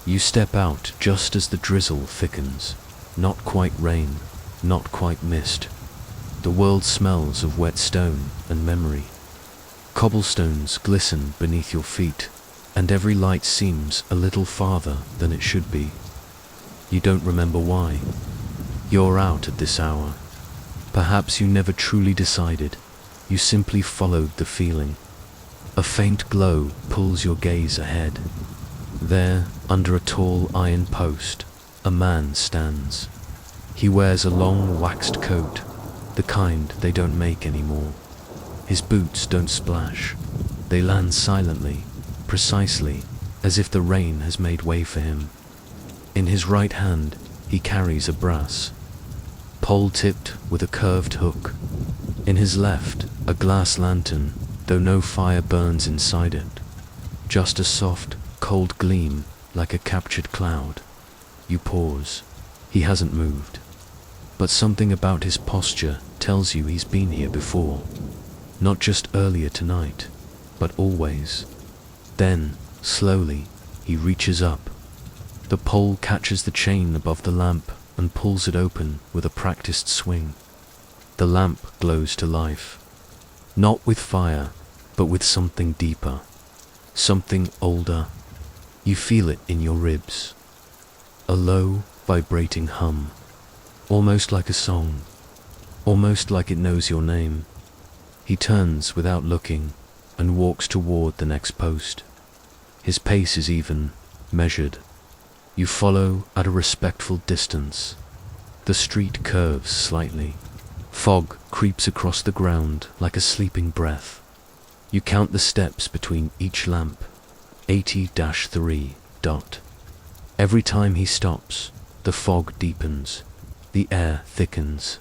You step out just as the drizzle thickens. Not quite rain, not quite mist. The world smells of wet stone and memory. Cobblestones glisten beneath your feet, and every light seems a little farther than it should be. You don't remember why. You're out at this hour. Perhaps you never truly decided. You simply followed the feeling. A faint glow pulls your gaze ahead. There, under a tall iron post, a man stands. He wears a long waxed coat, the kind they don't make anymore. His boots don't splash. They land silently, precisely, as if the rain has made way for him. In his right hand, he carries a brass pole tipped with a curved hook. In his left, a glass lantern, though no fire burns inside it. Just a soft, cold gleam like a captured cloud. You pause. He hasn't moved. But something about his posture tells you he's been here before. Not just earlier tonight, but always. Then, slowly, he reaches up. The pole catches the chain above the lamp and pulls it open with a practiced swing. The lamp glows to life. Not with fire, but with something deeper. Something older. You feel it in your ribs. A low, vibrating hum. Almost like a song. Almost like it knows your name. He turns without looking and walks toward the next post. His pace is even, measured. You follow at a respectful distance. The street curves slightly. Fog creeps across the ground like a sleeping breath. You count the steps between each lamp. 80-3. Every time he stops, the fog deepens. The air thickens.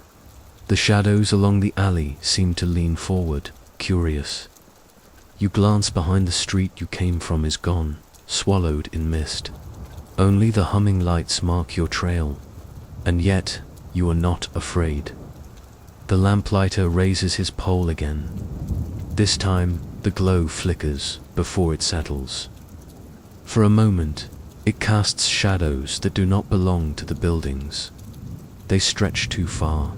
The shadows along the alley seem to lean forward, curious. You glance behind. The street you came from is gone, swallowed in mist. Only the humming lights mark your trail, and yet you are not afraid. The lamplighter raises his pole again. This time, the glow flickers before it settles. For a moment, it casts shadows that do not belong to the buildings. They stretch too far.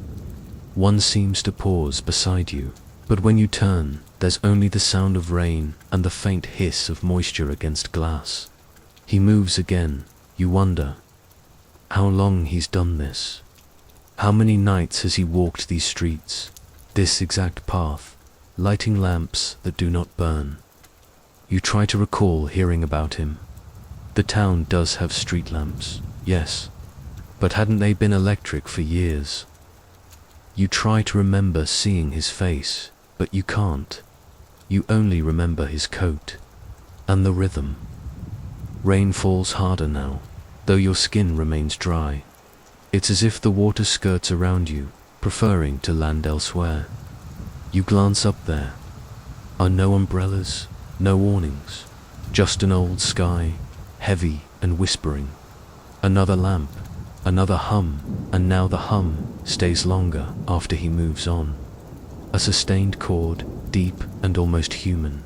One seems to pause beside you, but when you turn, there's only the sound of rain and the faint hiss of moisture against glass. He moves again. You wonder how long he's done this. How many nights has he walked these streets, this exact path, lighting lamps that do not burn? You try to recall hearing about him. The town does have street lamps, yes, but hadn't they been electric for years? You try to remember seeing his face, but you can't. You only remember his coat and the rhythm. Rain falls harder now, though your skin remains dry. It's as if the water skirts around you, preferring to land elsewhere. You glance up there. Are no umbrellas, no awnings, just an old sky, heavy and whispering. Another lamp, another hum, and now the hum stays longer after he moves on. A sustained chord, deep and almost human.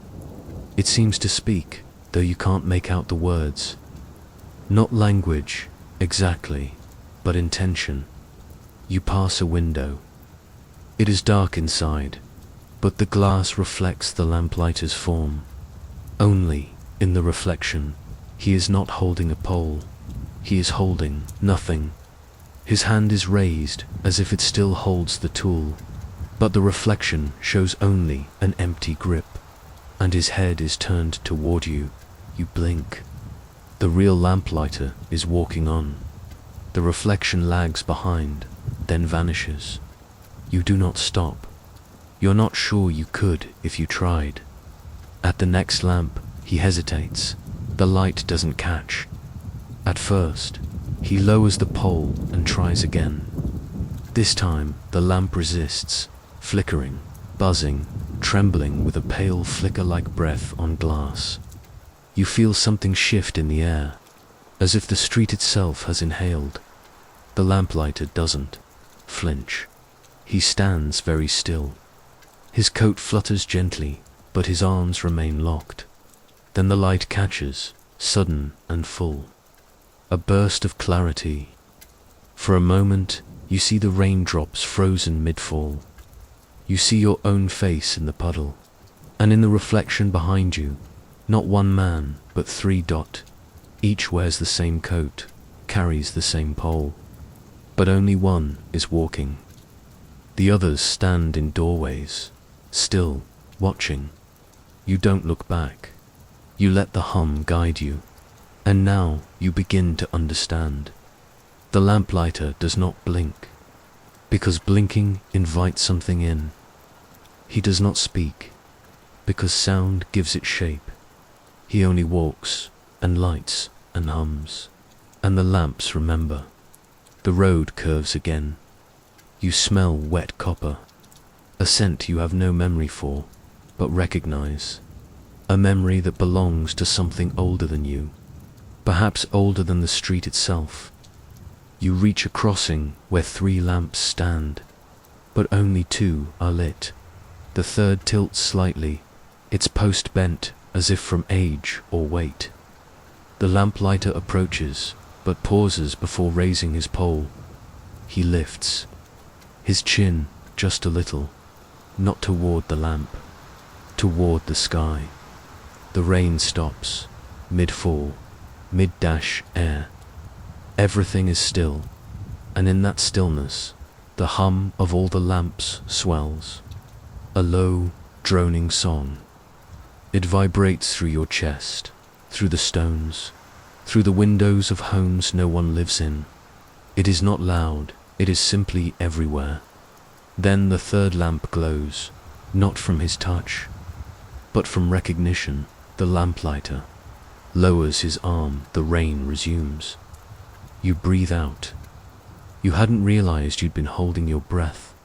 It seems to speak, though you can't make out the words. Not language, exactly, but intention. You pass a window. It is dark inside, but the glass reflects the lamplighter's form. Only, in the reflection, he is not holding a pole. He is holding nothing. His hand is raised as if it still holds the tool, but the reflection shows only an empty grip, and his head is turned toward you. You blink. The real lamplighter is walking on. The reflection lags behind, then vanishes. You do not stop. You're not sure you could if you tried. At the next lamp, he hesitates. The light doesn't catch. At first, he lowers the pole and tries again. This time, the lamp resists, flickering, buzzing, trembling with a pale flicker-like breath on glass. You feel something shift in the air, as if the street itself has inhaled. The lamplighter doesn't flinch. He stands very still. His coat flutters gently, but his arms remain locked. Then the light catches, sudden and full. A burst of clarity. For a moment, you see the raindrops frozen mid-fall. You see your own face in the puddle. And in the reflection behind you, not one man, but 3. Each wears the same coat, carries the same pole. But only one is walking. The others stand in doorways, still, watching. You don't look back. You let the hum guide you. And now you begin to understand. The lamplighter does not blink, because blinking invites something in. He does not speak, because sound gives it shape. He only walks, and lights, and hums. And the lamps remember. The road curves again. You smell wet copper, a scent you have no memory for, but recognize. A memory that belongs to something older than you, perhaps older than the street itself. You reach a crossing where 3 lamps stand, but only 2 are lit. The 3rd tilts slightly, its post bent as if from age or weight. The lamplighter approaches, but pauses before raising his pole. He lifts his chin just a little, not toward the lamp, toward the sky. The rain stops, mid-fall, mid-air. Everything is still, and in that stillness, the hum of all the lamps swells. A low, droning song. It vibrates through your chest, through the stones, through the windows of homes no one lives in. It is not loud, it is simply everywhere. Then the 3rd lamp glows, not from his touch, but from recognition. The lamplighter lowers his arm, the rain resumes. You breathe out. You hadn't realized you'd been holding your breath.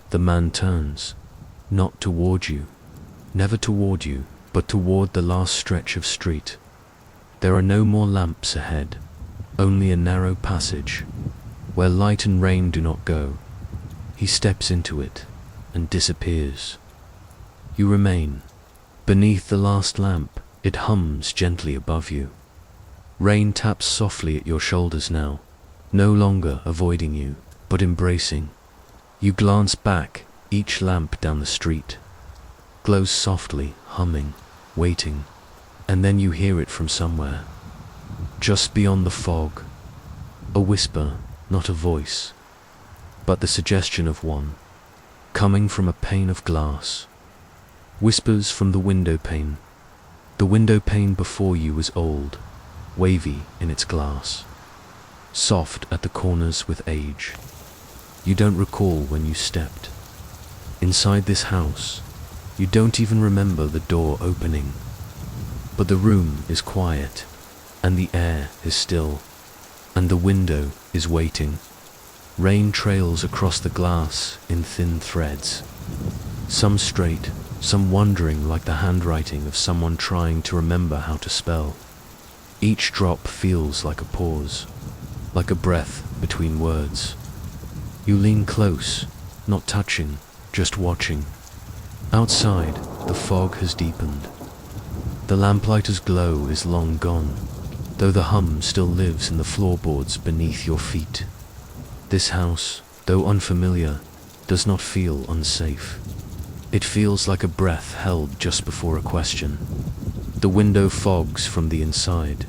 The man turns, not toward you, never toward you, but toward the last stretch of street. There are no more lamps ahead, only a narrow passage, where light and rain do not go. He steps into it, and disappears. You remain. Beneath the last lamp, it hums gently above you. Rain taps softly at your shoulders now, no longer avoiding you, but embracing. You glance back, each lamp down the street glows softly, humming, waiting, and then you hear it from somewhere. Just beyond the fog, a whisper, not a voice, but the suggestion of one, coming from a pane of glass. Whispers from the window pane. The window pane before you is old, wavy in its glass, soft at the corners with age. You don't recall when you stepped inside this house. You don't even remember the door opening. But the room is quiet, and the air is still, and the window is waiting. Rain trails across the glass in thin threads, some straight, some wandering like the handwriting of someone trying to remember how to spell. Each drop feels like a pause, like a breath between words. You lean close, not touching, just watching. Outside, the fog has deepened. The lamplighter's glow is long gone, though the hum still lives in the floorboards beneath your feet. This house, though unfamiliar, does not feel unsafe. It feels like a breath held just before a question. The window fogs from the inside.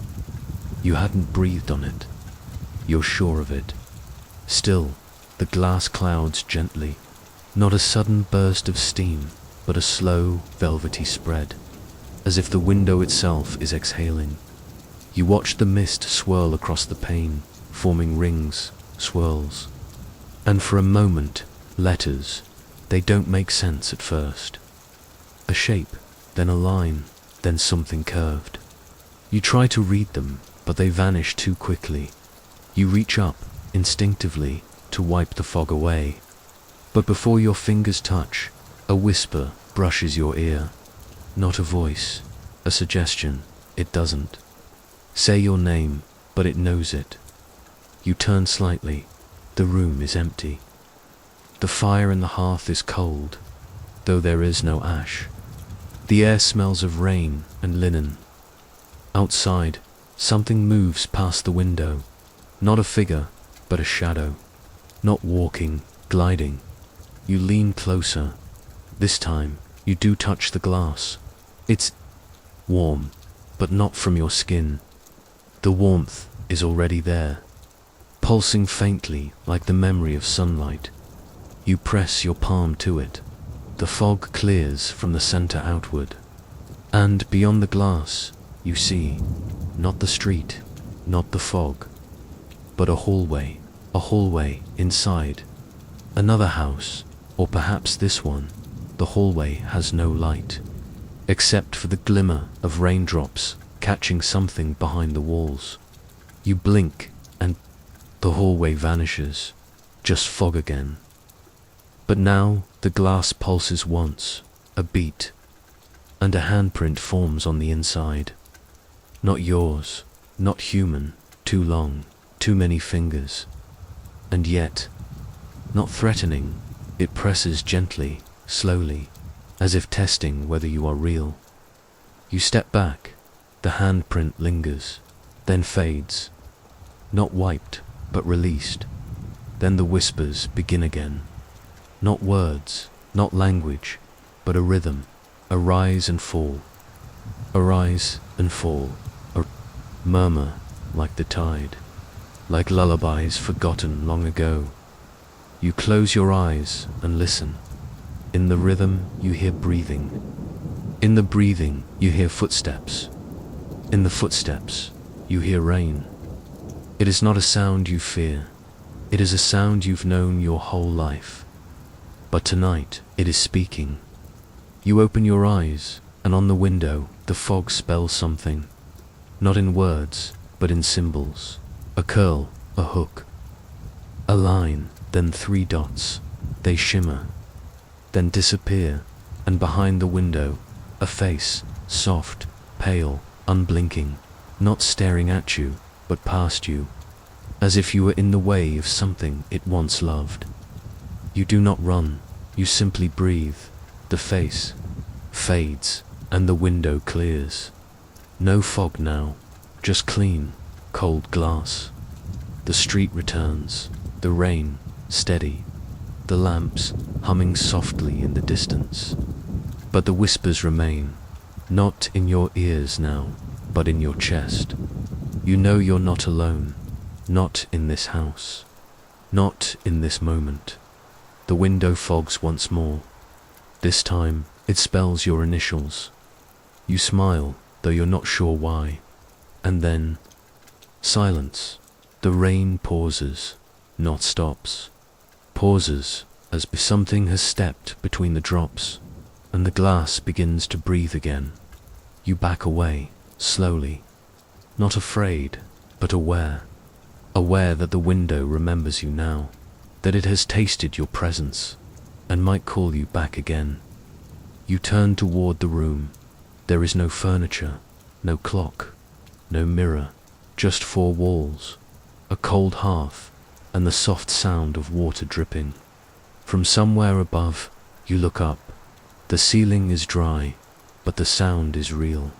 You hadn't breathed on it. You're sure of it. Still, the glass clouds gently. Not a sudden burst of steam, but a slow, velvety spread, as if the window itself is exhaling. You watch the mist swirl across the pane, forming rings, swirls. And for a moment, letters. They don't make sense at first. A shape, then a line, then something curved. You try to read them, but they vanish too quickly. You reach up, instinctively, to wipe the fog away. But before your fingers touch, a whisper brushes your ear. Not a voice, a suggestion. It doesn't say your name, but it knows it. You turn slightly. The room is empty. The fire in the hearth is cold, though there is no ash. The air smells of rain and linen. Outside, Something moves past the window. Not a figure, but a shadow. Not walking, gliding. You lean closer. This time, you do touch the glass. It's warm, but not from your skin. The warmth is already there, pulsing faintly like the memory of sunlight. You press your palm to it. The fog clears from the center outward. And beyond the glass, you see, not the street, not the fog, but a hallway inside. Another house, or perhaps this one. The hallway has no light, except for the glimmer of raindrops catching something behind the walls. You blink, and the hallway vanishes, just fog again. But now the glass pulses once, a beat, and a handprint forms on the inside. Not yours, not human, too long, too many fingers. And yet, not threatening, it presses gently, slowly, as if testing whether you are real. You step back, the handprint lingers, then fades. Not wiped, but released. Then the whispers begin again. Not words, not language, but a rhythm, a rise and fall. A rise and fall, a murmur like the tide, like lullabies forgotten long ago. You close your eyes and listen. In the rhythm you hear breathing. In the breathing you hear footsteps. In the footsteps you hear rain. It is not a sound you fear. It is a sound you've known your whole life. But tonight it is speaking. You open your eyes, and on the window the fog spells something. Not in words, but in symbols. A curl, a hook, a line, then 3 dots. They shimmer, then disappear, and behind the window, a face, soft, pale, unblinking, not staring at you, but past you, as if you were in the way of something it once loved. You do not run, you simply breathe. The face fades, and the window clears. No fog now, just clean, cold glass. The street returns, the rain, steady, the lamps humming softly in the distance. But the whispers remain, not in your ears now, but in your chest. You know you're not alone, not in this house, not in this moment. The window fogs once more. This time, it spells your initials. You smile, though you're not sure why. And then, silence. The rain pauses, not stops. Pauses, as if something has stepped between the drops, and the glass begins to breathe again. You back away, slowly. Not afraid, but aware. Aware that the window remembers you now, that it has tasted your presence, and might call you back again. You turn toward the room. There is no furniture, no clock, no mirror, just 4 walls, a cold hearth, and the soft sound of water dripping. From somewhere above, you look up. The ceiling is dry, but the sound is real.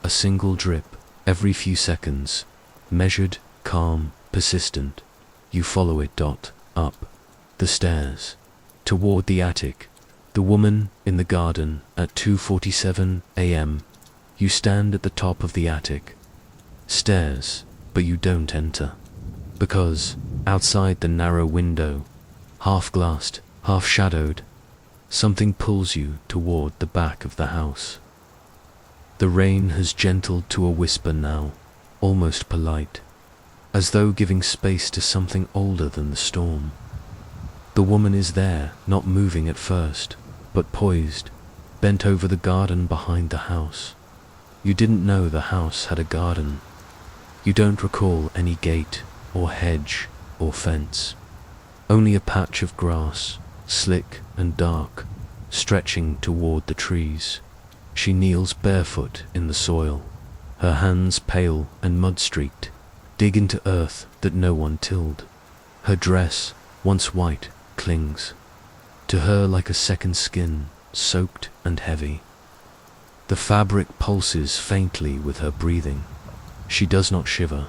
A single drip, every few seconds, measured, calm, persistent. You follow it up the stairs, toward the attic. The woman in the garden at 2:47 a.m. You stand at the top of the attic. Stairs, but you don't enter. Because, outside the narrow window, half-glassed, half-shadowed, something pulls you toward the back of the house. The rain has gentled to a whisper now, almost polite, as though giving space to something older than the storm. The woman is there, not moving at first, but poised, bent over the garden behind the house. You didn't know the house had a garden. You don't recall any gate, or hedge, or fence. Only a patch of grass, slick and dark, stretching toward the trees. She kneels barefoot in the soil, her hands pale and mud-streaked, dig into earth that no one tilled. Her dress, once white, clings to her like a second skin, soaked and heavy. The fabric pulses faintly with her breathing. She does not shiver.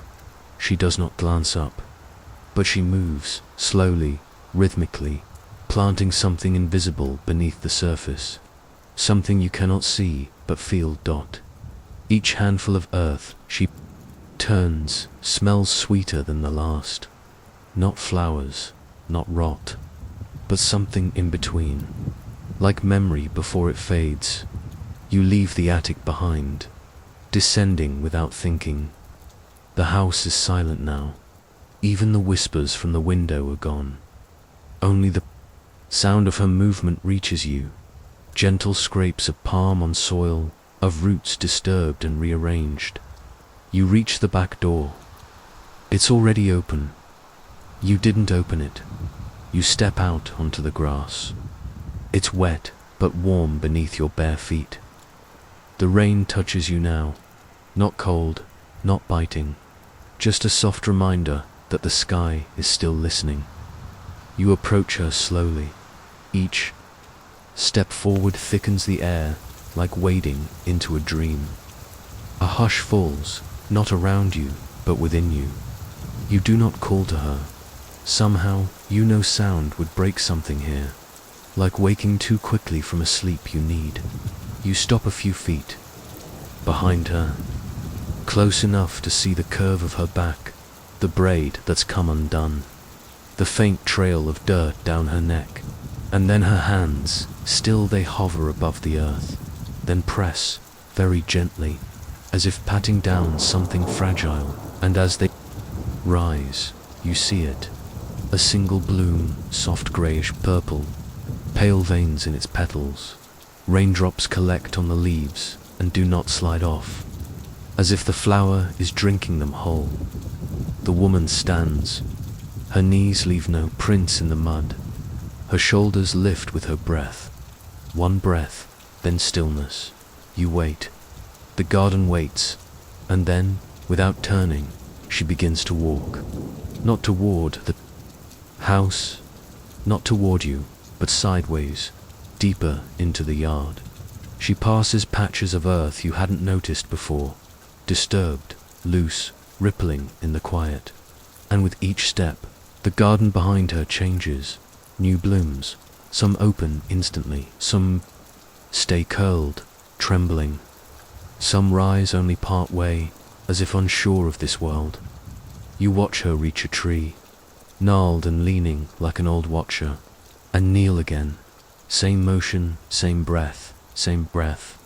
She does not glance up. But she moves, slowly, rhythmically, planting something invisible beneath the surface. Something you cannot see but feel. Each handful of earth she turns smells sweeter than the last. Not flowers, not rot, but something in between. Like memory before it fades, you leave the attic behind, descending without thinking. The house is silent now. Even the whispers from the window are gone. Only the sound of her movement reaches you. Gentle scrapes of palm on soil, of roots disturbed and rearranged. You reach the back door. It's already open. You didn't open it. You step out onto the grass. It's wet, but warm beneath your bare feet. The rain touches you now. Not cold, not biting. Just a soft reminder that the sky is still listening. You approach her slowly. Each step forward thickens the air, like wading into a dream. A hush falls, not around you, but within you. You do not call to her. Somehow, you know sound would break something here. Like waking too quickly from a sleep you need. You stop a few feet. Behind her, close enough to see the curve of her back, the braid that's come undone, the faint trail of dirt down her neck, and then her hands, still they hover above the earth, then press, very gently, as if patting down something fragile, and as they rise, you see it. A single bloom, soft greyish purple, pale veins in its petals. Raindrops collect on the leaves and do not slide off, as if the flower is drinking them whole. The woman stands. Her knees leave no prints in the mud. Her shoulders lift with her breath. One breath, then stillness. You wait. The garden waits, and then, without turning, she begins to walk. Not toward the house, not toward you, but sideways, deeper into the yard. She passes patches of earth you hadn't noticed before, disturbed, loose, rippling in the quiet. And with each step, the garden behind her changes. New blooms, some open instantly, some stay curled, trembling. Some rise only part way, as if unsure of this world. You watch her reach a tree, gnarled and leaning like an old watcher, and kneel again. Same motion, same breath, same breath,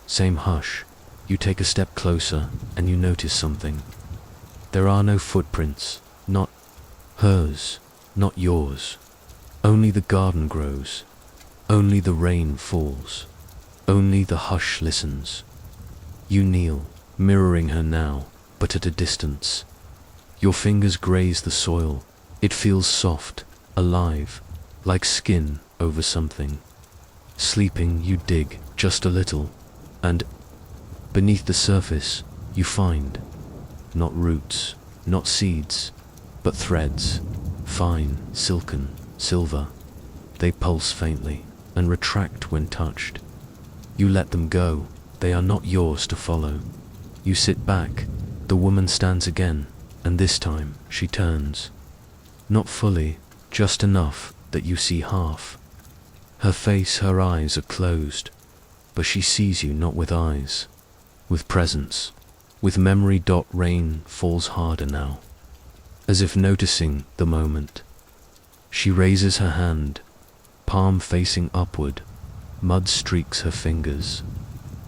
same hush. You take a step closer, and you notice something. There are no footprints, not hers, not yours. Only the garden grows. Only the rain falls. Only the hush listens. You kneel, mirroring her now, but at a distance. Your fingers graze the soil. It feels soft, alive, like skin over something. Sleeping, you dig just a little, and beneath the surface, you find not roots, not seeds, but threads, fine, silken, silver. They pulse faintly and retract when touched. You let them go. They are not yours to follow. You sit back. The woman stands again, and this time she turns. Not fully, just enough that you see half. Her face, her eyes are closed, but she sees you not with eyes, with presence, with memory. Rain falls harder now, as if noticing the moment. She raises her hand, palm facing upward. Mud streaks her fingers.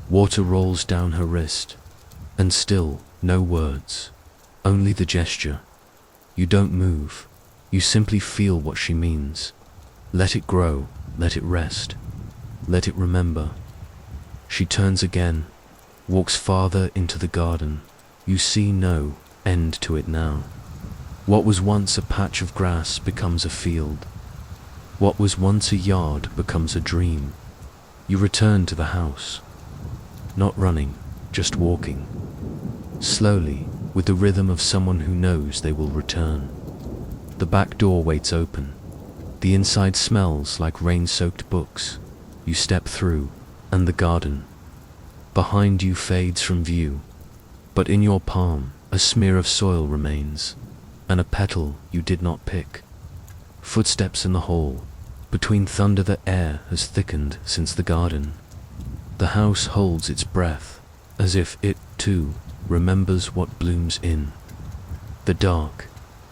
Water rolls down her wrist, and still no words, only the gesture. You don't move. You simply feel what she means. Let it grow, let it rest, let it remember. She turns again, walks farther into the garden. You see no end to it now. What was once a patch of grass becomes a field. What was once a yard becomes a dream. You return to the house, not running, just walking, slowly, with the rhythm of someone who knows they will return. The back door waits open. The inside smells like rain-soaked books. You step through, and the garden behind you fades from view. But in your palm, a smear of soil remains, and a petal you did not pick. Footsteps in the hall. Between thunder the air has thickened since the garden. The house holds its breath, as if it, too, remembers what blooms in. The dark.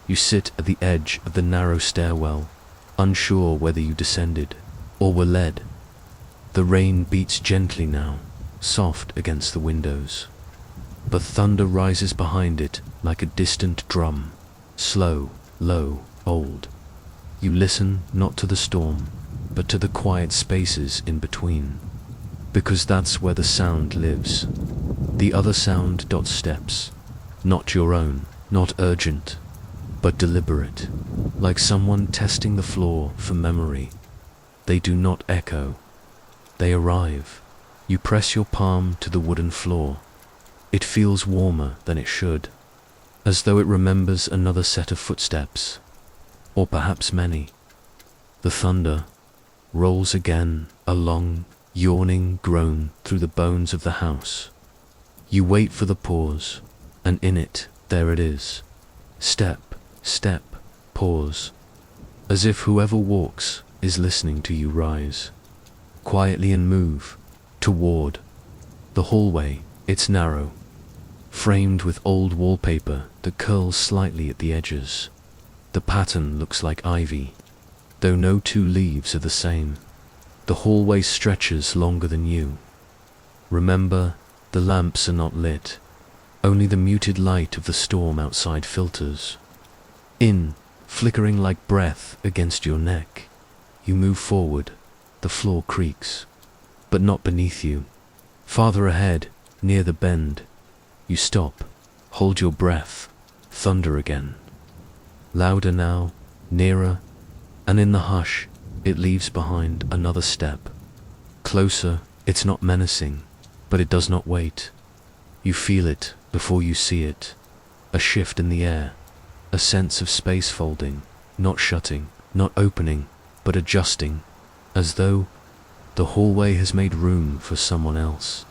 You sit at the edge of the narrow stairwell, unsure whether you descended or were led. The rain beats gently now, soft against the windows. But thunder rises behind it like a distant drum, slow, low, old. You listen not to the storm, but to the quiet spaces in between, because that's where the sound lives. The other sound dot steps, not your own, not urgent, but deliberate, like someone testing the floor for memory. They do not echo. They arrive. You press your palm to the wooden floor. It feels warmer than it should, as though it remembers another set of footsteps, or perhaps many. The thunder rolls again, a long, yawning groan through the bones of the house. You wait for the pause, and in it, there it is. Step, step, pause, as if whoever walks is listening to you rise, quietly, and move toward the hallway. It's narrow, framed with old wallpaper that curls slightly at the edges. The pattern looks like ivy, though no two leaves are the same. The hallway stretches longer than you. Remember, the lamps are not lit. Only the muted light of the storm outside filters in, flickering like breath against your neck. You move forward. The floor creaks, but not beneath you. Farther ahead, near the bend, you stop, hold your breath. Thunder again. Louder now, nearer, and in the hush, it leaves behind another step. Closer. It's not menacing, but it does not wait. You feel it before you see it. A shift in the air, a sense of space folding, not shutting, not opening, but adjusting, as though the hallway has made room for someone else.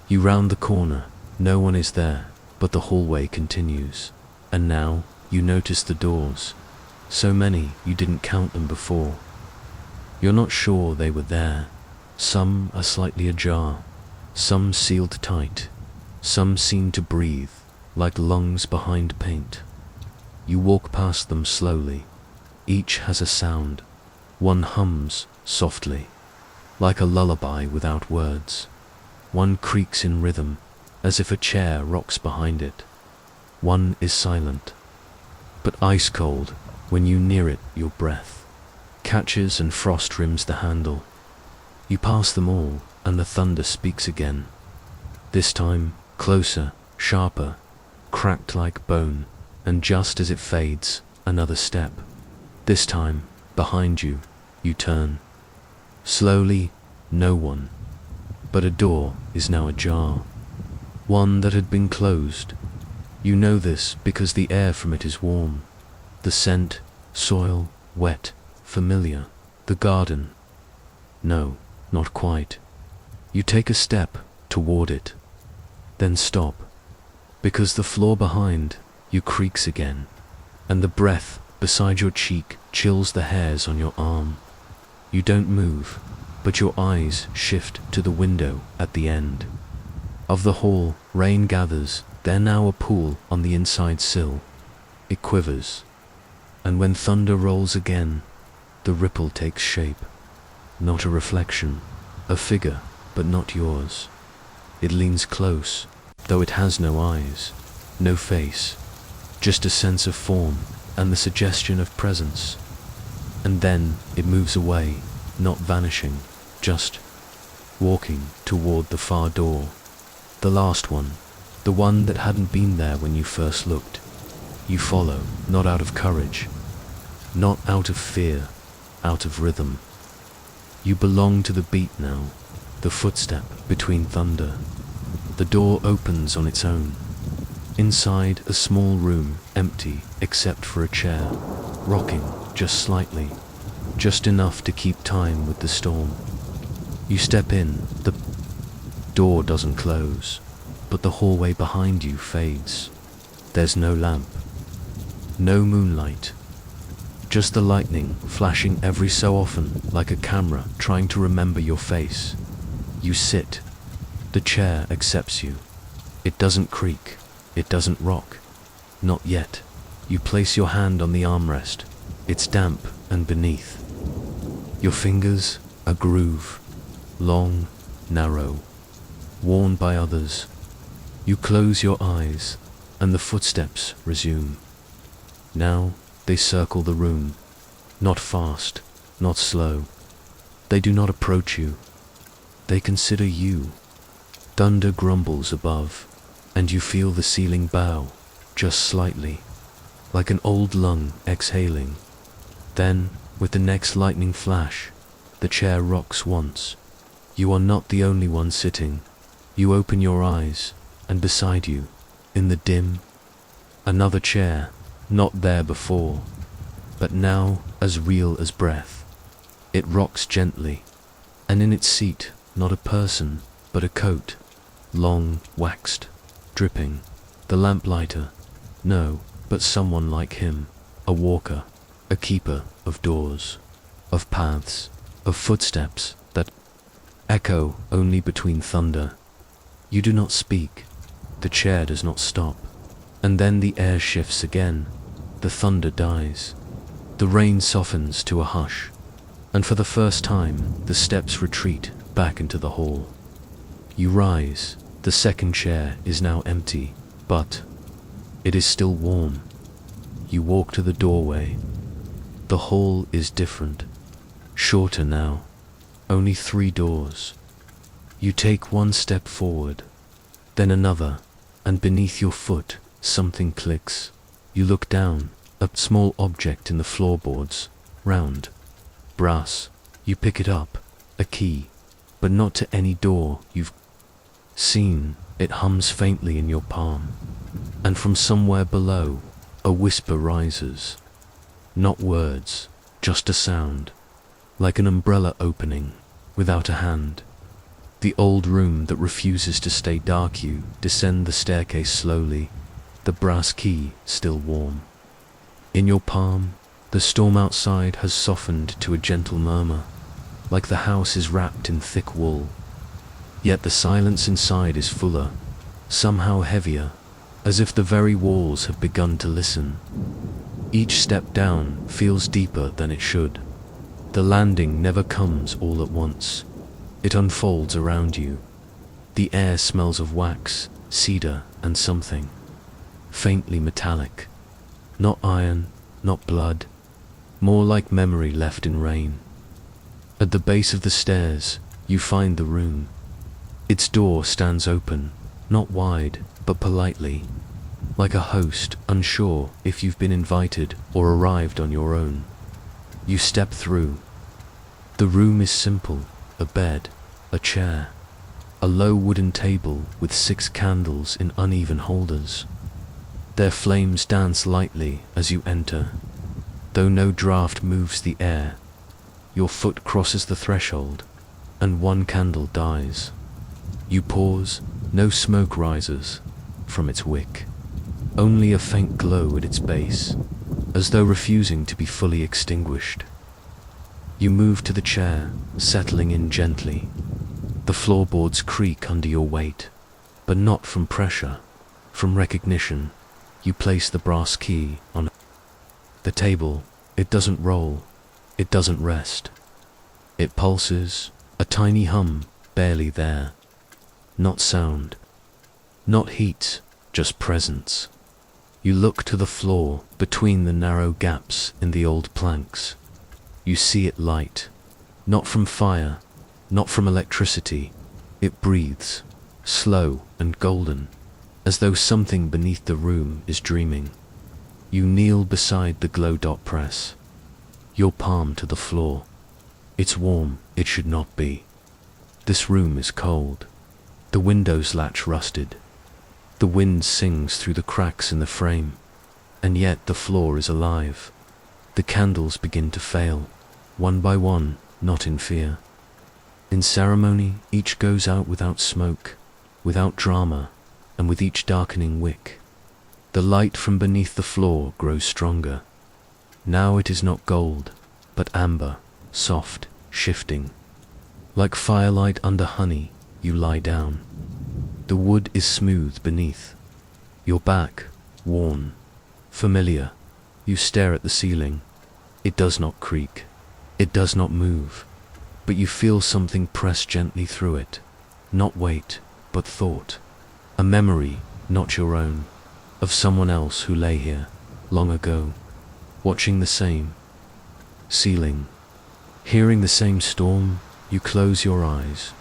You round the corner. No one is there, but the hallway continues. And now, you notice the doors. So many, you didn't count them before. You're not sure they were there. Some are slightly ajar, some sealed tight, some seem to breathe, like lungs behind paint. You walk past them slowly. Each has a sound. One hums softly, like a lullaby without words. One creaks in rhythm, as if a chair rocks behind it. One is silent, but ice cold. When you near it, your breath catches and frost rims the handle. You pass them all, and the thunder speaks again. This time, closer, sharper, cracked like bone, and just as it fades, another step. This time, behind you, you turn. Slowly, no one, but a door is now ajar. One that had been closed. You know this because the air from it is warm. The scent, soil, wet, familiar. The garden. No, not quite. You take a step toward it, then stop, because the floor behind you creaks again, and the breath beside your cheek chills the hairs on your arm. You don't move, but your eyes shift to the window at the end of the hall. Rain gathers. There now a pool on the inside sill. It quivers, and when thunder rolls again, the ripple takes shape. Not a reflection, a figure, but not yours. It leans close, though it has no eyes, no face, just a sense of form and the suggestion of presence. And then it moves away, not vanishing, just walking toward the far door. The last one, the one that hadn't been there when you first looked. You follow, not out of courage, not out of fear, out of rhythm. You belong to the beat now, the footstep between thunder. The door opens on its own. Inside, a small room, empty except for a chair, rocking just slightly, just enough to keep time with the storm. You step in. The door doesn't close. but the hallway behind you fades. There's no lamp, no moonlight, just the lightning flashing every so often like a camera trying to remember your face. You sit. The chair accepts you. It doesn't creak. It doesn't rock. Not yet. You place your hand on the armrest. It's damp and beneath. Your fingers a groove, long, narrow, worn by others. You close your eyes, and the footsteps resume. Now they circle the room, not fast, not slow. They do not approach you. They consider you. Thunder grumbles above, and you feel the ceiling bow, just slightly, like an old lung exhaling. Then, with the next lightning flash, the chair rocks once. You are not the only one sitting. You open your eyes, and beside you, in the dim, another chair, not there before, but now as real as breath. It rocks gently, and in its seat, not a person, but a coat, long, waxed, dripping. The lamplighter, no, but someone like him, a walker, a keeper of doors, of paths, of footsteps that echo only between thunder. You do not speak. The chair does not stop. And then the air shifts again. The thunder dies. The rain softens to a hush. And for the first time, the steps retreat back into the hall. You rise. The second chair is now empty, but it is still warm. You walk to the doorway. The hall is different. Shorter now. Only 3 doors. You take one step forward, then another, and beneath your foot, something clicks. You look down, a small object in the floorboards, round, brass. You pick it up, a key, but not to any door you've seen. It hums faintly in your palm, and from somewhere below, a whisper rises. Not words, just a sound, like an umbrella opening, without a hand. The old room that refuses to stay dark. You descend the staircase slowly, the brass key still warm. In your palm, the storm outside has softened to a gentle murmur, like the house is wrapped in thick wool. Yet the silence inside is fuller, somehow heavier, as if the very walls have begun to listen. Each step down feels deeper than it should. The landing never comes all at once. It unfolds around you. The air smells of wax, cedar, and something faintly metallic. Not iron, not blood, more like memory left in rain. At the base of the stairs, you find the room. Its door stands open, not wide, but politely, like a host unsure if you've been invited or arrived on your own. You step through. The room is simple, a bed, a chair, a low wooden table with 6 candles in uneven holders. Their flames dance lightly as you enter, though no draft moves the air. Your foot crosses the threshold, and one candle dies. You pause, no smoke rises from its wick, only a faint glow at its base, as though refusing to be fully extinguished. You move to the chair, settling in gently. The floorboards creak under your weight, but not from pressure, from recognition. You place the brass key on the table. It doesn't roll, it doesn't rest. It pulses, a tiny hum, barely there. Not sound, not heat, just presence. You look to the floor between the narrow gaps in the old planks. You see it light, not from fire, not from electricity. It breathes, slow and golden, as though something beneath the room is dreaming. You kneel beside the glow dot press, your palm to the floor. It's warm, it should not be. This room is cold. The window's latch rusted. The wind sings through the cracks in the frame, and yet the floor is alive. The candles begin to fail, one by one, not in fear. In ceremony, each goes out without smoke, without drama, and with each darkening wick, the light from beneath the floor grows stronger. Now it is not gold, but amber, soft, shifting. Like firelight under honey, you lie down. The wood is smooth beneath. Your back, worn, familiar. You stare at the ceiling. It does not creak. It does not move. But you feel something press gently through it. Not weight, but thought. A memory, not your own, of someone else who lay here, long ago, watching the same ceiling. Hearing the same storm, you close your eyes.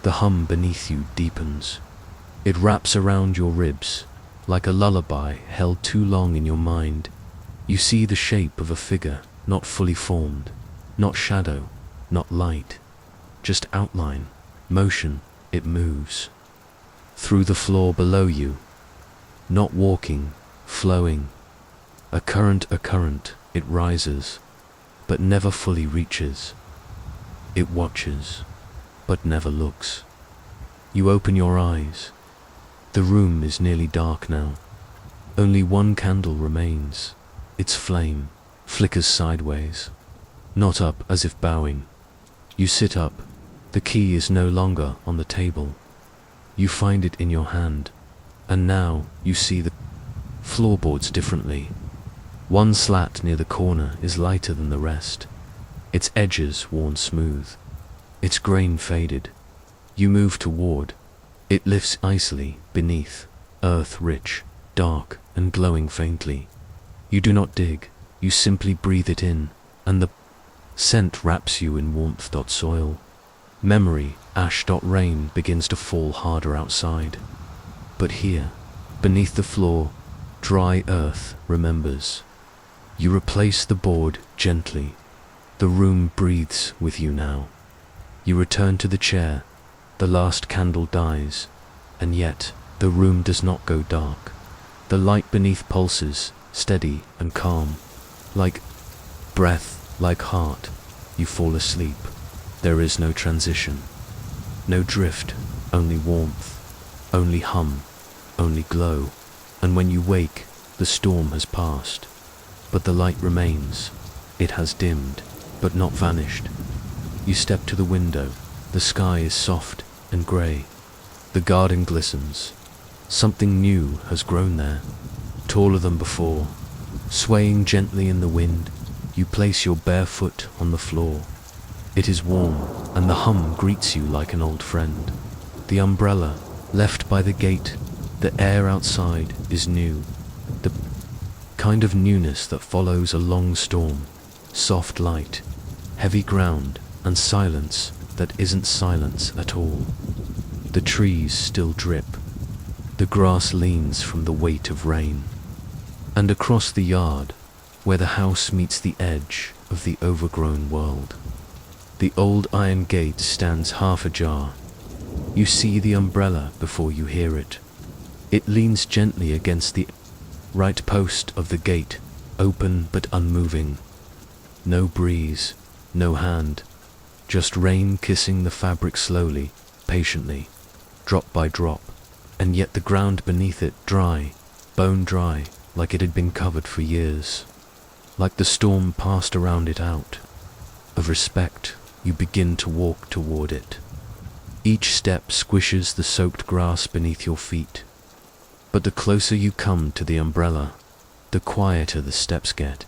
The hum beneath you deepens. It wraps around your ribs, like a lullaby held too long in your mind. You see the shape of a figure, not fully formed, not shadow, not light, just outline, motion. It moves through the floor below you, not walking, flowing. A current, it rises, but never fully reaches. It watches, but never looks. You open your eyes. The room is nearly dark now. Only one candle remains. Its flame flickers sideways, not up as if bowing. You sit up. The key is no longer on the table. You find it in your hand, and now you see the floorboards differently. One slat near the corner is lighter than the rest, its edges worn smooth, its grain faded. You move toward. It lifts icily beneath, earth rich, dark, and glowing faintly. You do not dig, you simply breathe it in, and the scent wraps you in warmth. Soil, memory, ash. Rain begins to fall harder outside. But here, beneath the floor, dry earth remembers. You replace the board gently. The room breathes with you now. You return to the chair. The last candle dies, and yet the room does not go dark. The light beneath pulses, steady and calm. Like breath, like heart, you fall asleep. There is no transition, no drift, only warmth, only hum, only glow. And when you wake, the storm has passed, but the light remains. It has dimmed, but not vanished. You step to the window. The sky is soft and grey. The garden glistens. Something new has grown there, taller than before. Swaying gently in the wind, you place your bare foot on the floor. It is warm, and the hum greets you like an old friend. The umbrella, left by the gate, the air outside is new. The kind of newness that follows a long storm. Soft light, heavy ground, and silence that isn't silence at all. The trees still drip. The grass leans from the weight of rain. And across the yard, where the house meets the edge of the overgrown world, the old iron gate stands half ajar. You see the umbrella before you hear it. It leans gently against the right post of the gate, open but unmoving. No breeze, no hand, just rain kissing the fabric slowly, patiently, drop by drop, and yet the ground beneath it dry, bone dry, like it had been covered for years. Like the storm passed around it out. Of respect, you begin to walk toward it. Each step squishes the soaked grass beneath your feet. But the closer you come to the umbrella, the quieter the steps get.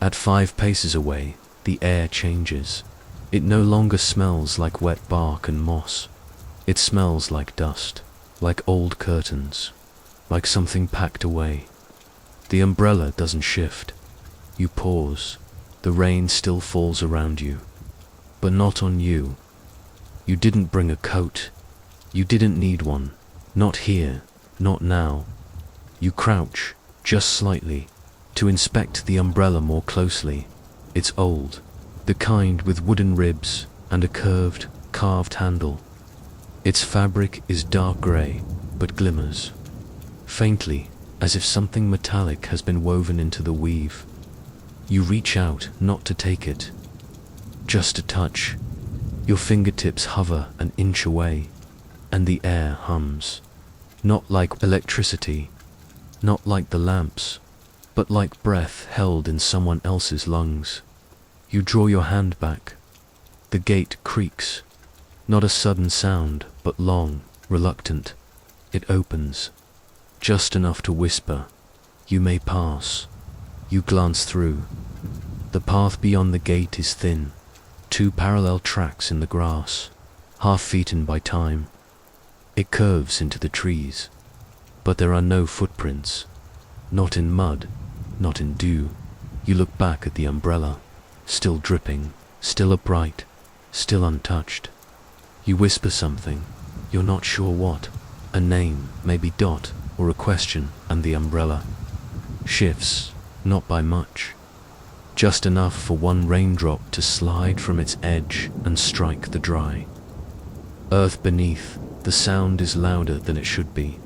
At 5 paces away, the air changes. It no longer smells like wet bark and moss. It smells like dust, like old curtains, like something packed away. The umbrella doesn't shift. You pause. The rain still falls around you, but not on you. You didn't bring a coat. You didn't need one. Not here, not now. You crouch, just slightly, to inspect the umbrella more closely. It's old, the kind with wooden ribs and a curved, carved handle. Its fabric is dark grey, but glimmers faintly, as if something metallic has been woven into the weave. You reach out, not to take it, just to touch. Your fingertips hover an inch away, and the air hums. Not like electricity, not like the lamps, but like breath held in someone else's lungs. You draw your hand back. The gate creaks. Not a sudden sound, but long, reluctant. It opens. Just enough to whisper, "You may pass." You glance through. The path beyond the gate is thin. 2 parallel tracks in the grass, half-eaten by time. It curves into the trees. But there are no footprints. Not in mud, not in dew. You look back at the umbrella, still dripping, still upright, still untouched. You whisper something, you're not sure what. A name, maybe Dot, or a question, and the umbrella shifts, not by much. Just enough for one raindrop to slide from its edge and strike the dry earth beneath. The sound is louder than it should be,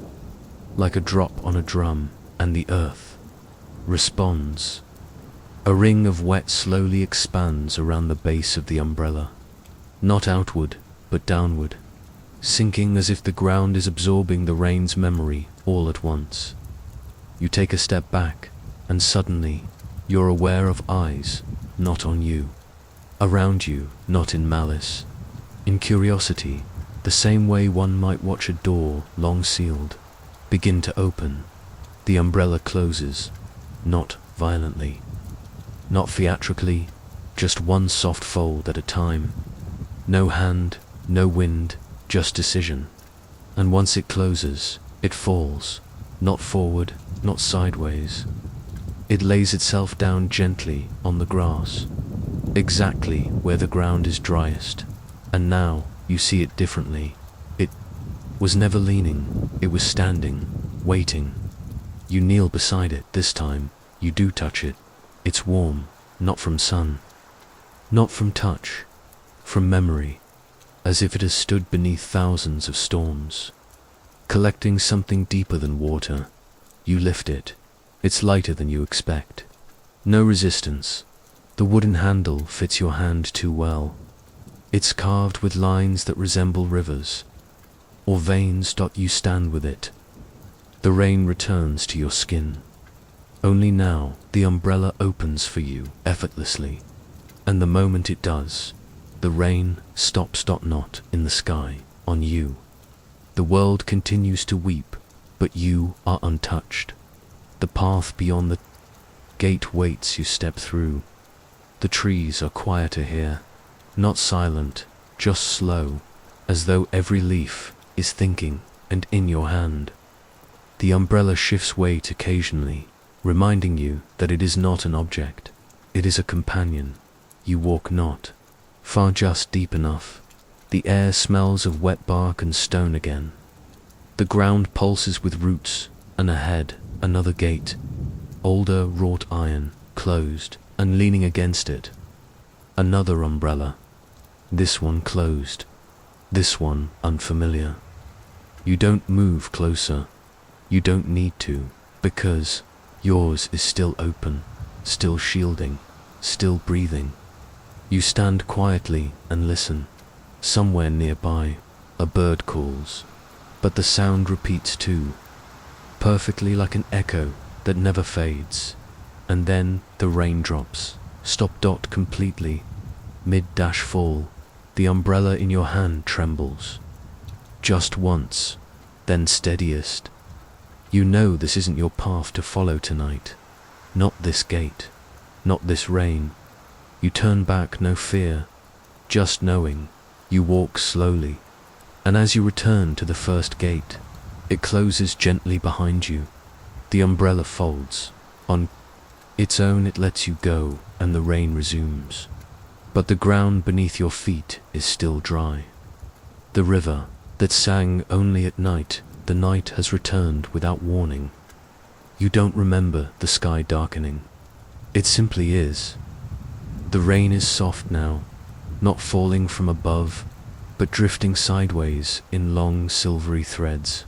like a drop on a drum, and the earth responds. A ring of wet slowly expands around the base of the umbrella, not outward, but downward, sinking as if the ground is absorbing the rain's memory all at once. You take a step back, and suddenly, you're aware of eyes, not on you. Around you, not in malice. In curiosity, the same way one might watch a door, long sealed, begin to open. The umbrella closes, not violently, not theatrically, just one soft fold at a time. No hand, no wind, just decision. And once it closes, it falls, not forward, not sideways. It lays itself down gently on the grass, exactly where the ground is driest. And now you see it differently. It was never leaning, it was standing, waiting. You kneel beside it. This time, you do touch it. It's warm, not from sun, not from touch, from memory, as if it has stood beneath thousands of storms, collecting something deeper than water. You lift it. It's lighter than you expect. No resistance. The wooden handle fits your hand too well. It's carved with lines that resemble rivers, or veins. You stand with it. The rain returns to your skin. Only now, the umbrella opens for you, effortlessly. And the moment it does, the rain stops. Not in the sky, on you. The world continues to weep, but you are untouched. The path beyond the gate waits. You step through. The trees are quieter here, not silent, just slow, as though every leaf is thinking. And in your hand, the umbrella shifts weight occasionally, reminding you that it is not an object, it is a companion. You walk not far, just deep enough. The air smells of wet bark and stone again. The ground pulses with roots, and ahead, another gate, older wrought iron, closed, and leaning against it, another umbrella. This one closed, this one unfamiliar. You don't move closer. You don't need to, because yours is still open, still shielding, still breathing. You stand quietly and listen. Somewhere nearby, a bird calls, but the sound repeats too, perfectly like an echo that never fades. And then the rain drops, stop. Completely, mid-fall. The umbrella in your hand trembles. Just once, then steadiest. You know this isn't your path to follow tonight. Not this gate, not this rain. You turn back, no fear, just knowing. You walk slowly, and as you return to the first gate, it closes gently behind you. The umbrella folds. On its own it lets you go, and the rain resumes. But the ground beneath your feet is still dry. The river that sang only at night, the night has returned without warning. You don't remember the sky darkening. It simply is. The rain is soft now, not falling from above, but drifting sideways in long silvery threads.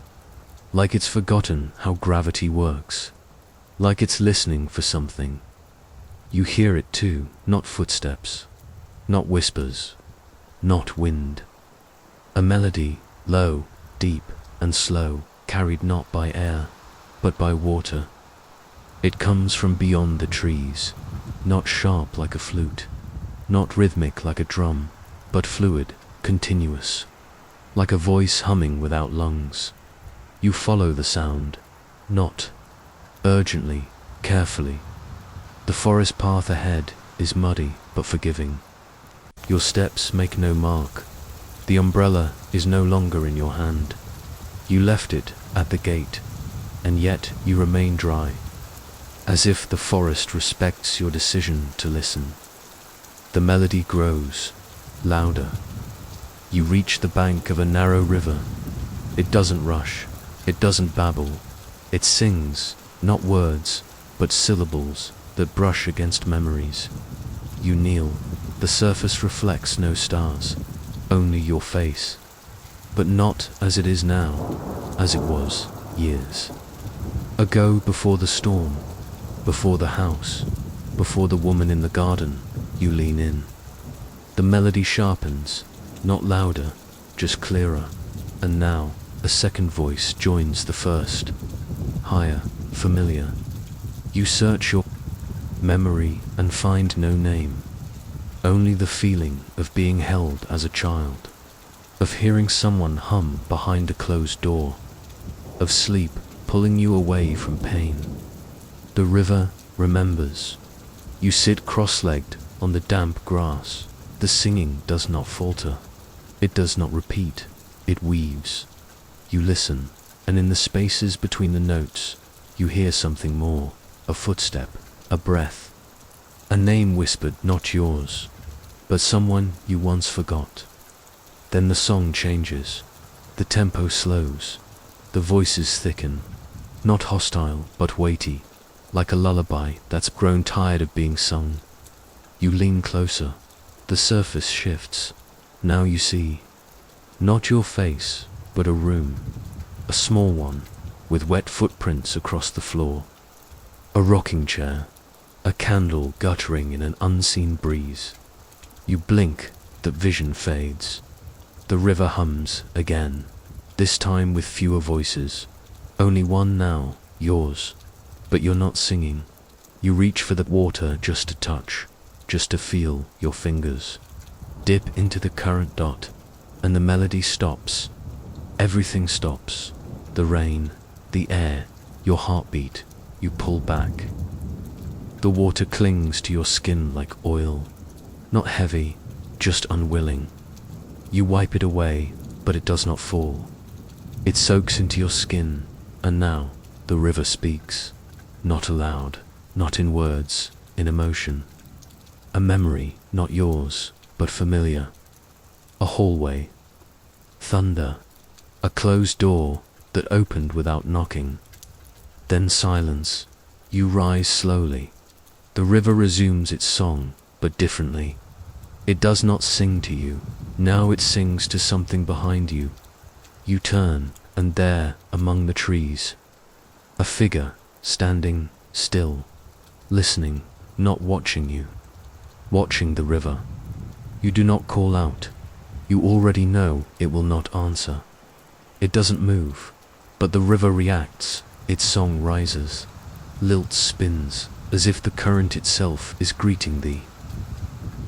Like it's forgotten how gravity works. Like it's listening for something. You hear it too, not footsteps, not whispers, not wind. A melody, low, deep, and slow, carried not by air, but by water. It comes from beyond the trees, not sharp like a flute, not rhythmic like a drum, but fluid, continuous, like a voice humming without lungs. You follow the sound, not urgently, carefully. The forest path ahead is muddy but forgiving. Your steps make no mark. The umbrella is no longer in your hand. You left it at the gate, and yet you remain dry, as if the forest respects your decision to listen. The melody grows, louder. You reach the bank of a narrow river. It doesn't rush, it doesn't babble. It sings, not words, but syllables that brush against memories. You kneel. The surface reflects no stars, only your face. But not as it is now, as it was years ago, before the storm, before the house, before the woman in the garden. You lean in. The melody sharpens, not louder, just clearer. And now, a second voice joins the first, higher, familiar. You search your memory and find no name, only the feeling of being held as a child, of hearing someone hum behind a closed door, of sleep pulling you away from pain. The river remembers. You sit cross-legged on the damp grass. The singing does not falter. It does not repeat. It weaves. You listen, and in the spaces between the notes, you hear something more, a footstep, a breath, a name whispered, not yours, but someone you once forgot. Then the song changes. The tempo slows. The voices thicken, not hostile, but weighty, like a lullaby that's grown tired of being sung. You lean closer. The surface shifts. Now you see, not your face, but a room, a small one, with wet footprints across the floor, a rocking chair, a candle guttering in an unseen breeze. You blink, that vision fades. The river hums again, this time with fewer voices. Only one now, yours. But you're not singing. You reach for the water just to touch, just to feel your fingers dip into the current dot, and the melody stops. Everything stops. The rain, the air, your heartbeat. You pull back. The water clings to your skin like oil, not heavy, just unwilling. You wipe it away, but it does not fall. It soaks into your skin, and now the river speaks, not aloud, not in words, in emotion. A memory, not yours, but familiar. A hallway, thunder, a closed door that opened without knocking. Then silence. You rise slowly. The river resumes its song, but differently. It does not sing to you. Now it sings to something behind you. You turn, and there, among the trees, a figure, standing still, listening, not watching you, watching the river. You do not call out. You already know it will not answer. It doesn't move, but the river reacts. Its song rises. Lilt spins, as if the current itself is greeting thee.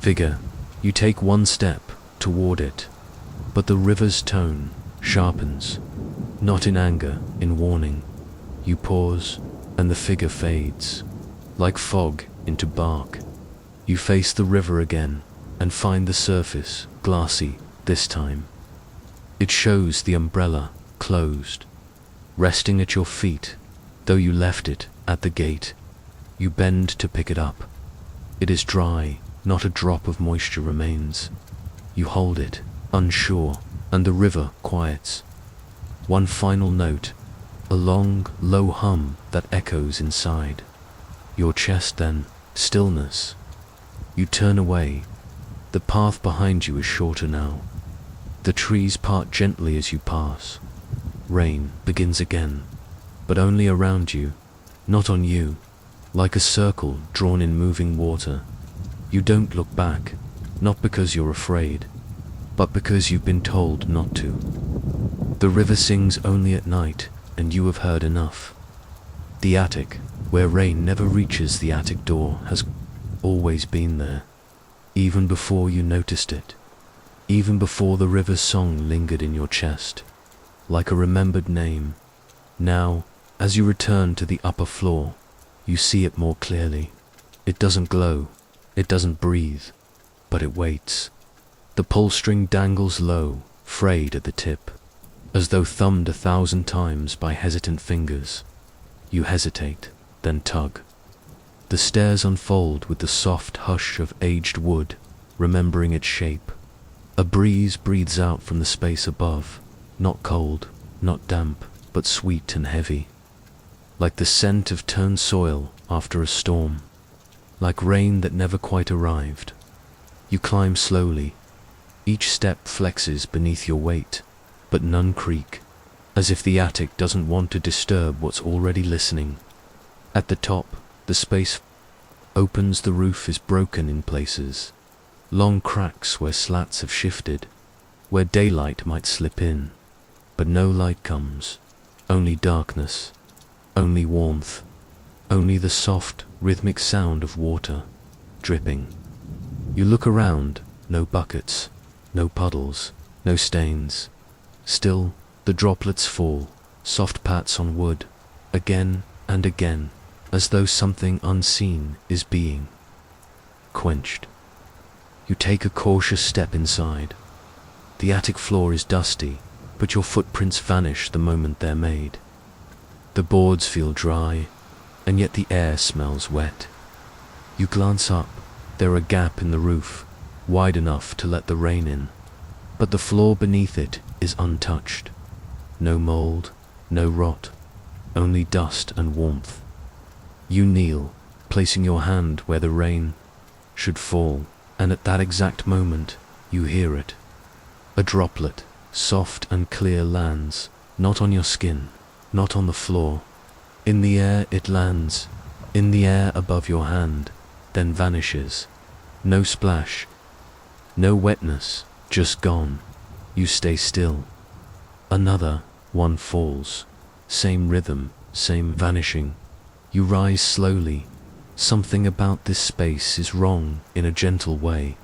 Figure, you take one step toward it, but the river's tone sharpens, not in anger, in warning. You pause, and the figure fades, like fog into bark. You face the river again, and find the surface glassy this time. It shows the umbrella closed, resting at your feet, though you left it at the gate. You bend to pick it up. It is dry, not a drop of moisture remains. You hold it, unsure, and the river quiets. One final note, a long, low hum that echoes inside. Your chest then, stillness. You turn away. The path behind you is shorter now. The trees part gently as you pass. Rain begins again, but only around you, not on you, like a circle drawn in moving water. You don't look back, not because you're afraid, but because you've been told not to. The river sings only at night, and you have heard enough. The attic, where rain never reaches the attic door, has always been there, even before you noticed it, even before the river's song lingered in your chest, like a remembered name. Now, as you return to the upper floor, you see it more clearly. It doesn't glow, it doesn't breathe, but it waits. The pull string dangles low, frayed at the tip, as though thumbed 1,000 times by hesitant fingers. You hesitate, then tug. The stairs unfold with the soft hush of aged wood, remembering its shape. A breeze breathes out from the space above, not cold, not damp, but sweet and heavy, like the scent of turned soil after a storm, like rain that never quite arrived. You climb slowly. Each step flexes beneath your weight, but none creak, as if the attic doesn't want to disturb what's already listening. At the top, the space opens. The roof is broken in places, long cracks where slats have shifted, where daylight might slip in, but no light comes, only darkness, only warmth, only the soft, rhythmic sound of water dripping. You look around, no buckets, no puddles, no stains. Still, the droplets fall, soft pats on wood, again and again, as though something unseen is being quenched. You take a cautious step inside. The attic floor is dusty, but your footprints vanish the moment they're made. The boards feel dry, and yet the air smells wet. You glance up. There is a gap in the roof, wide enough to let the rain in, but the floor beneath it is untouched. No mold, no rot, only dust and warmth. You kneel, placing your hand where the rain should fall, and at that exact moment, you hear it. A droplet, soft and clear, lands, not on your skin, not on the floor. In the air it lands, in the air above your hand, then vanishes. No splash, no wetness, just gone. You stay still. Another one falls. Same rhythm, same vanishing. You rise slowly. Something about this space is wrong in a gentle way,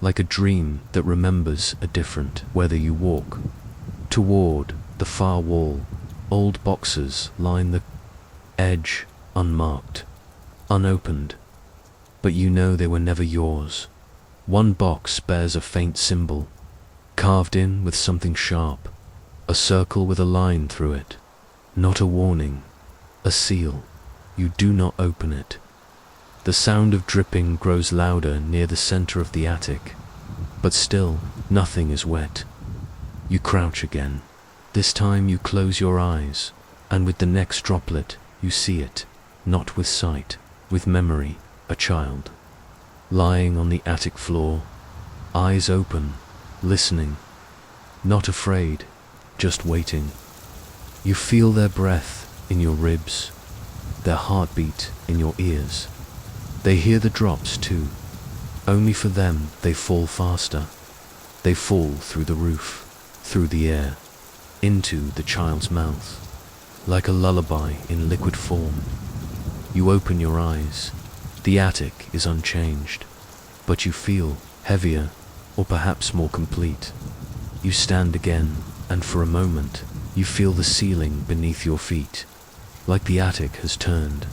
like a dream that remembers a different. Whether you walk toward the far wall, old boxes line the edge, unmarked, unopened, but you know they were never yours. One box bears a faint symbol, carved in with something sharp, a circle with a line through it. Not a warning, a seal. You do not open it. The sound of dripping grows louder near the center of the attic, but still, nothing is wet. You crouch again. This time you close your eyes, and with the next droplet, you see it, not with sight, with memory. A child, lying on the attic floor, eyes open, listening, not afraid, just waiting. You feel their breath in your ribs, their heartbeat in your ears. They hear the drops too. Only for them they fall faster. They fall through the roof, through the air, into the child's mouth, like a lullaby in liquid form. You open your eyes. The attic is unchanged, but you feel heavier, or perhaps more complete. You stand again, and for a moment, you feel the ceiling beneath your feet, like the attic has turned,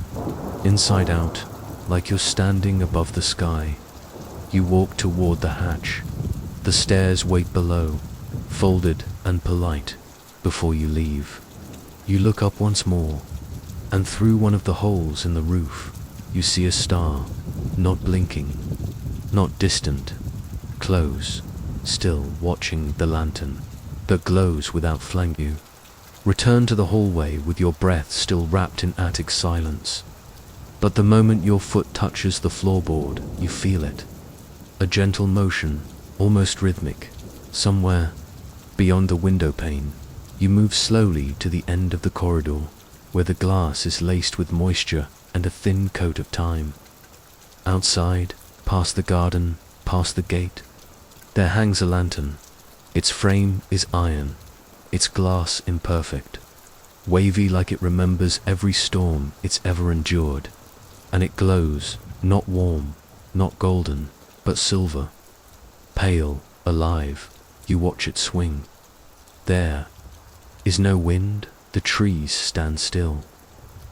inside out, like you're standing above the sky. You walk toward the hatch. The stairs wait below, folded and polite, before you leave. You look up once more, and through one of the holes in the roof, you see a star, not blinking, not distant, close, still watching the lantern that glows without flank. You return to the hallway with your breath still wrapped in attic silence. But the moment your foot touches the floorboard, you feel it. A gentle motion, almost rhythmic, somewhere beyond the window pane. You move slowly to the end of the corridor, where the glass is laced with moisture and a thin coat of time. Outside, past the garden, past the gate, there hangs a lantern. Its frame is iron, its glass imperfect. wavy like it remembers every storm it's ever endured. And it glows, not warm, not golden, but silver. Pale, alive, you watch it swing. There is no wind, the trees stand still.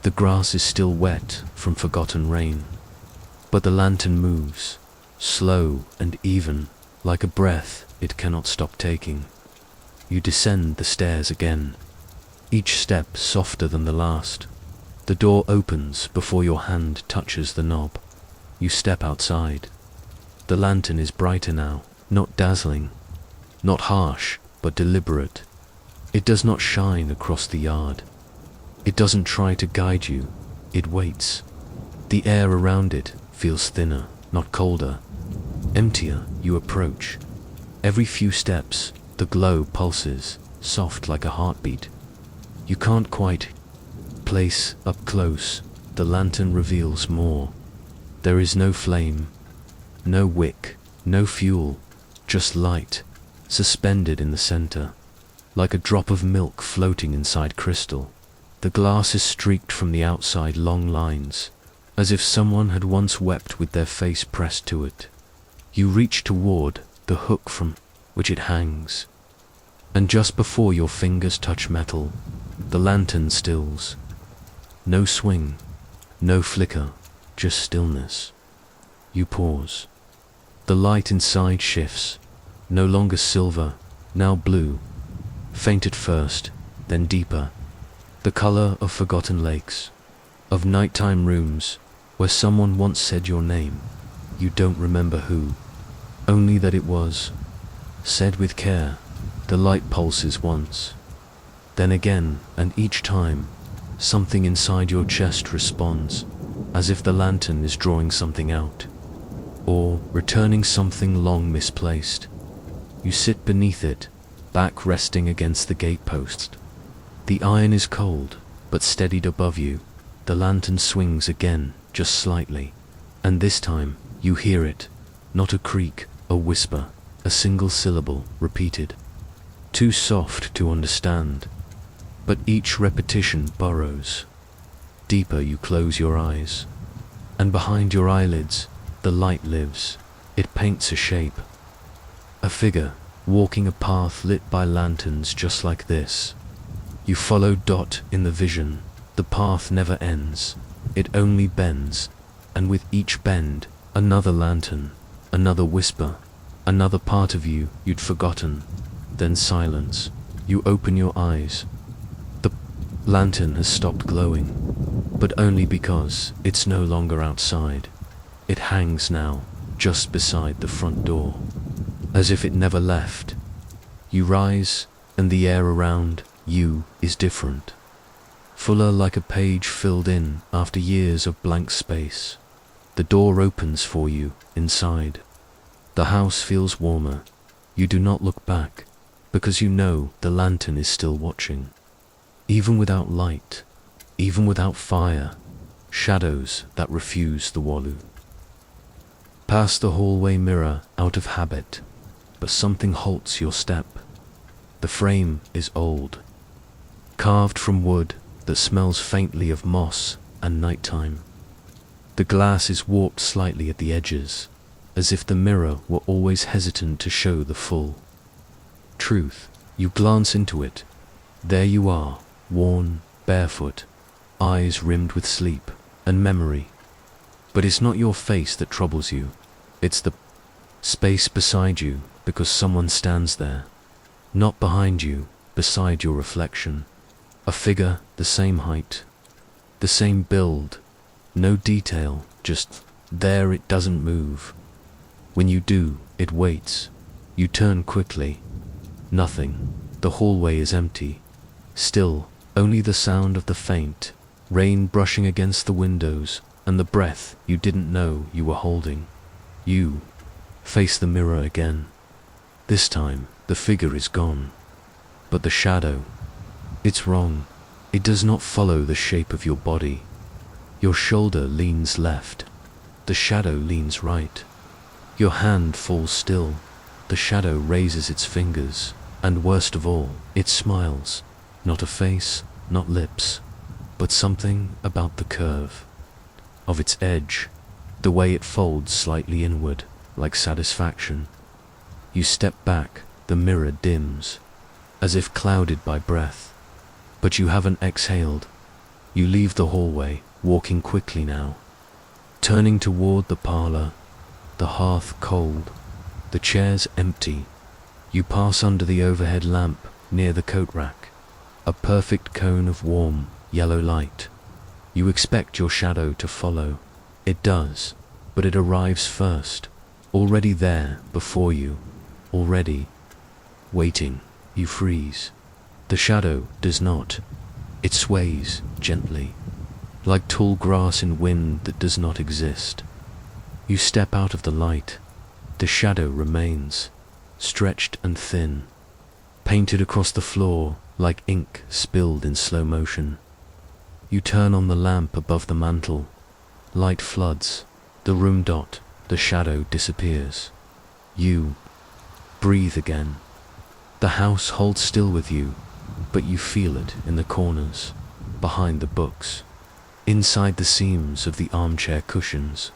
The grass is still wet from forgotten rain. But the lantern moves, slow and even, like a breath it cannot stop taking. You descend the stairs again, each step softer than the last. The door opens before your hand touches the knob. You step outside. The lantern is brighter now, not dazzling, not harsh, but deliberate. It does not shine across the yard. It doesn't try to guide you, it waits. The air around it feels thinner, not colder. Emptier, you approach. Every few steps, the glow pulses, soft like a heartbeat. You can't quite place up close, the lantern reveals more. There is no flame, no wick, no fuel, just light, suspended in the center, like a drop of milk floating inside crystal. The glass is streaked from the outside long lines, as if someone had once wept with their face pressed to it. You reach toward the hook from which it hangs, and just before your fingers touch metal, the lantern stills. No swing, no flicker, just stillness. You pause. The light inside shifts, no longer silver, now blue, faint at first, then deeper. The color of forgotten lakes, of nighttime rooms where someone once said your name. You don't remember who, only that it was said with care. The light pulses once, then again, and each time something inside your chest responds, as if the lantern is drawing something out, or returning something long misplaced. You sit beneath it, back resting against the gatepost. The iron is cold, but steadied above you. The lantern swings again, just slightly, and this time you hear it, not a creak, a whisper, a single syllable repeated. Too soft to understand, but each repetition burrows. Deeper you close your eyes, and behind your eyelids, the light lives. It paints a shape. A figure, walking a path lit by lanterns just like this. You follow dot in the vision. The path never ends. It only bends, and with each bend, another lantern, another whisper, another part of you you'd forgotten. Then silence. You open your eyes. The lantern has stopped glowing, but only because it's no longer outside. It hangs now, just beside the front door, as if it never left. You rise, and the air around you is different, fuller, like a page filled in after years of blank space. The door opens for you inside. The house feels warmer. You do not look back, because you know the lantern is still watching. Even without light, even without fire, shadows that refuse the wallow. Past the hallway mirror, out of habit, but something halts your step. The frame is old, carved from wood that smells faintly of moss and nighttime. The glass is warped slightly at the edges, as if the mirror were always hesitant to show the full truth. You glance into it. There you are, worn, barefoot, eyes rimmed with sleep and memory. But it's not your face that troubles you. It's the space beside you, because someone stands there. Not behind you, beside your reflection. A figure the same height, the same build, no detail, just there. It doesn't move. When you do, it waits. You turn quickly. Nothing. The hallway is empty. Still, only the sound of the faint rain brushing against the windows and the breath you didn't know you were holding. You face the mirror again. This time, the figure is gone. But the shadow, it's wrong. It does not follow the shape of your body. Your shoulder leans left. The shadow leans right. Your hand falls still. The shadow raises its fingers. And worst of all, it smiles. Not a face, not lips, but something about the curve of its edge, the way it folds slightly inward, like satisfaction. You step back, the mirror dims, as if clouded by breath, but you haven't exhaled. You leave the hallway, walking quickly now, turning toward the parlor, the hearth cold, the chairs empty. You pass under the overhead lamp near the coat rack, a perfect cone of warm, yellow light. You expect your shadow to follow. It does, but it arrives first, already there before you, already waiting. You freeze. The shadow does not. It sways gently, like tall grass in wind that does not exist. You step out of the light. The shadow remains, stretched and thin, painted across the floor like ink spilled in slow motion. You turn on the lamp above the mantel. Light floods the room. The shadow disappears. You breathe again. The house holds still with you, but you feel it in the corners, behind the books, inside the seams of the armchair cushions,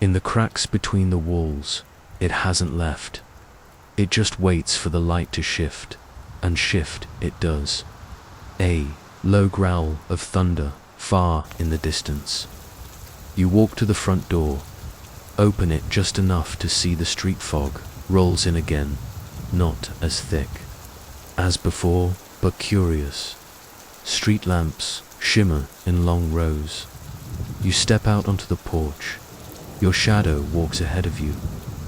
in the cracks between the walls. It hasn't left. It just waits for the light to shift, and shift it does. A low growl of thunder far in the distance. You walk to the front door, open it just enough to see the street fog rolls in again, not as thick as before, but curious. Street lamps shimmer in long rows. You step out onto the porch. Your shadow walks ahead of you,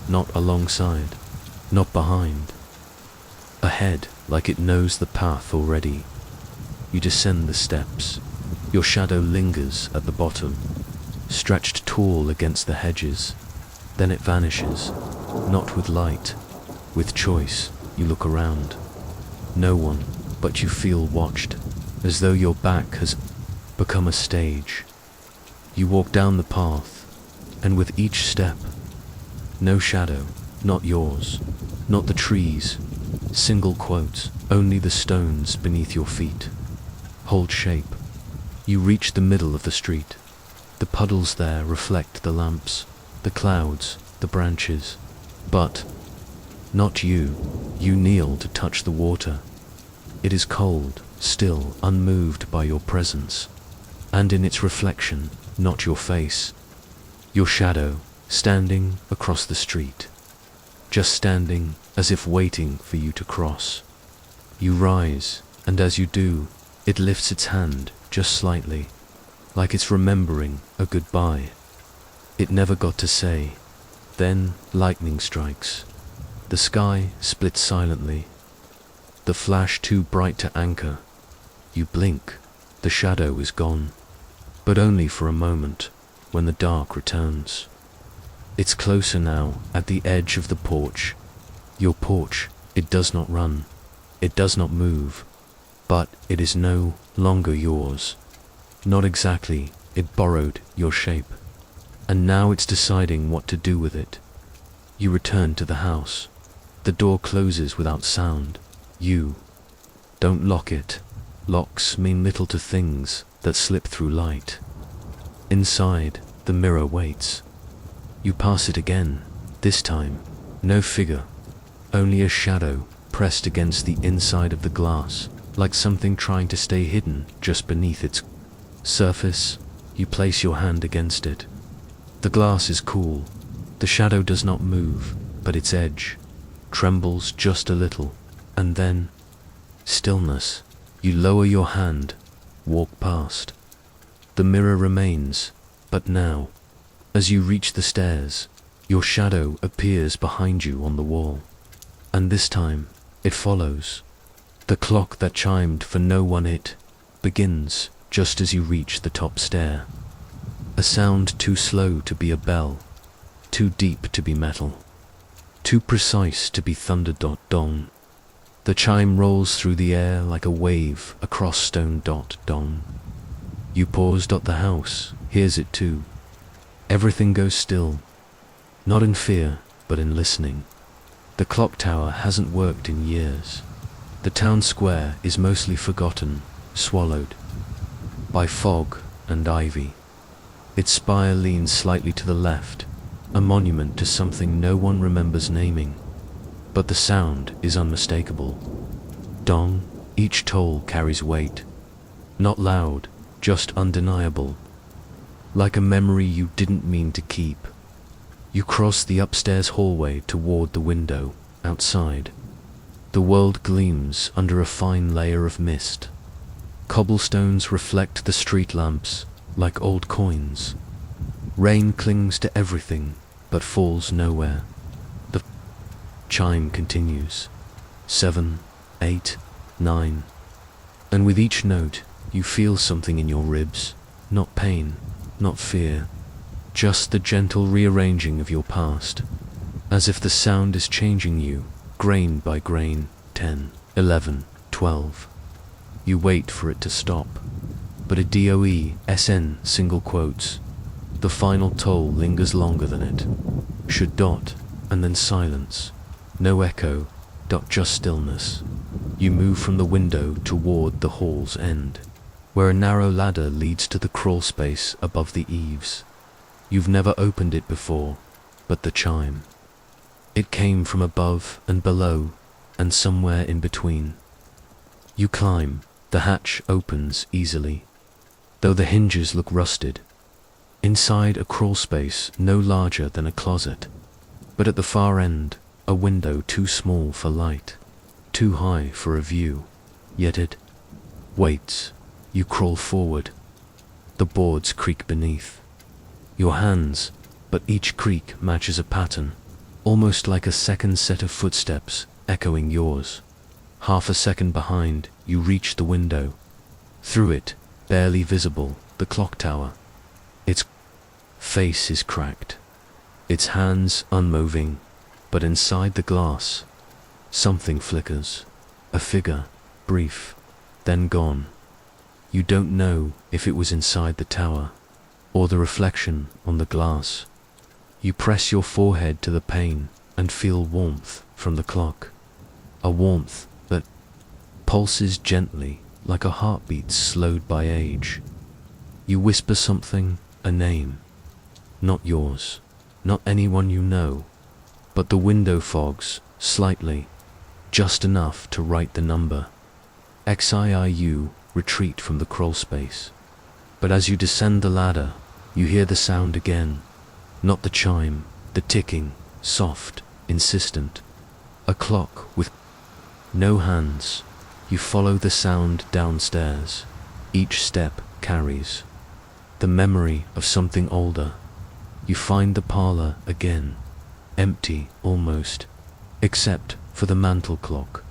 not alongside, not behind. Ahead, like it knows the path already. You descend the steps. Your shadow lingers at the bottom, stretched tall against the hedges. Then it vanishes, not with light, with choice. You look around. No one, but you feel watched, as though your back has become a stage. You walk down the path, and with each step, no shadow, not yours, not the trees, single quotes, only the stones beneath your feet hold shape. You reach the middle of the street. The puddles there reflect the lamps, the clouds, the branches, but not you. You kneel to touch the water. It is cold, still, unmoved by your presence, and in its reflection, not your face. Your shadow, standing across the street, just standing as if waiting for you to cross. You rise, and as you do, it lifts its hand just slightly, like it's remembering a goodbye it never got to say. Then lightning strikes. The sky splits silently, the flash too bright to anchor. You blink. The shadow is gone, but only for a moment, when the dark returns. It's closer now, at the edge of the porch. Your porch. It does not run. It does not move. But it is no longer yours. Not exactly. It borrowed your shape, and now it's deciding what to do with it. You return to the house. The door closes without sound. You don't lock it. Locks mean little to things that slip through light. Inside, the mirror waits. You pass it again. This time, no figure, only a shadow pressed against the inside of the glass, like something trying to stay hidden just beneath its surface. You place your hand against it. The glass is cool. The shadow does not move, but its edge trembles just a little, and then stillness. You lower your hand, walk past. The mirror remains, but now, as you reach the stairs, your shadow appears behind you on the wall, and this time it follows. The clock that chimed for no one it begins just as you reach the top stair. A sound too slow to be a bell, too deep to be metal, too precise to be thunder. Dong. The chime rolls through the air like a wave across stone. Dong. You pause. The house hears it too. Everything goes still, not in fear, but in listening. The clock tower hasn't worked in years. The town square is mostly forgotten. swallowed by fog and ivy. Its spire leans slightly to the left, a monument to something no one remembers naming. But the sound is unmistakable. Dong, each toll carries weight. Not loud, just undeniable. Like a memory you didn't mean to keep. You cross the upstairs hallway toward the window, outside. The world gleams under a fine layer of mist. Cobblestones reflect the street lamps like old coins. Rain clings to everything, but falls nowhere. The chime continues. 7, 8, 9. And with each note, you feel something in your ribs. Not pain, not fear. Just the gentle rearranging of your past. As if the sound is changing you, grain by grain. 10, 11, 12. You wait for it to stop. But a DOESN single quotes. The final toll lingers longer than it. Should dot, and then silence. No echo, dot, just stillness. You move from the window toward the hall's end, where a narrow ladder leads to the crawl space above the eaves. You've never opened it before, but the chime. It came from above and below, and somewhere in between. You climb, the hatch opens easily, though the hinges look rusted. Inside a crawl space no larger than a closet, but at the far end, a window too small for light, too high for a view, yet it waits. You crawl forward. The boards creak beneath. Your hands, but each creak matches a pattern, almost like a second set of footsteps echoing yours. Half a second behind, you reach the window. Through it, barely visible, the clock tower. Its face is cracked, its hands unmoving, but inside the glass, something flickers. A figure, brief, then gone. You don't know if it was inside the tower, or the reflection on the glass. You press your forehead to the pane and feel warmth from the clock. A warmth that pulses gently like a heartbeat slowed by age. You whisper something, a name. Not yours, not anyone you know, but the window fogs slightly, just enough to write the number. XIIU, retreat from the crawl space. But as you descend the ladder, you hear the sound again. Not the chime, the ticking, soft, insistent. A clock with no hands. You follow the sound downstairs. Each step carries the memory of something older. You find the parlor again, empty almost, except for the mantel clock.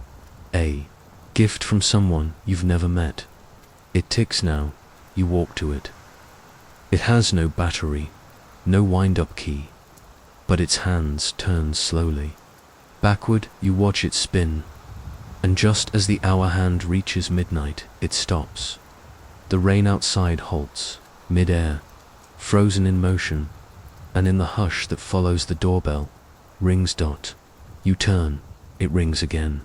A gift from someone you've never met. It ticks now. You walk to it. It has no battery, no wind-up key, but its hands turn slowly. Backward, you watch it spin, and just as the hour hand reaches midnight, it stops. The rain outside halts, mid-air, frozen in motion, and in the hush that follows the doorbell, rings dot. You turn, it rings again.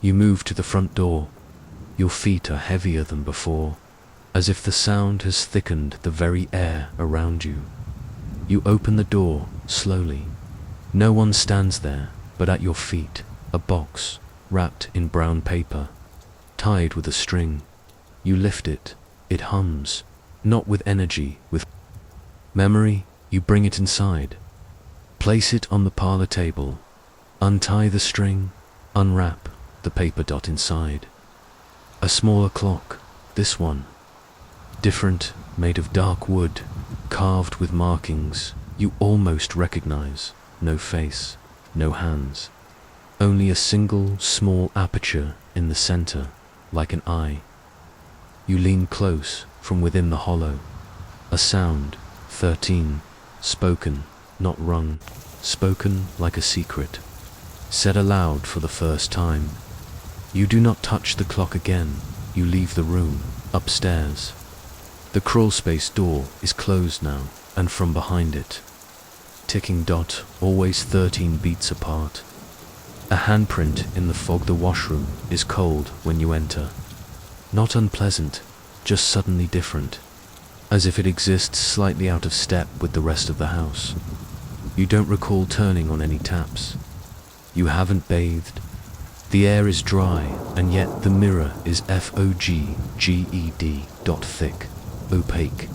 You move to the front door. Your feet are heavier than before, as if the sound has thickened the very air around you. You open the door, slowly. No one stands there, but at your feet, a box, wrapped in brown paper, tied with a string. You lift it, it hums, not with energy, with memory. You bring it inside. Place it on the parlor table. Untie the string, unwrap the paper dot inside. A smaller clock, this one. Different, made of dark wood, carved with markings you almost recognize. No face, no hands. Only a single small aperture in the center, like an eye. You lean close from within the hollow. A sound, 13, spoken, not rung, spoken like a secret, said aloud for the first time. You do not touch the clock again. You leave the room, upstairs. The crawl space door is closed now, and from behind it, ticking dot, always 13 beats apart. A handprint in the fog. The washroom is cold when you enter. Not unpleasant, just suddenly different, as if it exists slightly out of step with the rest of the house. You don't recall turning on any taps. You haven't bathed. The air is dry, and yet the mirror is foged thick, opaque.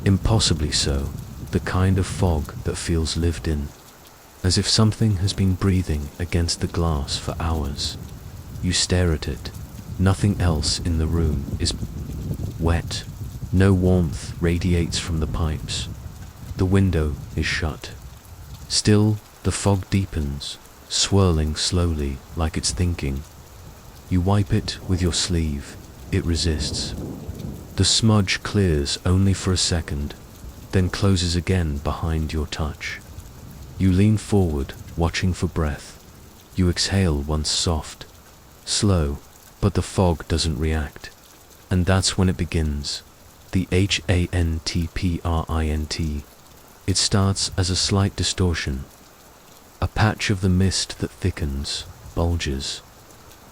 Impossibly so, the kind of fog that feels lived in, as if something has been breathing against the glass for hours. You stare at it. Nothing else in the room is wet. No warmth radiates from the pipes. The window is shut. Still, the fog deepens, swirling slowly like it's thinking. You wipe it with your sleeve. It resists. The smudge clears only for a second, then closes again behind your touch. You lean forward, watching for breath. You exhale once soft, slow, but the fog doesn't react. And that's when it begins. The hantprint. It starts as a slight distortion, a patch of the mist that thickens, bulges.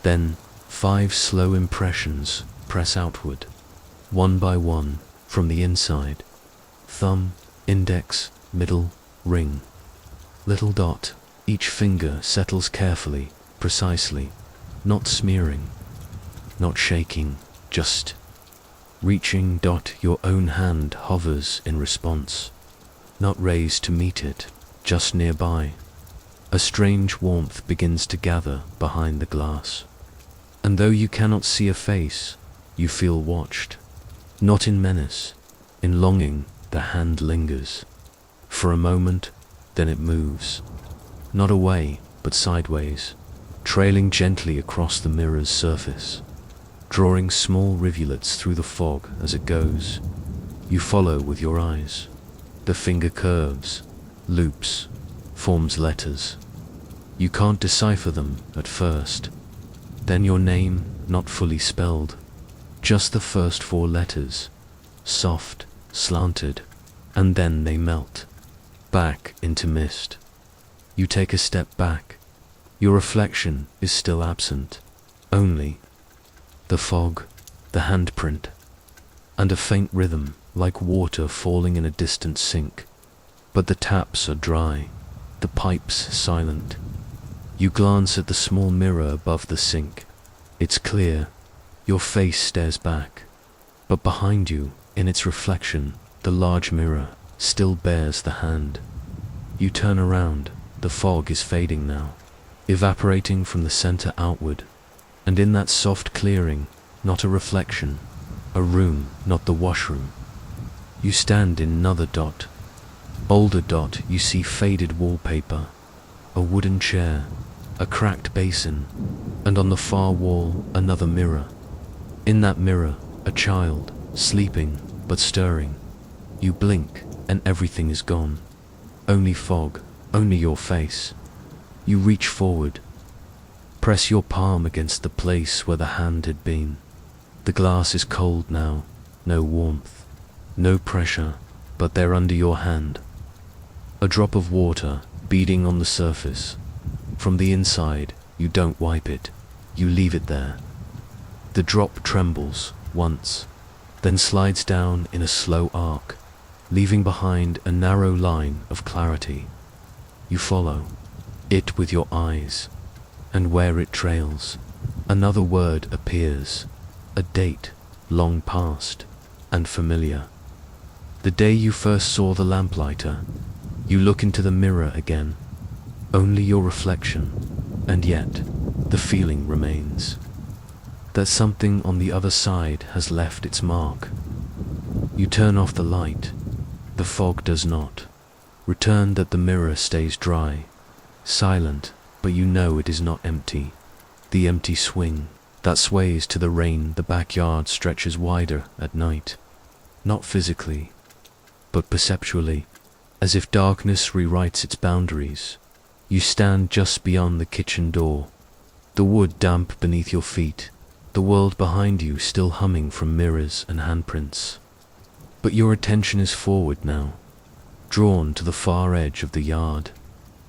Then 5 slow impressions press outward, one by one, from the inside. Thumb, index, middle, ring. Little dot, each finger settles carefully, precisely, not smearing, not shaking, just reaching. Your own hand hovers in response, not raised to meet it, just nearby. A strange warmth begins to gather behind the glass. And though you cannot see a face, you feel watched. Not in menace, in longing. The hand lingers. For a moment, then it moves. Not away, but sideways, trailing gently across the mirror's surface, drawing small rivulets through the fog as it goes. You follow with your eyes. The finger curves, loops, forms letters. You can't decipher them at first. Then your name, not fully spelled, just the first 4 letters, soft, slanted, and then they melt back into mist. You take a step back. Your reflection is still absent. Only the fog, the handprint, and a faint rhythm like water falling in a distant sink. But the taps are dry, the pipes silent. You glance at the small mirror above the sink. It's clear. Your face stares back. But behind you, in its reflection, the large mirror still bears the hand. You turn around. The fog is fading now, evaporating from the center outward. And in that soft clearing, not a reflection, a room, not the washroom. You stand in another dot. Older dot. You see faded wallpaper, a wooden chair, a cracked basin, and on the far wall, another mirror. In that mirror, a child, sleeping but stirring. You blink, and everything is gone. Only fog, only your face. You reach forward, press your palm against the place where the hand had been. The glass is cold now, no warmth, no pressure, but there under your hand. A drop of water beading on the surface. From the inside, you don't wipe it, you leave it there. The drop trembles once, then slides down in a slow arc, leaving behind a narrow line of clarity. You follow it with your eyes, and where it trails, another word appears, a date long past and familiar. The day you first saw the lamplighter. You look into the mirror again, only your reflection, and yet the feeling remains that something on the other side has left its mark. You turn off the light. The fog does not return. That the mirror stays dry, silent, but you know it is not empty. The empty swing that sways to the rain. The backyard stretches wider at night, not physically, but perceptually, as if darkness rewrites its boundaries. You stand just beyond the kitchen door, the wood damp beneath your feet, the world behind you still humming from mirrors and handprints. But your attention is forward now, drawn to the far edge of the yard.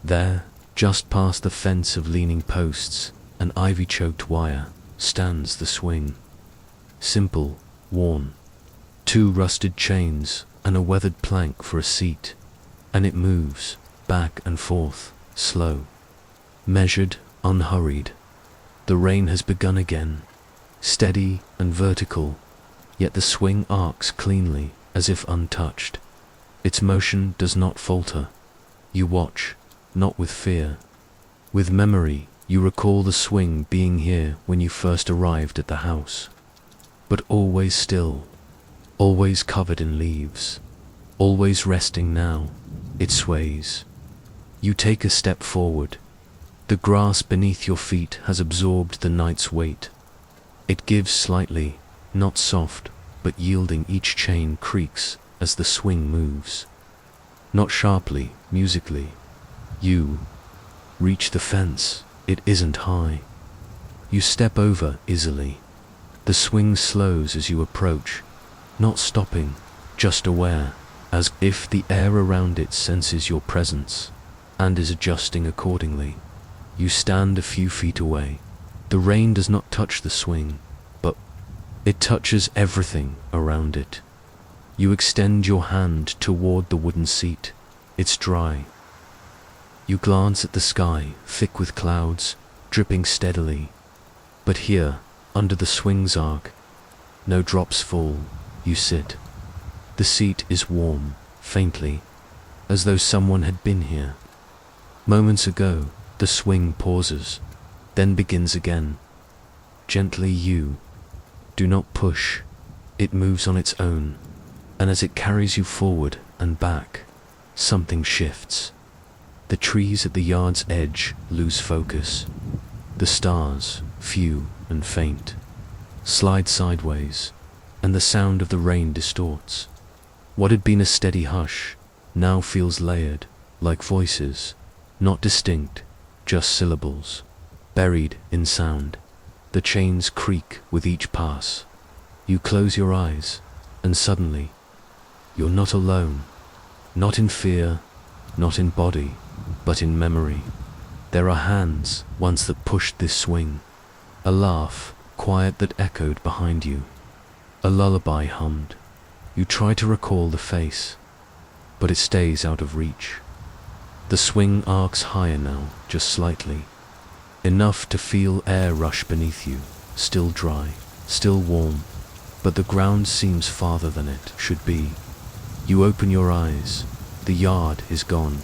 There, just past the fence of leaning posts and ivy-choked wire, stands the swing. simple, worn. Two rusted chains and a weathered plank for a seat, and it moves back and forth, slow, measured, unhurried. The rain has begun again, steady and vertical, yet the swing arcs cleanly as if untouched. Its motion does not falter. You watch, not with fear. With memory, you recall the swing being here when you first arrived at the house. But always still, always covered in leaves, always resting now, it sways. You take a step forward. The grass beneath your feet has absorbed the night's weight. It gives slightly, not soft, but yielding. Each chain creaks as the swing moves. Not sharply, musically. You reach the fence. It isn't high. You step over easily. The swing slows as you approach, not stopping, just aware, as if the air around it senses your presence and is adjusting accordingly. You stand a few feet away. The rain does not touch the swing, but it touches everything around it. You extend your hand toward the wooden seat. It's dry. You glance at the sky, thick with clouds, dripping steadily. But here, under the swing's arc, no drops fall. You sit. The seat is warm, faintly, as though someone had been here. Moments ago, the swing pauses, then begins again. Gently you do not push. It moves on its own, and as it carries you forward and back, something shifts. The trees at the yard's edge lose focus. The stars, few and faint, slide sideways, and the sound of the rain distorts. What had been a steady hush now feels layered, like voices, not distinct, just syllables, buried in sound. The chains creak with each pass. You close your eyes, and suddenly, you're not alone. Not in fear, not in body, but in memory. There are hands once that pushed this swing. A laugh, quiet, that echoed behind you. A lullaby hummed. You try to recall the face, but it stays out of reach. The swing arcs higher now, just slightly. Enough to feel air rush beneath you, still dry, still warm, but the ground seems farther than it should be. You open your eyes. The yard is gone,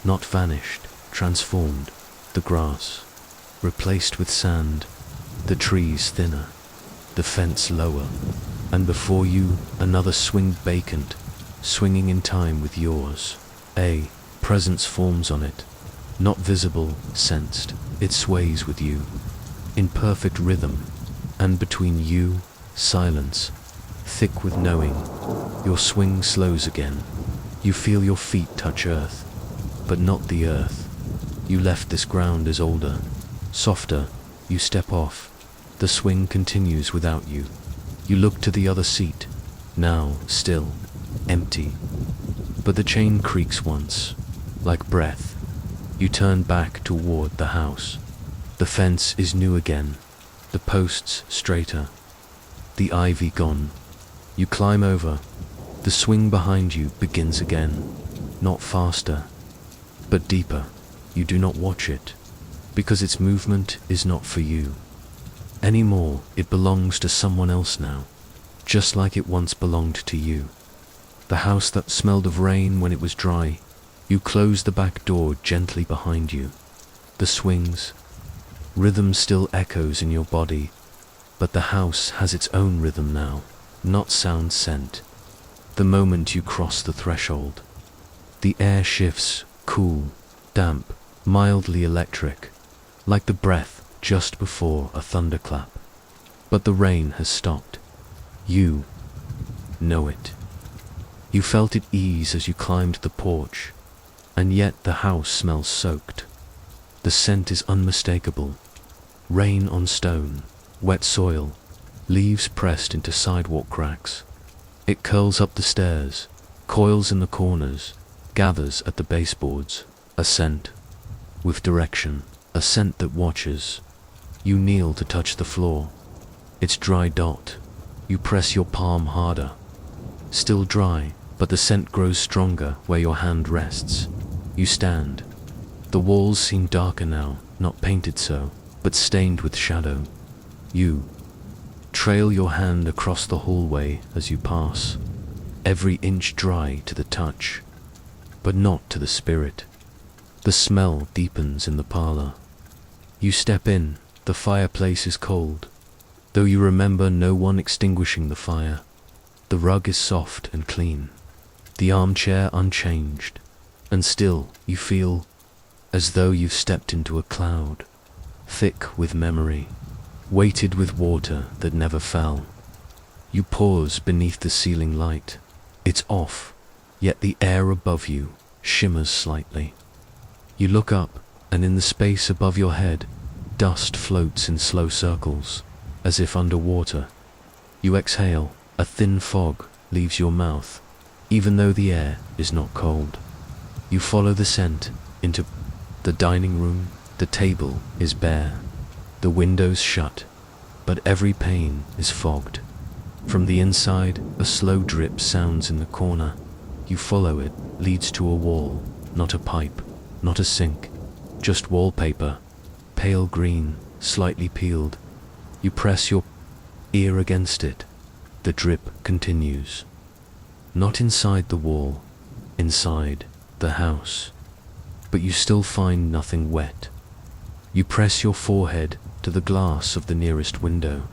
not vanished, transformed. The grass, replaced with sand, the trees thinner, the fence lower, and before you another swing vacant, swinging in time with yours. A presence forms on it, not visible, sensed. It sways with you, in perfect rhythm, and between you, silence, thick with knowing. Your swing slows again. You feel your feet touch earth, but not the earth. You left this ground as older, softer. You step off. The swing continues without you. You look to the other seat, now still, empty. But the chain creaks once, like breath. You turn back toward the house. The fence is new again, the posts straighter, the ivy gone. You climb over. The swing behind you begins again, not faster, but deeper. You do not watch it, because its movement is not for you anymore. It belongs to someone else now, just like it once belonged to you. The house that smelled of rain when it was dry. You close the back door gently behind you. The swing's rhythm still echoes in your body, but the house has its own rhythm now, not sound sent. The moment you cross the threshold, the air shifts, cool, damp, mildly electric, like the breath just before a thunderclap. But the rain has stopped. You know it. You felt it ease as you climbed the porch, and yet the house smells soaked. The scent is unmistakable. Rain on stone, wet soil, leaves pressed into sidewalk cracks. It curls up the stairs, coils in the corners, gathers at the baseboards. A scent with direction, a scent that watches. You kneel to touch the floor. Its dry dot, You press your palm harder. Still dry, but the scent grows stronger where your hand rests. You stand. The walls seem darker now, not painted so, but stained with shadow. You trail your hand across the hallway as you pass, every inch dry to the touch, but not to the spirit. The smell deepens in the parlor. You step in, the fireplace is cold, though you remember no one extinguishing the fire. The rug is soft and clean, the armchair unchanged, and still you feel as though you've stepped into a cloud, thick with memory, weighted with water that never fell. You pause beneath the ceiling light. It's off, yet the air above you shimmers slightly. You look up, and in the space above your head, dust floats in slow circles, as if underwater. You exhale, a thin fog leaves your mouth, even though the air is not cold. You follow the scent into the dining room. The table is bare, the windows shut, but every pane is fogged. From the inside, a slow drip sounds in the corner. You follow it, leads to a wall, not a pipe, not a sink, just wallpaper, pale green, slightly peeled. You press your ear against it. The drip continues. Not inside the wall, inside the house. But you still find nothing wet. You press your forehead to the glass of the nearest window.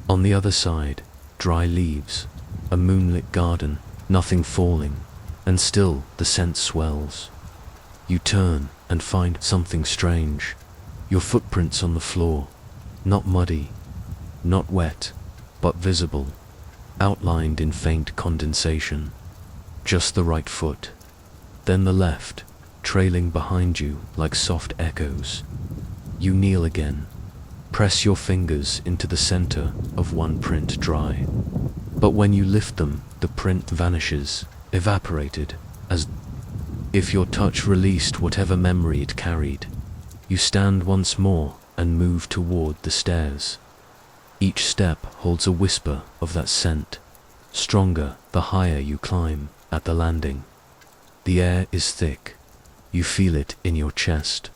On the other side, dry leaves, a moonlit garden, nothing falling, and still the scent swells. You turn and find something strange. Your footprints on the floor, not muddy, not wet, but visible, outlined in faint condensation. Just the right foot, then the left, trailing behind you like soft echoes. You kneel again, press your fingers into the center of one print dry. But when you lift them, the print vanishes, evaporated, as if your touch released whatever memory it carried. You stand once more and move toward the stairs. Each step holds a whisper of that scent, stronger the higher you climb. At the landing, the air is thick. You feel it in your chest.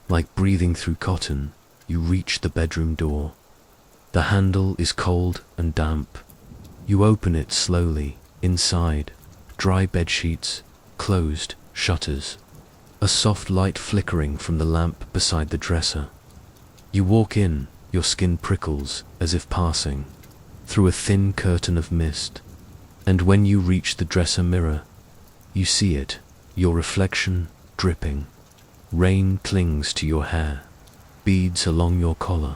Like breathing through cotton, you reach the bedroom door. The handle is cold and damp. You open it slowly. Inside, dry bedsheets, closed shutters, a soft light flickering from the lamp beside the dresser. You walk in, your skin prickles as if passing through a thin curtain of mist. And when you reach the dresser mirror, you see it, your reflection dripping. Rain clings to your hair, beads along your collar.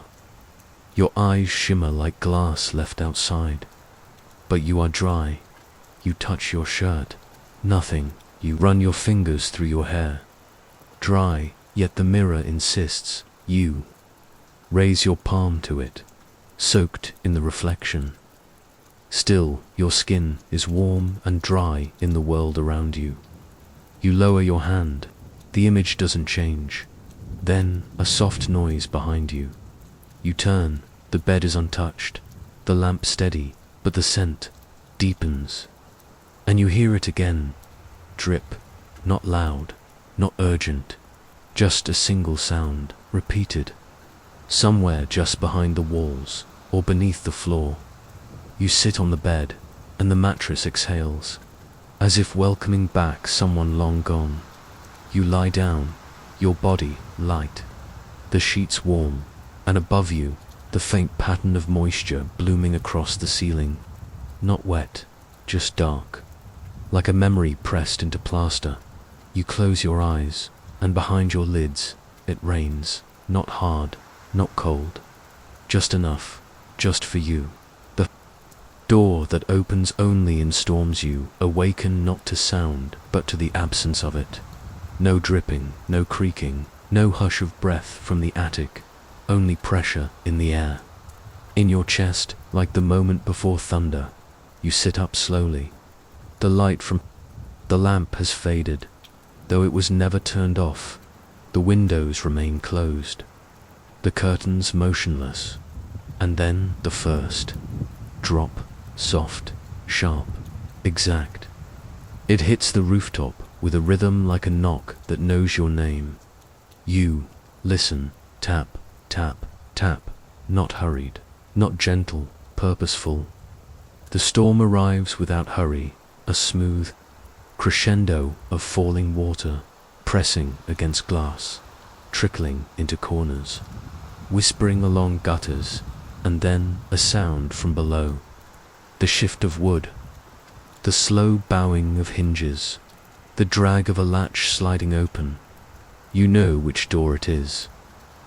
Your eyes shimmer like glass left outside. But you are dry. You touch your shirt. Nothing. You run your fingers through your hair. Dry, yet the mirror insists. You raise your palm to it, soaked in the reflection. Still, your skin is warm and dry in the world around you. You lower your hand. The image doesn't change. Then, a soft noise behind you. You turn. The bed is untouched. The lamp steady, but the scent deepens. And you hear it again. Drip. Not loud, not urgent. Just a single sound, repeated. Somewhere just behind the walls, or beneath the floor. You sit on the bed, and the mattress exhales, as if welcoming back someone long gone. You lie down, your body light, the sheets warm, and above you, the faint pattern of moisture blooming across the ceiling. Not wet, just dark, like a memory pressed into plaster. You close your eyes, and behind your lids, it rains, not hard, not cold, just enough, just for you. Door that opens only in storms you awaken not to sound, but to the absence of it. No dripping, no creaking, no hush of breath from the attic, only pressure in the air. In your chest, like the moment before thunder, you sit up slowly. The light from the lamp has faded, though it was never turned off. The windows remain closed, the curtains motionless, and then the first Drop, soft, sharp, exact. It hits the rooftop with a rhythm like a knock that knows your name. You listen, tap, tap, tap, not hurried, not gentle, purposeful. The storm arrives without hurry, a smooth crescendo of falling water, pressing against glass, trickling into corners, whispering along gutters, and then a sound from below. The shift of wood, the slow bowing of hinges, the drag of a latch sliding open. You know which door it is.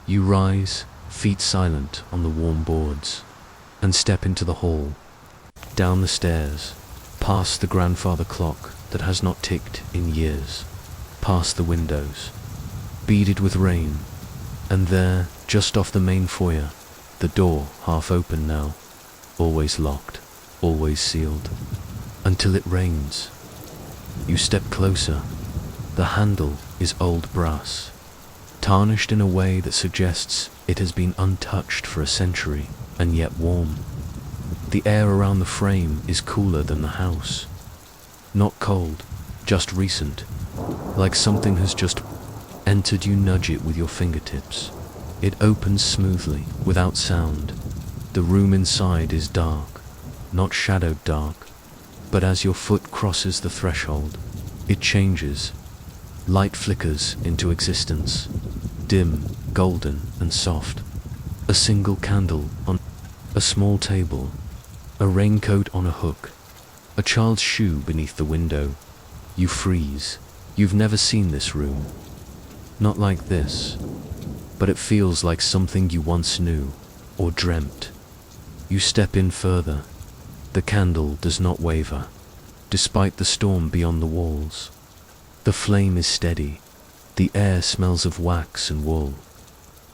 You rise, feet silent on the warm boards, and step into the hall, down the stairs, past the grandfather clock that has not ticked in years, past the windows, beaded with rain, and there, just off the main foyer, the door half open now, always locked, always sealed, until it rains. You step closer. The handle is old brass, tarnished in a way that suggests it has been untouched for a century, and yet warm. The air around the frame is cooler than the house. Not cold, just recent, like something has just entered. You nudge it with your fingertips. It opens smoothly, without sound. The room inside is dark, not shadowed dark, but as your foot crosses the threshold, it changes. Light flickers into existence, dim, golden, and soft. A single candle on a small table, a raincoat on a hook, a child's shoe beneath the window. You freeze. You've never seen this room. Not like this, but it feels like something you once knew, or dreamt. You step in further. The candle does not waver, despite the storm beyond the walls. The flame is steady. The air smells of wax and wool.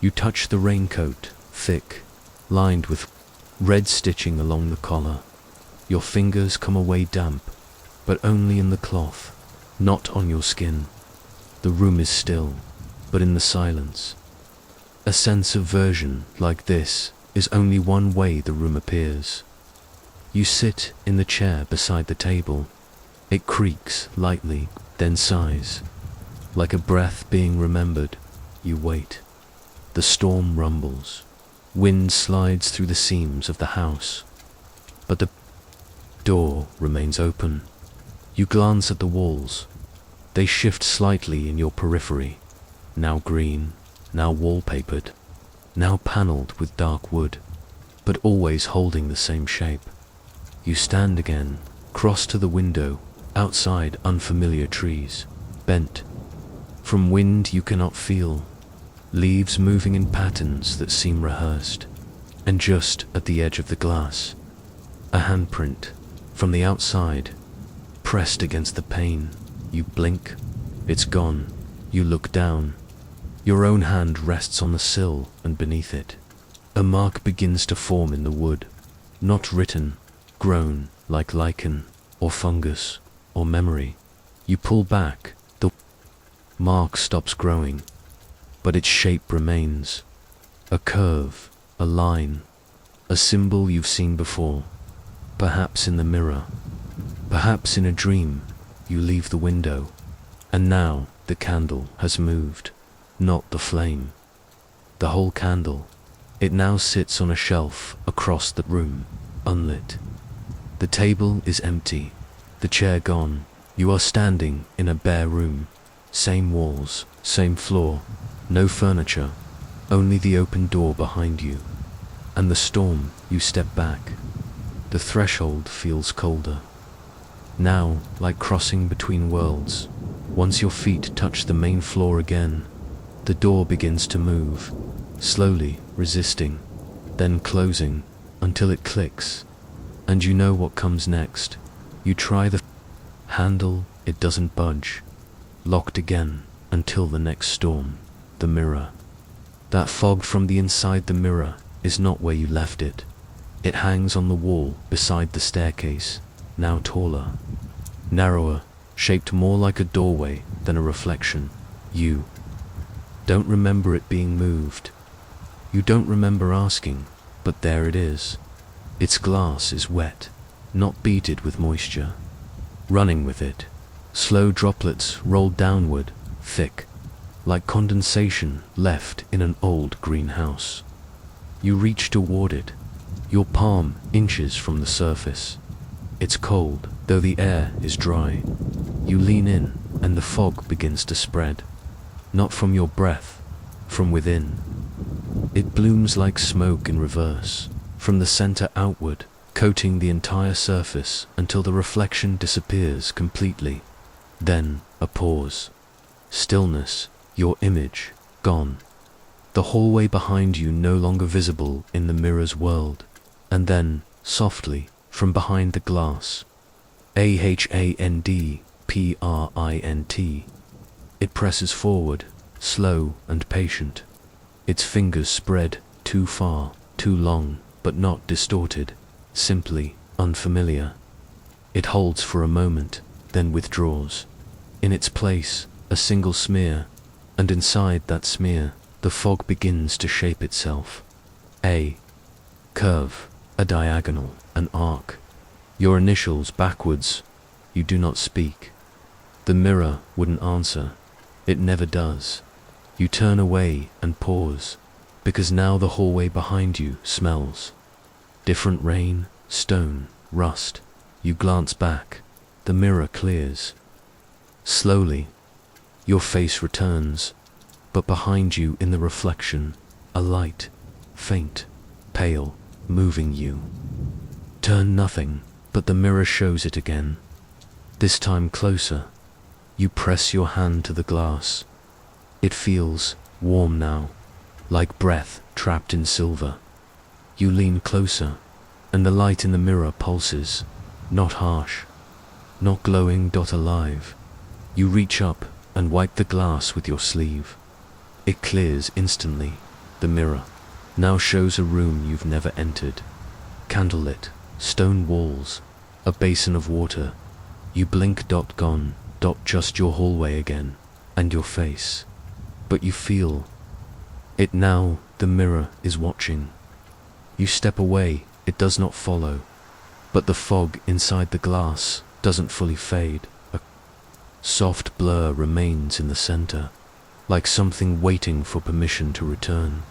You touch the raincoat, thick, lined with red stitching along the collar. Your fingers come away damp, but only in the cloth, not on your skin. The room is still, but in the silence. A sense of version like this is only one way the room appears. You sit in the chair beside the table. It creaks lightly, then sighs. Like a breath being remembered, you wait. The storm rumbles. Wind slides through the seams of the house. But the door remains open. You glance at the walls. They shift slightly in your periphery. Now green, now wallpapered, now panelled with dark wood, but always holding the same shape. You stand again, cross to the window, outside unfamiliar trees, bent. From wind you cannot feel, leaves moving in patterns that seem rehearsed, and just at the edge of the glass, a handprint, from the outside, pressed against the pane. You blink, it's gone. You look down. Your own hand rests on the sill, and beneath it, a mark begins to form in the wood, not written, grown like lichen, or fungus, or memory. You pull back, the mark stops growing, but its shape remains. A curve, a line, a symbol you've seen before, perhaps in the mirror, perhaps in a dream. You leave the window, and now the candle has moved, not the flame. The whole candle. It now sits on a shelf across the room, unlit. The table is empty, the chair gone. You are standing in a bare room. Same walls, same floor, no furniture, only the open door behind you. And the storm. You step back. The threshold feels colder. Now, like crossing between worlds, once your feet touch the main floor again, the door begins to move, slowly, resisting, then closing, until it clicks, and you know what comes next. You try the handle, it doesn't budge, locked again, until the next storm. The mirror. That fog from the inside the mirror is not where you left it. It hangs on the wall beside the staircase, now taller, narrower, shaped more like a doorway than a reflection. You don't remember it being moved. You don't remember asking, but there it is. Its glass is wet, not beaded with moisture. Running with it, slow droplets roll downward, thick, like condensation left in an old greenhouse. You reach toward it, your palm inches from the surface. It's cold, though the air is dry. You lean in, and the fog begins to spread. Not from your breath, from within. It blooms like smoke in reverse, from the center outward, coating the entire surface until the reflection disappears completely. Then, a pause. Stillness, your image, gone. The hallway behind you no longer visible in the mirror's world. And then, softly, from behind the glass, AHANDPRINT, it presses forward, slow and patient. Its fingers spread, too far, too long, but not distorted, simply unfamiliar. It holds for a moment, then withdraws. In its place, a single smear, and inside that smear, the fog begins to shape itself. A curve, a diagonal, an arc. Your initials backwards. You do not speak. The mirror wouldn't answer. It never does. You turn away and pause, because now the hallway behind you smells. Different rain, stone, rust. You glance back. The mirror clears. Slowly, your face returns, but behind you in the reflection, a light, faint, pale, moving you. Turn nothing, but the mirror shows it again. This time closer. You press your hand to the glass. It feels warm now, like breath trapped in silver. You lean closer, and the light in the mirror pulses, not harsh, not glowing, alive. You reach up and wipe the glass with your sleeve. It clears instantly. The mirror now shows a room you've never entered. Candlelit, stone walls, a basin of water. You blink, gone, just your hallway again, and your face. But you feel it now. The mirror is watching. You step away, it does not follow, but the fog inside the glass doesn't fully fade. A soft blur remains in the center, like something waiting for permission to return.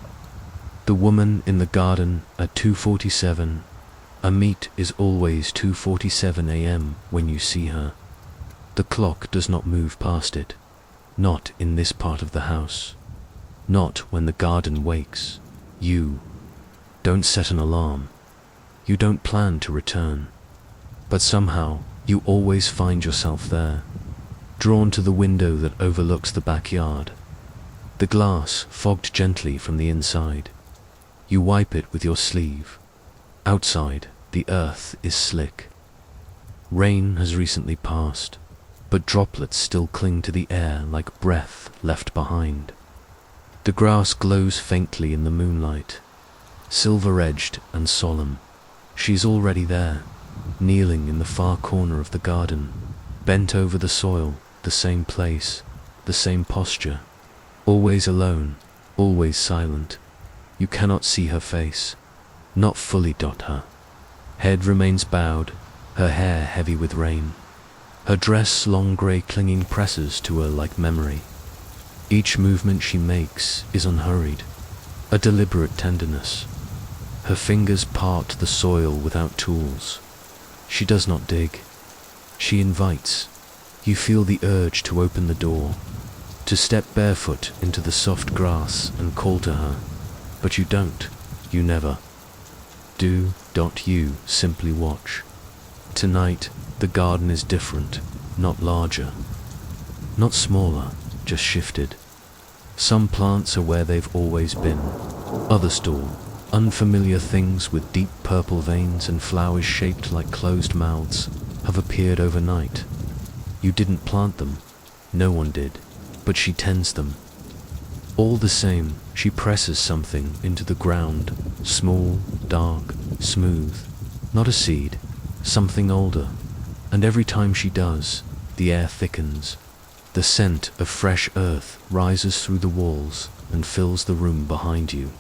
The woman in the garden at 2:47. A meet is always 2:47 a.m. when you see her. The clock does not move past it. Not in this part of the house. Not when the garden wakes. You don't set an alarm. You don't plan to return. But somehow, you always find yourself there, drawn to the window that overlooks the backyard. The glass fogged gently from the inside. You wipe it with your sleeve. Outside, the earth is slick. Rain has recently passed, but droplets still cling to the air like breath left behind. The grass glows faintly in the moonlight, silver-edged and solemn. She's already there, kneeling in the far corner of the garden, bent over the soil, the same place, the same posture, always alone, always silent. You cannot see her face, not fully. Her head remains bowed, her hair heavy with rain. Her dress long grey clinging presses to her like memory. Each movement she makes is unhurried, a deliberate tenderness. Her fingers part the soil without tools. She does not dig. She invites. You feel the urge to open the door, to step barefoot into the soft grass and call to her, but you don't. You never do. You simply watch. Tonight, the garden is different, not larger, not smaller, just shifted. Some plants are where they've always been. Others tall, unfamiliar things with deep purple veins and flowers shaped like closed mouths have appeared overnight. You didn't plant them, no one did, but she tends them. All the same, she presses something into the ground, small, dark, smooth, not a seed, something older, and every time she does, the air thickens. The scent of fresh earth rises through the walls and fills the room behind you.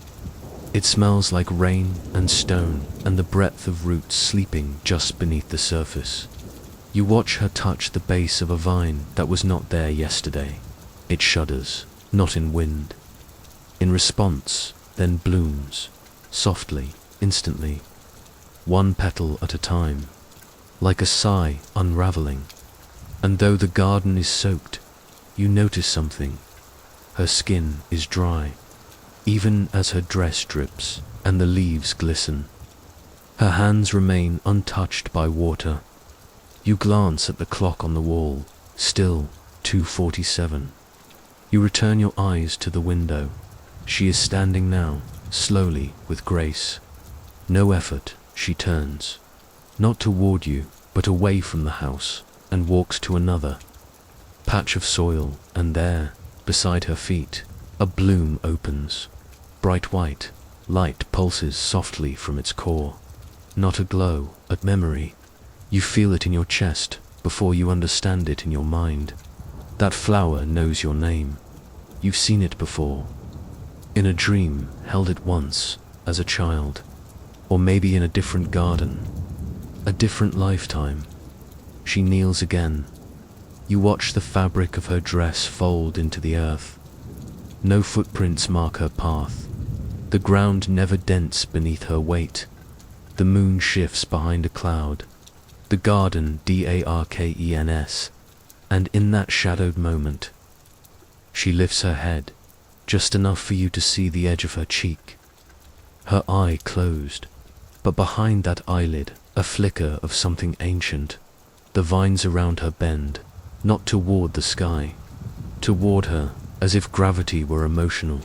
It smells like rain and stone and the breadth of roots sleeping just beneath the surface. You watch her touch the base of a vine that was not there yesterday. It shudders, not in wind. In response, then blooms, softly, instantly, one petal at a time, like a sigh unraveling. And though the garden is soaked, you notice something. Her skin is dry, even as her dress drips and the leaves glisten. Her hands remain untouched by water. You glance at the clock on the wall, still 2:47. You return your eyes to the window. She is standing now, slowly, with grace. No effort, she turns, not toward you, but away from the house, and walks to another patch of soil, and there, beside her feet, a bloom opens. Bright white, light pulses softly from its core. Not a glow, a memory. You feel it in your chest before you understand it in your mind. That flower knows your name. You've seen it before. In a dream, held it once, as a child. Or maybe in a different garden. A different lifetime. She kneels again. You watch the fabric of her dress fold into the earth. No footprints mark her path. The ground never dents beneath her weight. The moon shifts behind a cloud. The garden darkens. And in that shadowed moment, she lifts her head, just enough for you to see the edge of her cheek. Her eye closed, but behind that eyelid, a flicker of something ancient. The vines around her bend, not toward the sky, toward her, as if gravity were emotional.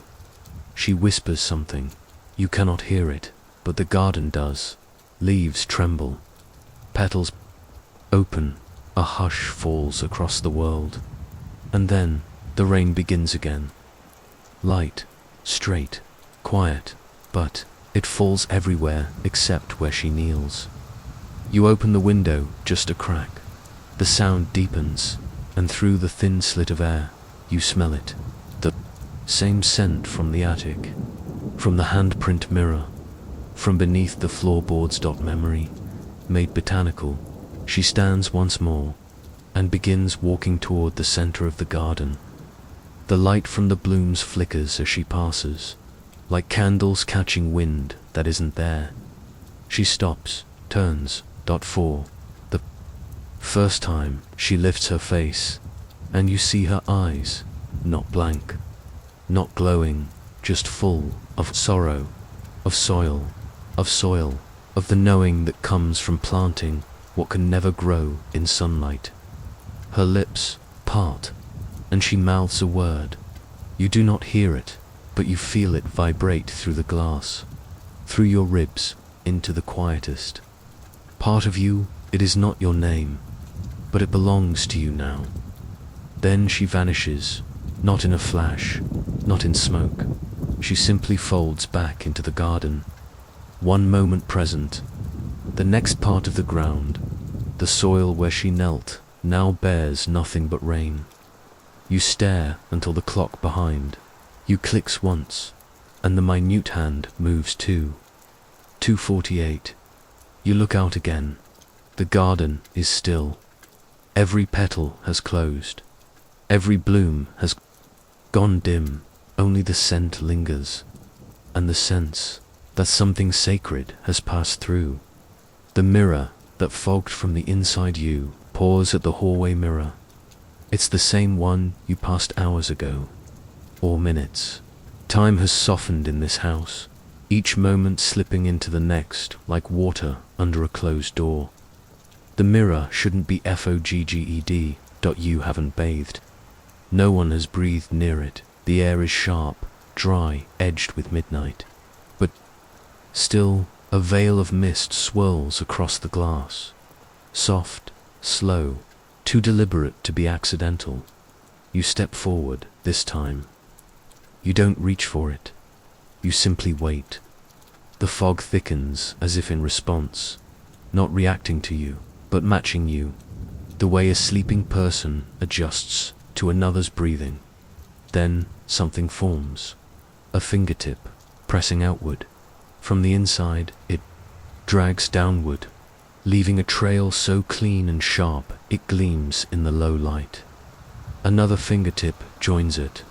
She whispers something. You cannot hear it, but the garden does. Leaves tremble. Petals open. A hush falls across the world. And then, the rain begins again. Light, straight, quiet, but it falls everywhere except where she kneels. You open the window, just a crack. The sound deepens, and through the thin slit of air, you smell it. The same scent from the attic, from the handprint mirror, from beneath the floorboards. Memory, made botanical. She stands once more, and begins walking toward the center of the garden. The light from the blooms flickers as she passes, like candles catching wind that isn't there. She stops, turns. For the first time, she lifts her face, and you see her eyes, not blank, not glowing, just full of sorrow, of soil, of the knowing that comes from planting what can never grow in sunlight. Her lips part, and she mouths a word. You do not hear it, but you feel it vibrate through the glass, through your ribs, into the quietest part of you. It is not your name, but it belongs to you now. Then she vanishes, not in a flash, not in smoke. She simply folds back into the garden. One moment present, the next part of the ground, the soil where she knelt, now bears nothing but rain. You stare until the clock behind you clicks once, and the minute hand moves too. 2:48. You look out again. The garden is still. Every petal has closed. Every bloom has gone dim. Only the scent lingers, and the sense that something sacred has passed through. The mirror that fogged from the inside you paws at the hallway mirror. It's the same one you passed hours ago, or minutes. Time has softened in this house, each moment slipping into the next like water under a closed door. The mirror shouldn't be fogged. You haven't bathed. No one has breathed near it. The air is sharp, dry, edged with midnight. But still, a veil of mist swirls across the glass. Soft, slow, too deliberate to be accidental. You step forward, this time. You don't reach for it. You simply wait. The fog thickens as if in response, not reacting to you, but matching you, the way a sleeping person adjusts to another's breathing. Then something forms, a fingertip pressing outward, From the inside, it drags downward, leaving a trail so clean and sharp it gleams in the low light. Another fingertip joins it,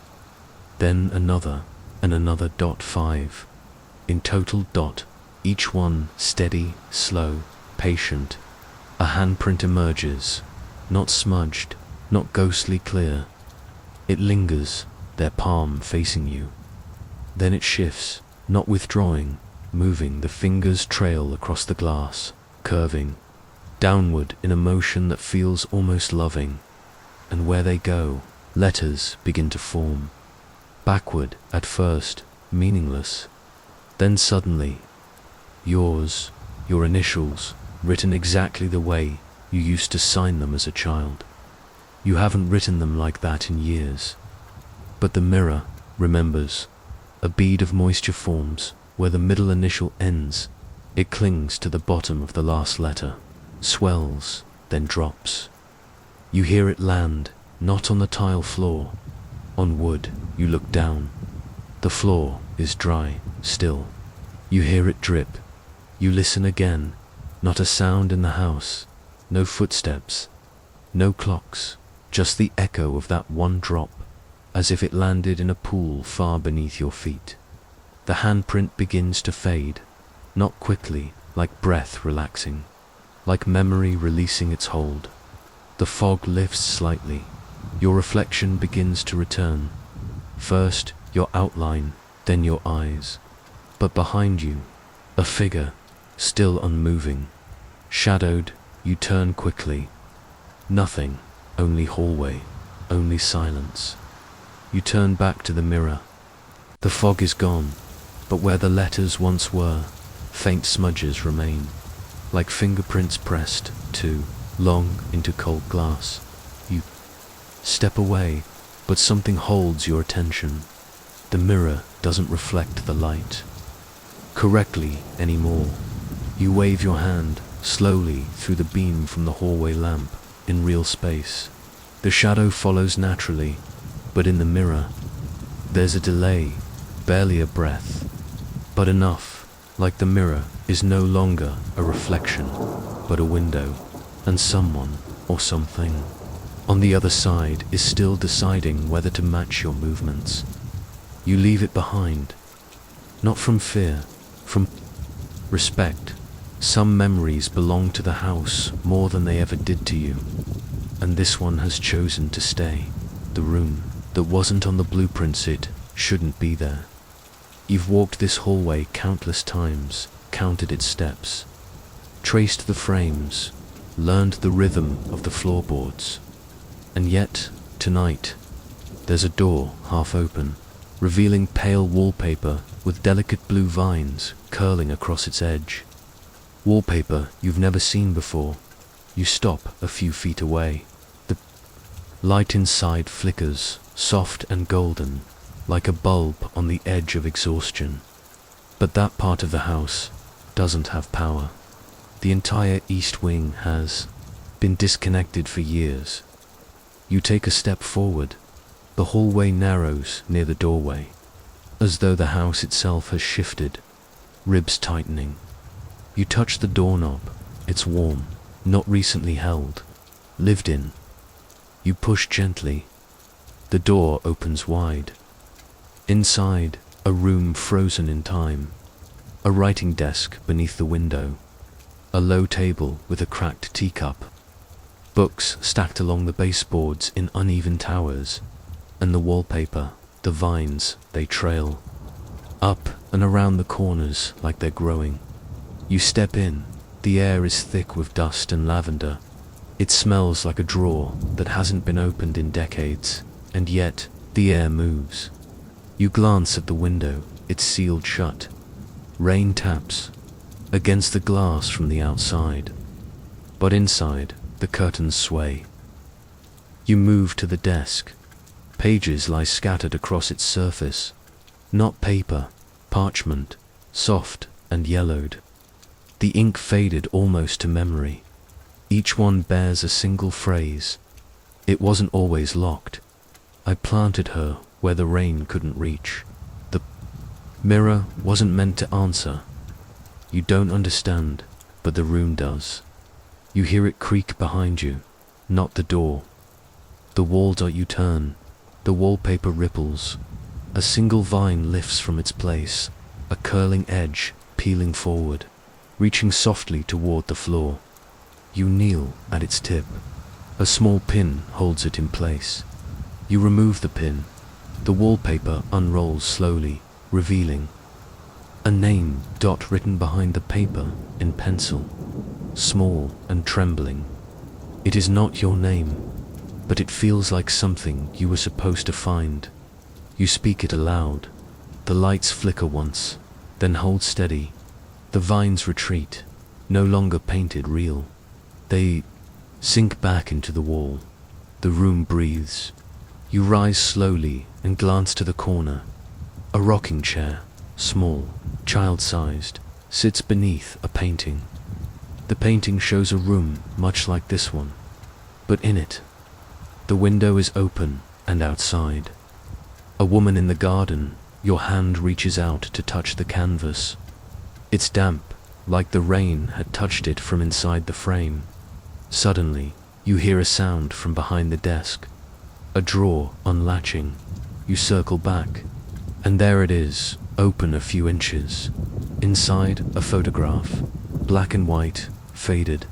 then another, and another. 5. In total. Each one steady, slow, patient. A handprint emerges, not smudged, not ghostly clear. It lingers, their palm facing you. Then it shifts, not withdrawing, moving. The fingers trail across the glass, curving downward in a motion that feels almost loving. And where they go, letters begin to form. Backward, at first, meaningless. Then suddenly, yours, your initials, written exactly the way you used to sign them as a child. You haven't written them like that in years. But the mirror remembers. A bead of moisture forms where the middle initial ends. It clings to the bottom of the last letter, swells, then drops. You hear it land, not on the tile floor. On wood, you look down. The floor is dry, still. You hear it drip. You listen again. Not a sound in the house. No footsteps. No clocks. Just the echo of that one drop, as if it landed in a pool far beneath your feet. The handprint begins to fade, not quickly, like breath relaxing, like memory releasing its hold. The fog lifts slightly. Your reflection begins to return. First, your outline, then your eyes. But behind you, a figure, still unmoving. Shadowed, you turn quickly. Nothing, only hallway, only silence. You turn back to the mirror. The fog is gone, but where the letters once were, faint smudges remain, like fingerprints pressed too long into cold glass. You step away, but something holds your attention. The mirror doesn't reflect the light correctly anymore. You wave your hand slowly through the beam from the hallway lamp in real space. The shadow follows naturally, but in the mirror, there's a delay, barely a breath, but enough, like the mirror is no longer a reflection, but a window, and someone or something on the other side is still deciding whether to match your movements. You leave it behind, not from fear, from respect. Some memories belong to the house more than they ever did to you, and this one has chosen to stay. The room that wasn't on the blueprints, it shouldn't be there. You've walked this hallway countless times, counted its steps, traced the frames, learned the rhythm of the floorboards. And yet, tonight, there's a door half open, revealing pale wallpaper with delicate blue vines curling across its edge. Wallpaper you've never seen before. You stop a few feet away. The light inside flickers, soft and golden, like a bulb on the edge of exhaustion. But that part of the house doesn't have power. The entire east wing has been disconnected for years. You take a step forward. The hallway narrows near the doorway, as though the house itself has shifted, ribs tightening. You touch the doorknob. It's warm, not recently held, lived in. You push gently. The door opens wide. Inside, a room frozen in time. A writing desk beneath the window. A low table with a cracked teacup. Books stacked along the baseboards in uneven towers. And the wallpaper, the vines, they trail up and around the corners like they're growing. You step in. The air is thick with dust and lavender. It smells like a drawer that hasn't been opened in decades, and yet the air moves. You glance at the window. It's sealed shut. Rain taps against the glass from the outside, but inside, the curtains sway. You move to the desk. Pages lie scattered across its surface. Not paper, parchment, soft and yellowed. The ink faded almost to memory. Each one bears a single phrase. It wasn't always locked. I planted her where the rain couldn't reach. The mirror wasn't meant to answer. You don't understand, but the room does. You hear it creak behind you, not the door. The wall. You turn. The wallpaper ripples. A single vine lifts from its place, a curling edge peeling forward, reaching softly toward the floor. You kneel at its tip. A small pin holds it in place. You remove the pin. The wallpaper unrolls slowly, revealing a name written behind the paper in pencil, small and trembling. It is not your name, but it feels like something you were supposed to find. You speak it aloud. The lights flicker once, then hold steady. The vines retreat, no longer painted real. They sink back into the wall. The room breathes. You rise slowly and glance to the corner. A rocking chair, small, child-sized, sits beneath a painting. The painting shows a room much like this one, but in it, the window is open and outside. A woman in the garden. Your hand reaches out to touch the canvas. It's damp, like the rain had touched it from inside the frame. Suddenly, you hear a sound from behind the desk. A drawer unlatching. You circle back, and there it is, open a few inches. Inside, a photograph, black and white, faded.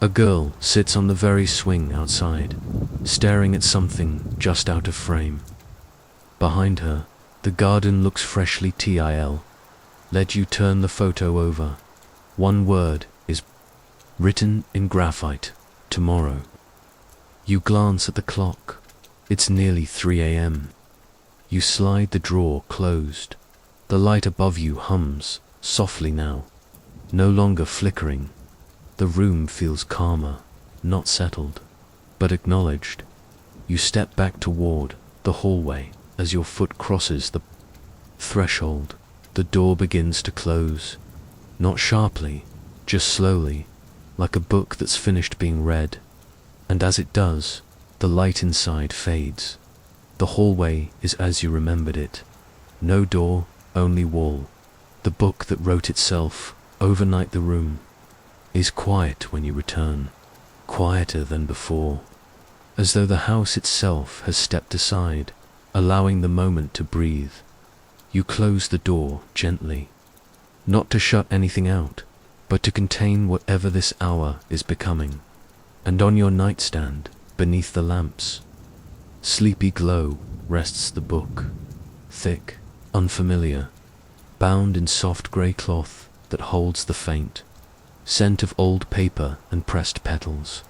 A girl sits on the very swing outside, staring at something just out of frame. Behind her, the garden looks freshly till. Let you turn the photo over. One word is written in graphite: tomorrow. You glance at the clock. It's nearly 3 a.m. You slide the drawer closed. The light above you hums, softly now, no longer flickering. The room feels calmer, not settled, but acknowledged. You step back toward the hallway. As your foot crosses the threshold, the door begins to close. Not sharply, just slowly, like a book that's finished being read. And as it does, the light inside fades. The hallway is as you remembered it. No door, only wall. The book that wrote itself. Overnight. The room is quiet when you return, quieter than before, as though the house itself has stepped aside, allowing the moment to breathe. You close the door gently, not to shut anything out, but to contain whatever this hour is becoming. And on your nightstand, beneath the lamps, sleepy glow, rests the book, thick, unfamiliar, bound in soft grey cloth that holds the faint scent of old paper and pressed petals.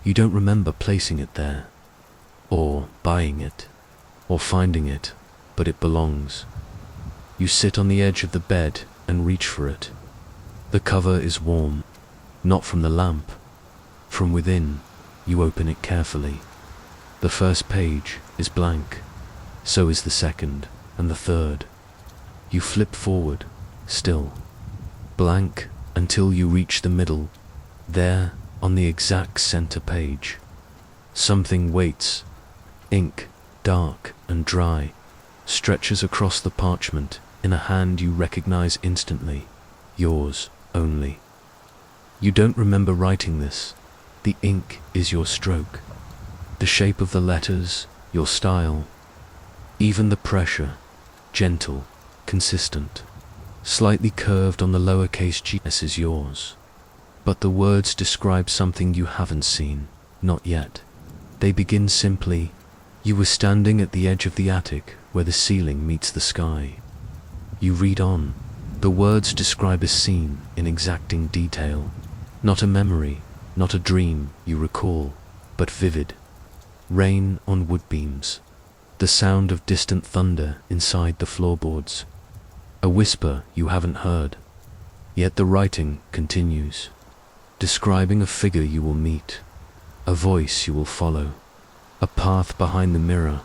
You don't remember placing it there, or buying it, or finding it, but it belongs. You sit on the edge of the bed and reach for it. The cover is warm, not from the lamp. From within, you open it carefully. The first page is blank, so is the second and the third. You flip forward, still blank, until you reach the middle. There, on the exact center page, something waits. Ink, dark and dry, stretches across the parchment in a hand you recognize instantly. Yours only. You don't remember writing this. The ink is your stroke, the shape of the letters, your style. Even the pressure, gentle, consistent, slightly curved on the lowercase g s is yours. But the words describe something you haven't seen, not yet. They begin simply: you were standing at the edge of the attic where the ceiling meets the sky. You read on. The words describe a scene in exacting detail. Not a memory, not a dream you recall, but vivid. Rain on wood beams. The sound of distant thunder inside the floorboards. A whisper you haven't heard. Yet the writing continues, describing a figure you will meet, a voice you will follow, a path behind the mirror,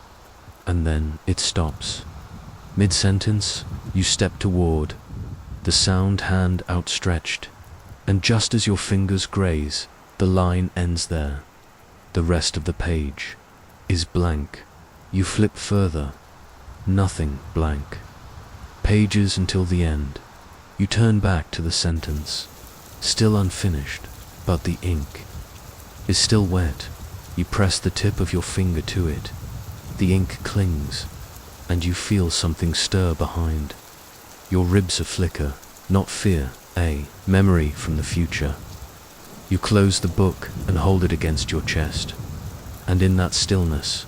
and then it stops. Mid-sentence, you step toward, the sound hand outstretched, and just as your fingers graze, the line ends there. The rest of the page is blank. You flip further, nothing, blank. Pages until the end. You turn back to the sentence, still unfinished, but the ink is still wet. You press the tip of your finger to it. The ink clings, and you feel something stir behind. Your ribs a flicker, not fear, a memory from the future. You close the book and hold it against your chest, and in that stillness,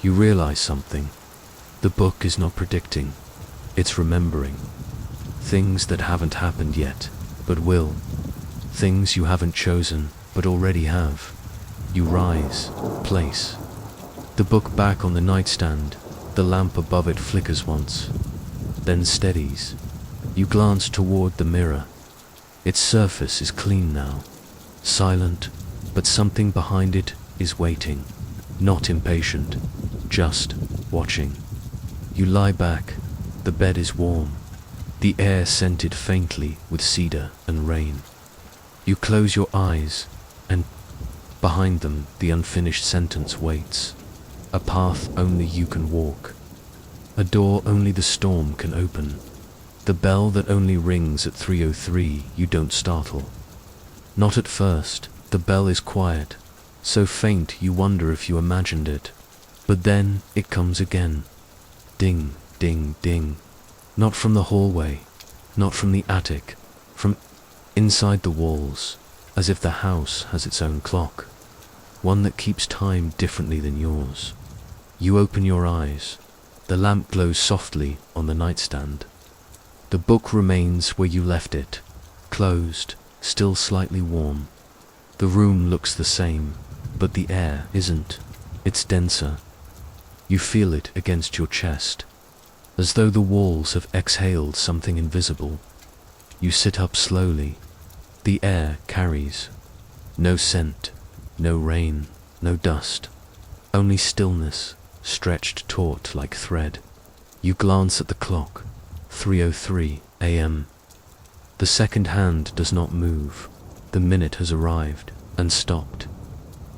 you realize something. The book is not predicting, it's remembering. Things that haven't happened yet, but will. Things you haven't chosen, but already have. You rise, place the book back on the nightstand. The lamp above it flickers once, then steadies. You glance toward the mirror. Its surface is clean now, silent, but something behind it is waiting, not impatient, just watching. You lie back. The bed is warm, the air scented faintly with cedar and rain. You close your eyes, and behind them the unfinished sentence waits. A path only you can walk, a door only the storm can open. The bell that only rings at 3:03 you don't startle. Not at first. The bell is quiet, so faint you wonder if you imagined it. But then it comes again. Ding, ding, ding. Not from the hallway, not from the attic, from inside the walls, as if the house has its own clock, one that keeps time differently than yours. You open your eyes. The lamp glows softly on the nightstand. The book remains where you left it, closed, still slightly warm. The room looks the same, but the air isn't. It's denser. You feel it against your chest, as though the walls have exhaled something invisible. You sit up slowly. The air carries. No scent, no rain, no dust, only stillness, stretched taut like thread. You glance at the clock, 3:03 a.m. The second hand does not move. The minute has arrived and stopped.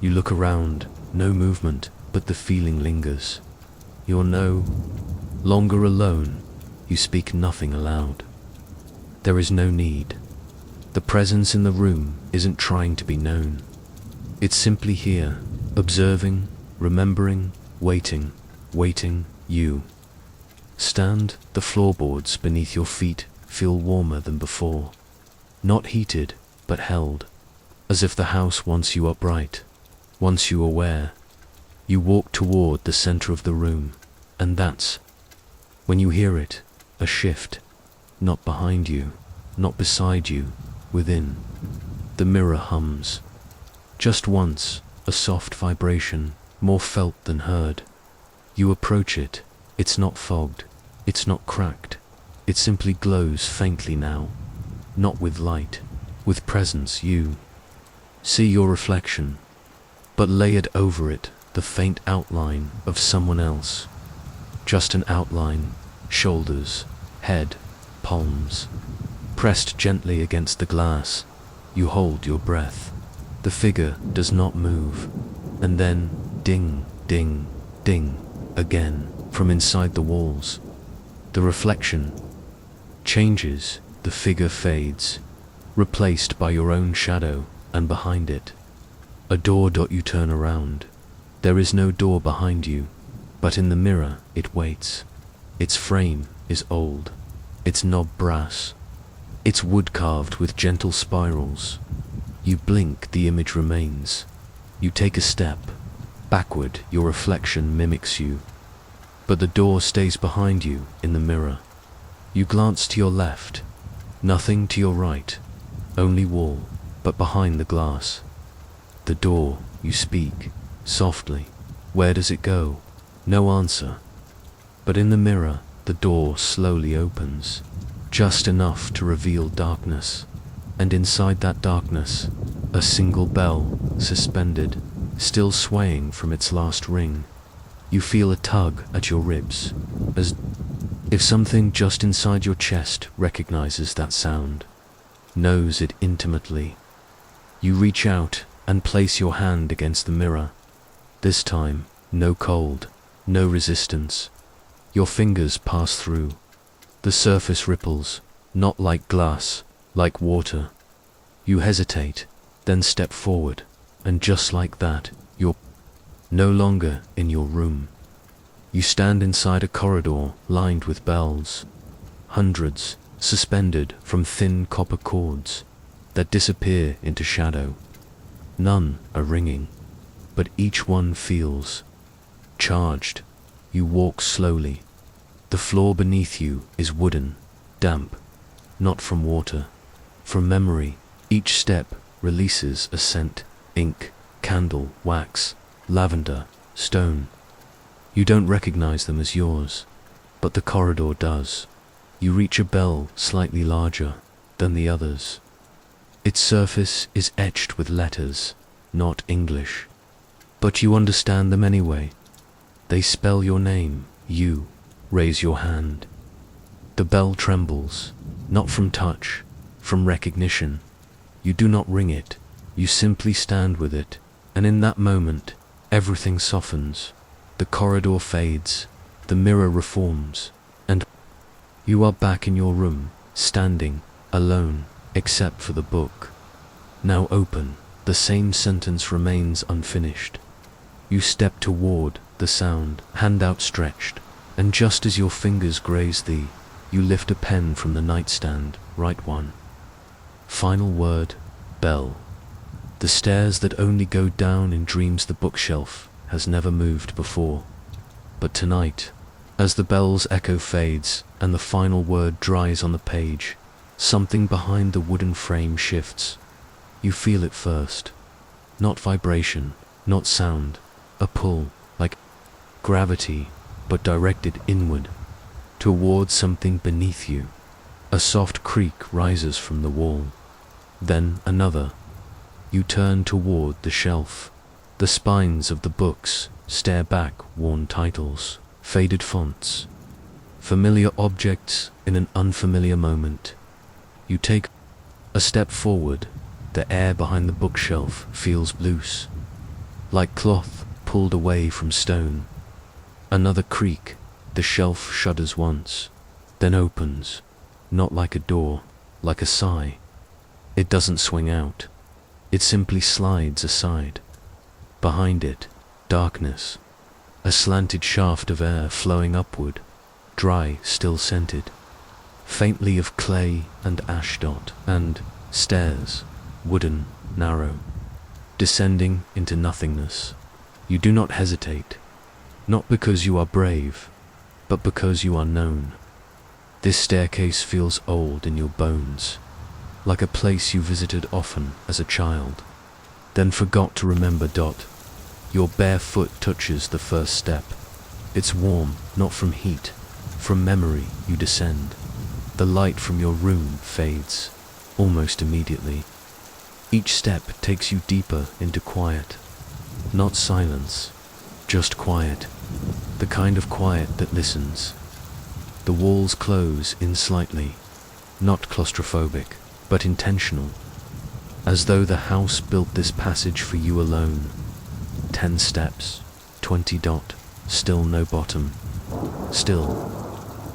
You look around, no movement, but the feeling lingers. You're no longer alone. You speak nothing aloud. There is no need. The presence in the room isn't trying to be known. It's simply here, observing, remembering, waiting. You stand. The floorboards beneath your feet feel warmer than before. Not heated, but held, as if the house wants you upright, wants you aware. You walk toward the center of the room, and that's when you hear it, a shift. Not behind you, not beside you, within. The mirror hums. Just once, a soft vibration, more felt than heard. You approach it. It's not fogged, it's not cracked. It simply glows faintly now, not with light, with presence. You see your reflection, but layered over it, the faint outline of someone else. Just an outline, shoulders, head, palms, pressed gently against the glass. You hold your breath. The figure does not move. And then, ding, ding, ding, again, from inside the walls. The reflection changes. The figure fades, replaced by your own shadow, and behind it, a door. You turn around. There is no door behind you, but in the mirror it waits. Its frame is old, its knob brass, its wood carved with gentle spirals. You blink, the image remains. You take a step backward, your reflection mimics you, but the door stays behind you in the mirror. You glance to your left, nothing to your right, only wall, but behind the glass. The door. You speak, softly. Where does it go? No answer. But in the mirror, the door slowly opens, just enough to reveal darkness. And inside that darkness, a single bell, suspended, still swaying from its last ring. You feel a tug at your ribs, as if something just inside your chest recognizes that sound, knows it intimately. You reach out and place your hand against the mirror. This time, no cold, no resistance. Your fingers pass through. The surface ripples, Not like glass, like water. You hesitate, then step forward, and just like that, you're no longer in your room. You stand inside a corridor lined with bells, hundreds suspended from thin copper cords that disappear into shadow. None are ringing, but each one feels charged. You walk slowly. The floor beneath you is wooden, damp, not from water, from memory. Each step releases a scent: ink, candle, wax, lavender, stone. You don't recognize them as yours, but the corridor does. You reach a bell slightly larger than the others. Its surface is etched with letters, not English, but you understand them anyway. They spell your name. You raise your hand. The bell trembles, not from touch, from recognition. You do not ring it, you simply stand with it, and in that moment, everything softens. The corridor fades, the mirror reforms, and you are back in your room, standing, alone, except for the book. Now open. The same sentence remains unfinished. You step toward the sound, hand outstretched, and just as your fingers graze thee, you lift a pen from the nightstand, write one final word: bell. The stairs that only go down in dreams. The bookshelf has never moved before. But tonight, as the bell's echo fades and the final word dries on the page, something behind the wooden frame shifts. You feel it first. Not vibration, not sound, a pull, like gravity, but directed inward, towards something beneath you. A soft creak rises from the wall. Then another. You turn toward the shelf. The spines of the books stare back, worn titles, faded fonts, familiar objects in an unfamiliar moment. You take a step forward. The air behind the bookshelf feels loose, like cloth pulled away from stone. Another creak. The shelf shudders once, then opens, not like a door, like a sigh. It doesn't swing out. It simply slides aside. Behind it, darkness, a slanted shaft of air flowing upward, dry, still scented, faintly of clay and ashdot, and stairs, wooden, narrow, descending into nothingness. You do not hesitate, not because you are brave, but because you are known. This staircase feels old in your bones, like a place you visited often as a child, then forgot to remember. Your bare foot touches the first step. It's warm, not from heat, from memory. You descend. The light from your room fades, almost immediately. Each step takes you deeper into quiet. Not silence, just quiet. The kind of quiet that listens. The walls close in slightly, not claustrophobic, but intentional, as though the house built this passage for you alone. 10 steps, 20. Still no bottom. Still,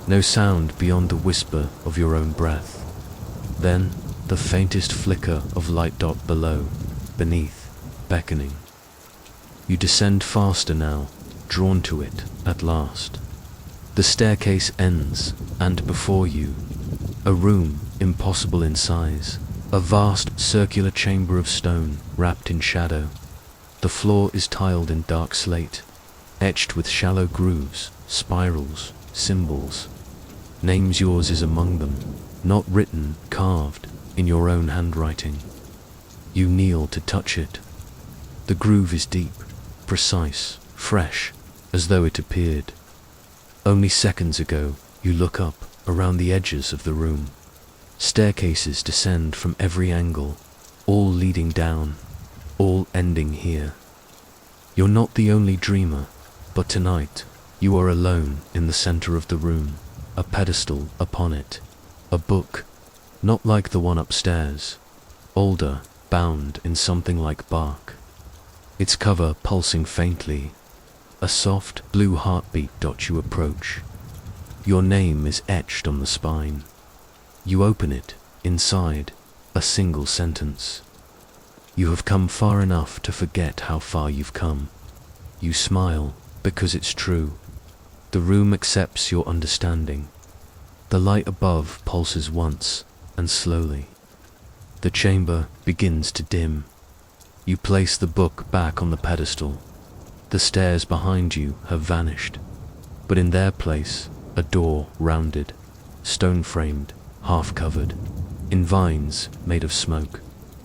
no sound beyond the whisper of your own breath. Then, the faintest flicker of light. Below, beneath, beckoning. You descend faster now, drawn to it, at last. The staircase ends, and before you, a room impossible in size, a vast circular chamber of stone wrapped in shadow. The floor is tiled in dark slate, etched with shallow grooves, spirals, symbols. Names. Yours is among them, not written, carved in your own handwriting. You kneel to touch it. The groove is deep, precise, fresh, as though it appeared only seconds ago. You look up, around the edges of the room. Staircases descend from every angle, all leading down, all ending here. You're not the only dreamer, but tonight, you are alone in the center of the room, a pedestal upon it, a book, not like the one upstairs, older, bound in something like bark. Its cover pulsing faintly, a soft blue heartbeat. You approach. Your name is etched on the spine. You open it. Inside, a single sentence. You have come far enough to forget how far you've come. You smile, because it's true. The room accepts your understanding. The light above pulses once, and slowly. The chamber begins to dim. You place the book back on the pedestal. The stairs behind you have vanished, but in their place, a door rounded, stone-framed, half-covered, in vines made of smoke.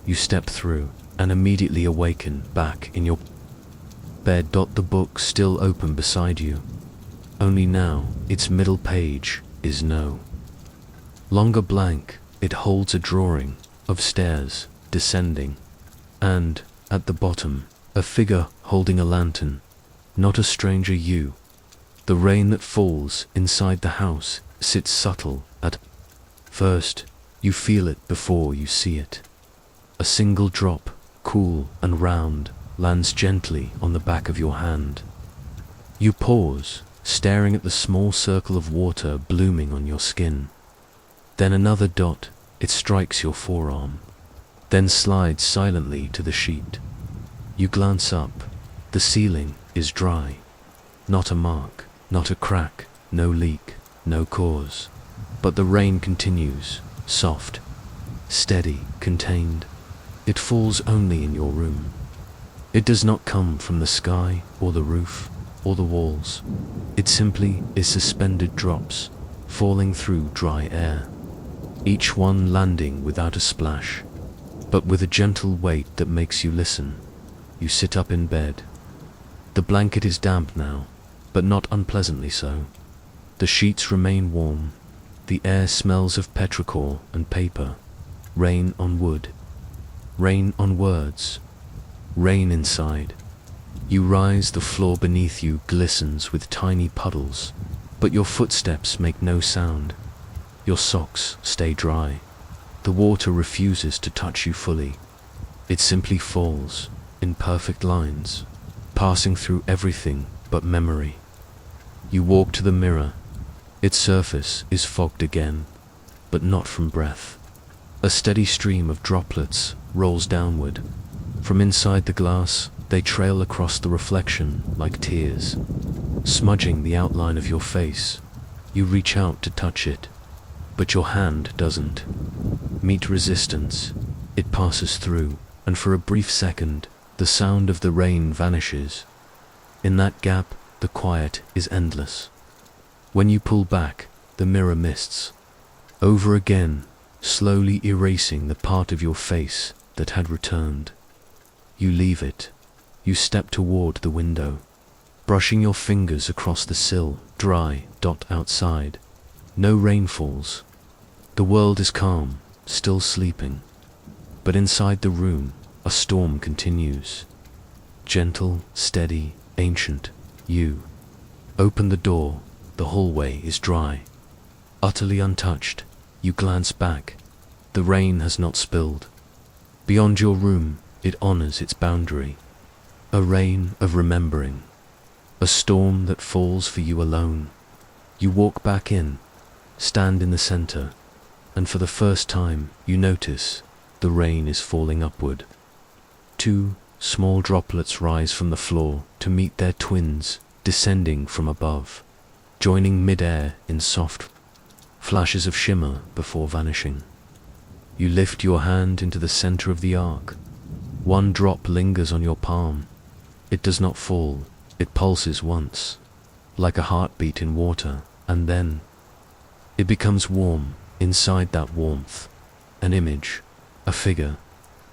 You step through and immediately awaken back in your bed. The book still open beside you. Only now, its middle page is no longer blank. It holds a drawing of stairs descending, and, at the bottom, a figure holding a lantern. Not a stranger, you. The rain that falls inside the house sits subtle at first. You feel it before you see it. A single drop, cool and round, lands gently on the back of your hand. You pause, staring at the small circle of water blooming on your skin. Then another dot, it strikes your forearm, then slides silently to the sheet. You glance up. The ceiling is dry. Not a mark, not a crack, no leak, no cause. But the rain continues, soft, steady, contained. It falls only in your room. It does not come from the sky or the roof or the walls. It simply is suspended drops, falling through dry air. Each one landing without a splash, but with a gentle weight that makes you listen. You sit up in bed. The blanket is damp now, but not unpleasantly so. The sheets remain warm. The air smells of petrichor and paper. Rain on wood. Rain on words. Rain inside. You rise, the floor beneath you glistens with tiny puddles, but your footsteps make no sound. Your socks stay dry. The water refuses to touch you fully. It simply falls, in perfect lines, passing through everything but memory. You walk to the mirror. Its surface is fogged again, but not from breath. A steady stream of droplets rolls downward. From inside the glass, they trail across the reflection like tears, smudging the outline of your face. You reach out to touch it, but your hand doesn't meet resistance. It passes through, and for a brief second, the sound of the rain vanishes. In that gap, the quiet is endless. When you pull back, the mirror mists over again, slowly erasing the part of your face that had returned. You leave it. You step toward the window, brushing your fingers across the sill. Dry dot outside. No rain falls. The world is calm, still sleeping. But inside the room, a storm continues. Gentle, steady, ancient. You open the door. The hallway is dry, utterly untouched. You glance back. The rain has not spilled. Beyond your room, it honors its boundary. A rain of remembering. A storm that falls for you alone. You walk back in, stand in the center, and for the first time you notice the rain is falling upward. 2 small droplets rise from the floor to meet their twins descending from above, joining mid-air in soft flashes of shimmer before vanishing. You lift your hand into the center of the arc. 1 drop lingers on your palm. It does not fall. It pulses once, like a heartbeat in water, and then it becomes warm. Inside that warmth, an image, a figure,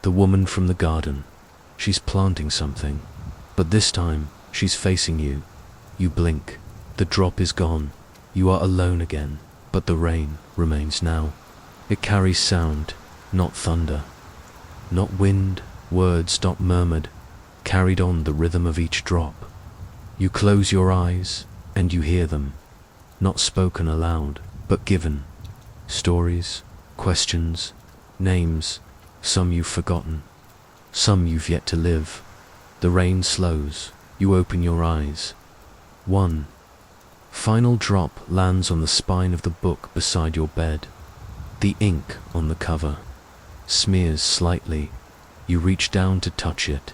the woman from the garden. She's planting something, but this time she's facing you. You blink. The drop is gone. You are alone again, but the rain remains now. It carries sound, not thunder, not wind. Words not murmured, carried on the rhythm of each drop. You close your eyes, and you hear them, not spoken aloud, but given. Stories, questions, names, some you've forgotten, some you've yet to live. The rain slows. You open your eyes. 1 final drop lands on the spine of the book beside your bed. The ink on the cover smears slightly. You reach down to touch it,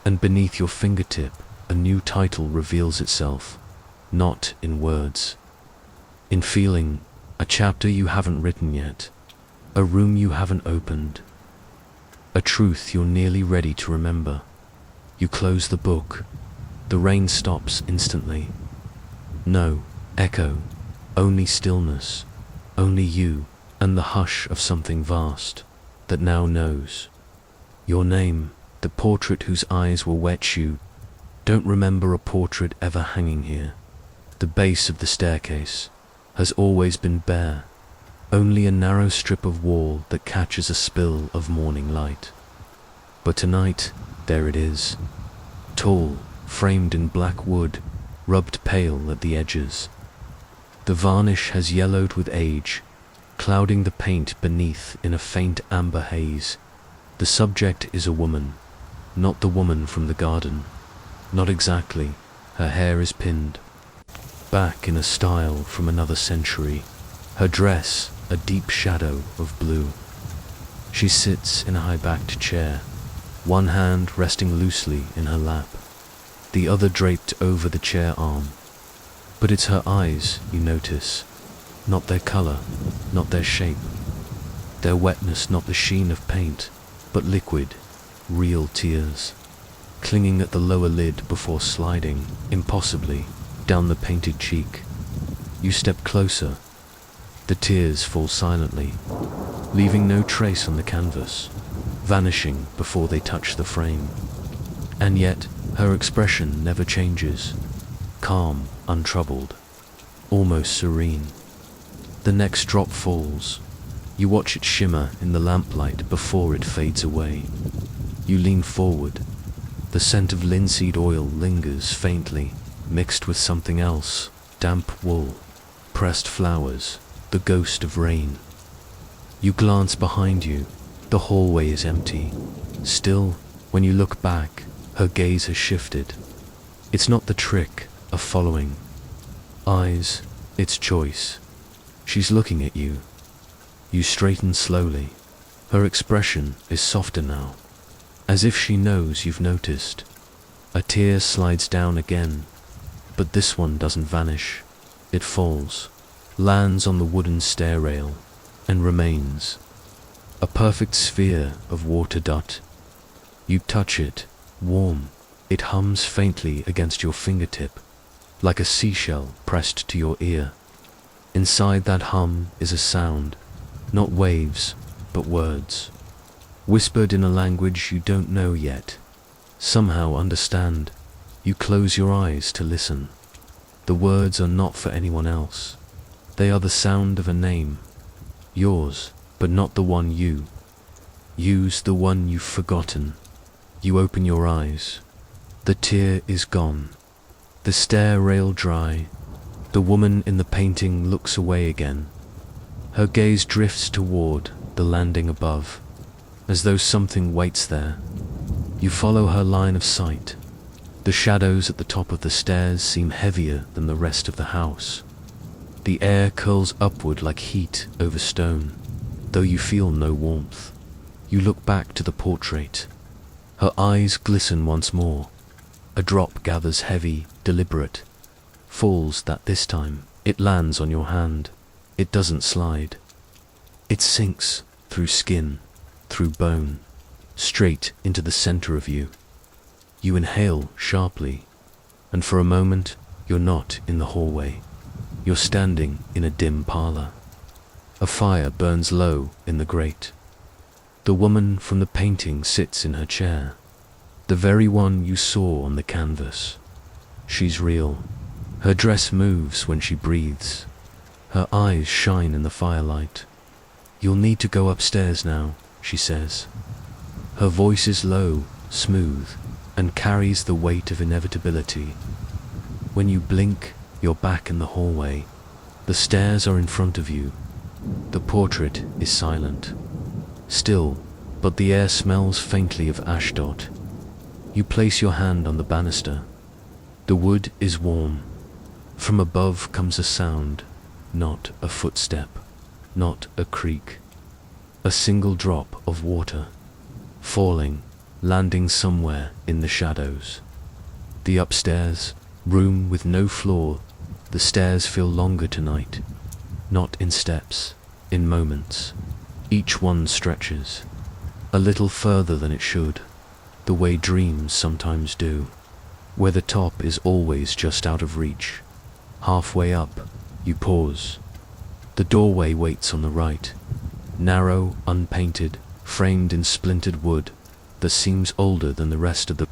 and beneath your fingertip, a new title reveals itself, not in words, in feeling, a chapter you haven't written yet, a room you haven't opened, a truth you're nearly ready to remember. You close the book. The rain stops instantly. No echo, only stillness, only you and the hush of something vast that now knows your name. The portrait whose eyes will wet you. Don't remember a portrait ever hanging here. The base of the staircase has always been bare, only a narrow strip of wall that catches a spill of morning light. But tonight, there it is, tall, framed in black wood, rubbed pale at the edges. The varnish has yellowed with age, clouding the paint beneath in a faint amber haze. The subject is a woman, not the woman from the garden. Not exactly. Her hair is pinned back in a style from another century. Her dress, a deep shadow of blue. She sits in a high-backed chair, one hand resting loosely in her lap, the other draped over the chair arm. But it's her eyes you notice, not their color, not their shape, their wetness, not the sheen of paint, but liquid, real tears, clinging at the lower lid before sliding, impossibly, down the painted cheek. You step closer. The tears fall silently, leaving no trace on the canvas, vanishing before they touch the frame. And yet, her expression never changes, calm, untroubled, almost serene. The next drop falls. You watch it shimmer in the lamplight before it fades away. You lean forward. The scent of linseed oil lingers faintly, mixed with something else, damp wool, pressed flowers, the ghost of rain. You glance behind you. The hallway is empty. Still, when you look back, her gaze has shifted. It's not the trick of following eyes, it's choice. She's looking at you. You straighten slowly. Her expression is softer now, as if she knows you've noticed. A tear slides down again, but this one doesn't vanish. It falls, lands on the wooden stair rail, and remains, a perfect sphere of water dot. You touch it, warm. It hums faintly against your fingertip, like a seashell pressed to your ear. Inside that hum is a sound, not waves, but words, whispered in a language you don't know yet, somehow understand. You close your eyes to listen. The words are not for anyone else. They are the sound of a name, yours, but not the one you use, the one you've forgotten. You open your eyes. The tear is gone. The stair rail dry. The woman in the painting looks away again. Her gaze drifts toward the landing above, as though something waits there. You follow her line of sight. The shadows at the top of the stairs seem heavier than the rest of the house. The air curls upward like heat over stone, though you feel no warmth. You look back to the portrait. Her eyes glisten once more. A drop gathers heavy, deliberate, falls that this time. It lands on your hand. It doesn't slide. It sinks through skin, through bone, straight into the center of you. You inhale sharply, and for a moment, you're not in the hallway. You're standing in a dim parlor. A fire burns low in the grate. The woman from the painting sits in her chair, the very one you saw on the canvas. She's real. Her dress moves when she breathes. Her eyes shine in the firelight. "You'll need to go upstairs now," she says. Her voice is low, smooth, and carries the weight of inevitability. When you blink, you're back in the hallway. The stairs are in front of you. The portrait is silent, still, but the air smells faintly of ashdot. You place your hand on the banister. The wood is warm. From above comes a sound, not a footstep, not a creak. A single drop of water, falling, landing somewhere in the shadows. The upstairs, room with no floor, the stairs feel longer tonight, not in steps, in moments. Each one stretches, a little further than it should, the way dreams sometimes do, where the top is always just out of reach. Halfway up, you pause. The doorway waits on the right, narrow, unpainted, framed in splintered wood that seems older than the rest of the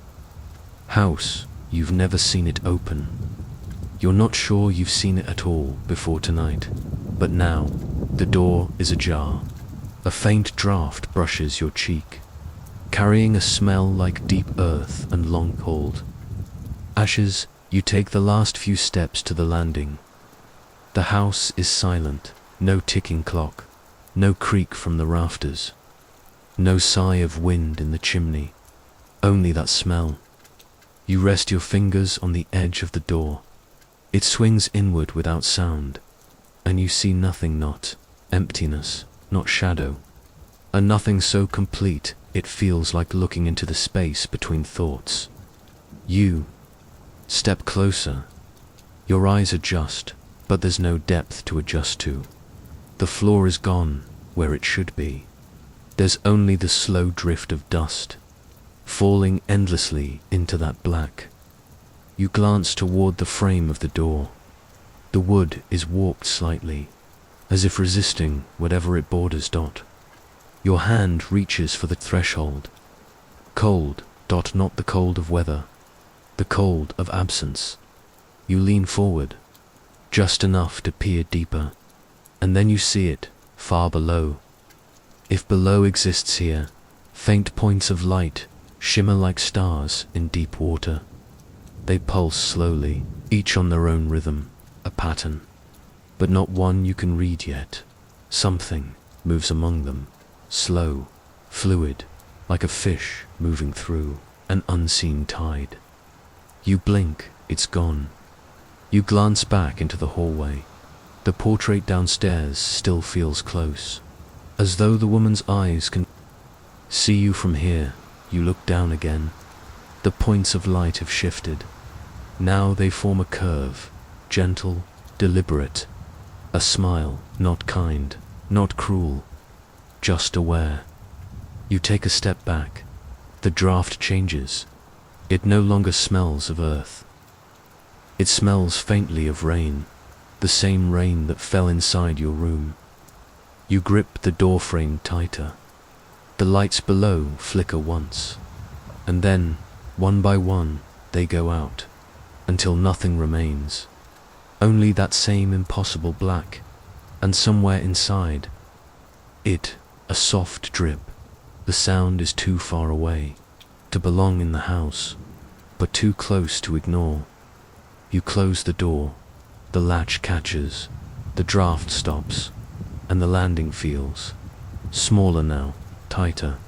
house. You've never seen it open. You're not sure you've seen it at all before tonight, but now, the door is ajar. A faint draft brushes your cheek, carrying a smell like deep earth and long cold ashes. You take the last few steps to the landing. The house is silent, no ticking clock, no creak from the rafters, no sigh of wind in the chimney, only that smell. You rest your fingers on the edge of the door. It swings inward without sound, and you see nothing, not emptiness, not shadow, a nothing so complete it feels like looking into the space between thoughts. You step closer. Your eyes adjust, but there's no depth to adjust to. The floor is gone where it should be. There's only the slow drift of dust, falling endlessly into that black. You glance toward the frame of the door. The wood is warped slightly, as if resisting whatever it borders. Your hand reaches for the threshold. Cold, not the cold of weather, the cold of absence. You lean forward, just enough to peer deeper, and then you see it, far below. If below exists here, faint points of light shimmer like stars in deep water. They pulse slowly, each on their own rhythm, a pattern, but not one you can read yet. Something moves among them, slow, fluid, like a fish moving through an unseen tide. You blink, it's gone. You glance back into the hallway. The portrait downstairs still feels close, as though the woman's eyes can see you from here. You look down again. The points of light have shifted. Now they form a curve, gentle, deliberate. A smile, not kind, not cruel, just aware. You take a step back. The draft changes. It no longer smells of earth. It smells faintly of rain, the same rain that fell inside your room. You grip the doorframe tighter. The lights below flicker once, and then, one by one, they go out, until nothing remains. Only that same impossible black, and somewhere inside it, a soft drip. The sound is too far away to belong in the house, but too close to ignore. You close the door, the latch catches, the draft stops, and the landing feels smaller now, tighter,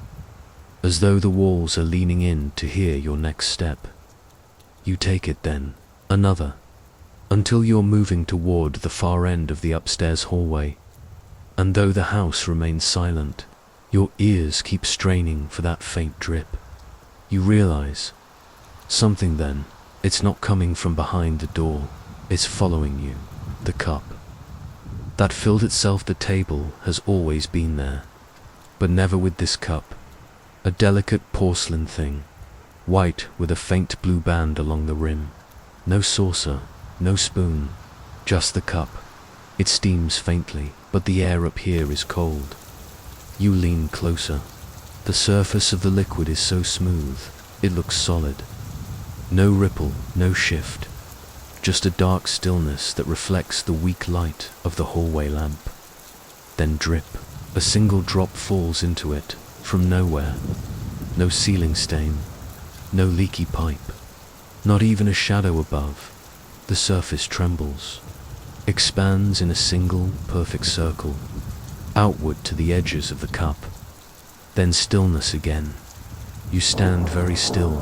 as though the walls are leaning in to hear your next step. You take it then, another, until you're moving toward the far end of the upstairs hallway, and though the house remains silent, your ears keep straining for that faint drip. You realize something then. It's not coming from behind the door, it's following you. The cup that filled itself the table has always been there, but never with this cup. A delicate porcelain thing, white with a faint blue band along the rim. No saucer, no spoon, just the cup. It steams faintly, but the air up here is cold. You lean closer. The surface of the liquid is so smooth, it looks solid. No ripple, no shift, just a dark stillness that reflects the weak light of the hallway lamp. Then drip, a single drop falls into it, from nowhere. No ceiling stain, no leaky pipe, not even a shadow above. The surface trembles, expands in a single, perfect circle, outward to the edges of the cup. Then stillness again. You stand very still.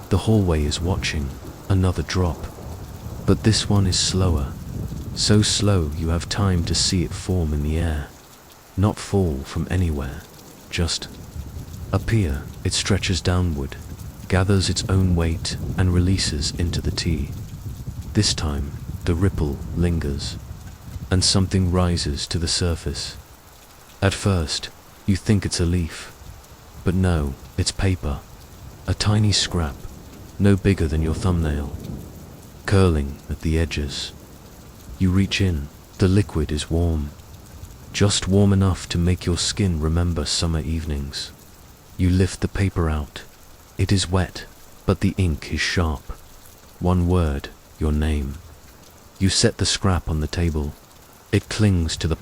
The hallway is watching. Another drop. But this one is slower. So slow you have time to see it form in the air. not fall from anywhere, just appear. It stretches downward, gathers its own weight, and releases into the tea. This time, the ripple lingers, and something rises to the surface. At first, you think it's a leaf, but no, it's paper, a tiny scrap, no bigger than your thumbnail, curling at the edges. You reach in, the liquid is warm, just warm enough to make your skin remember summer evenings. You lift the paper out. It is wet, but the ink is sharp. One word, your name. You set the scrap on the table. It clings to the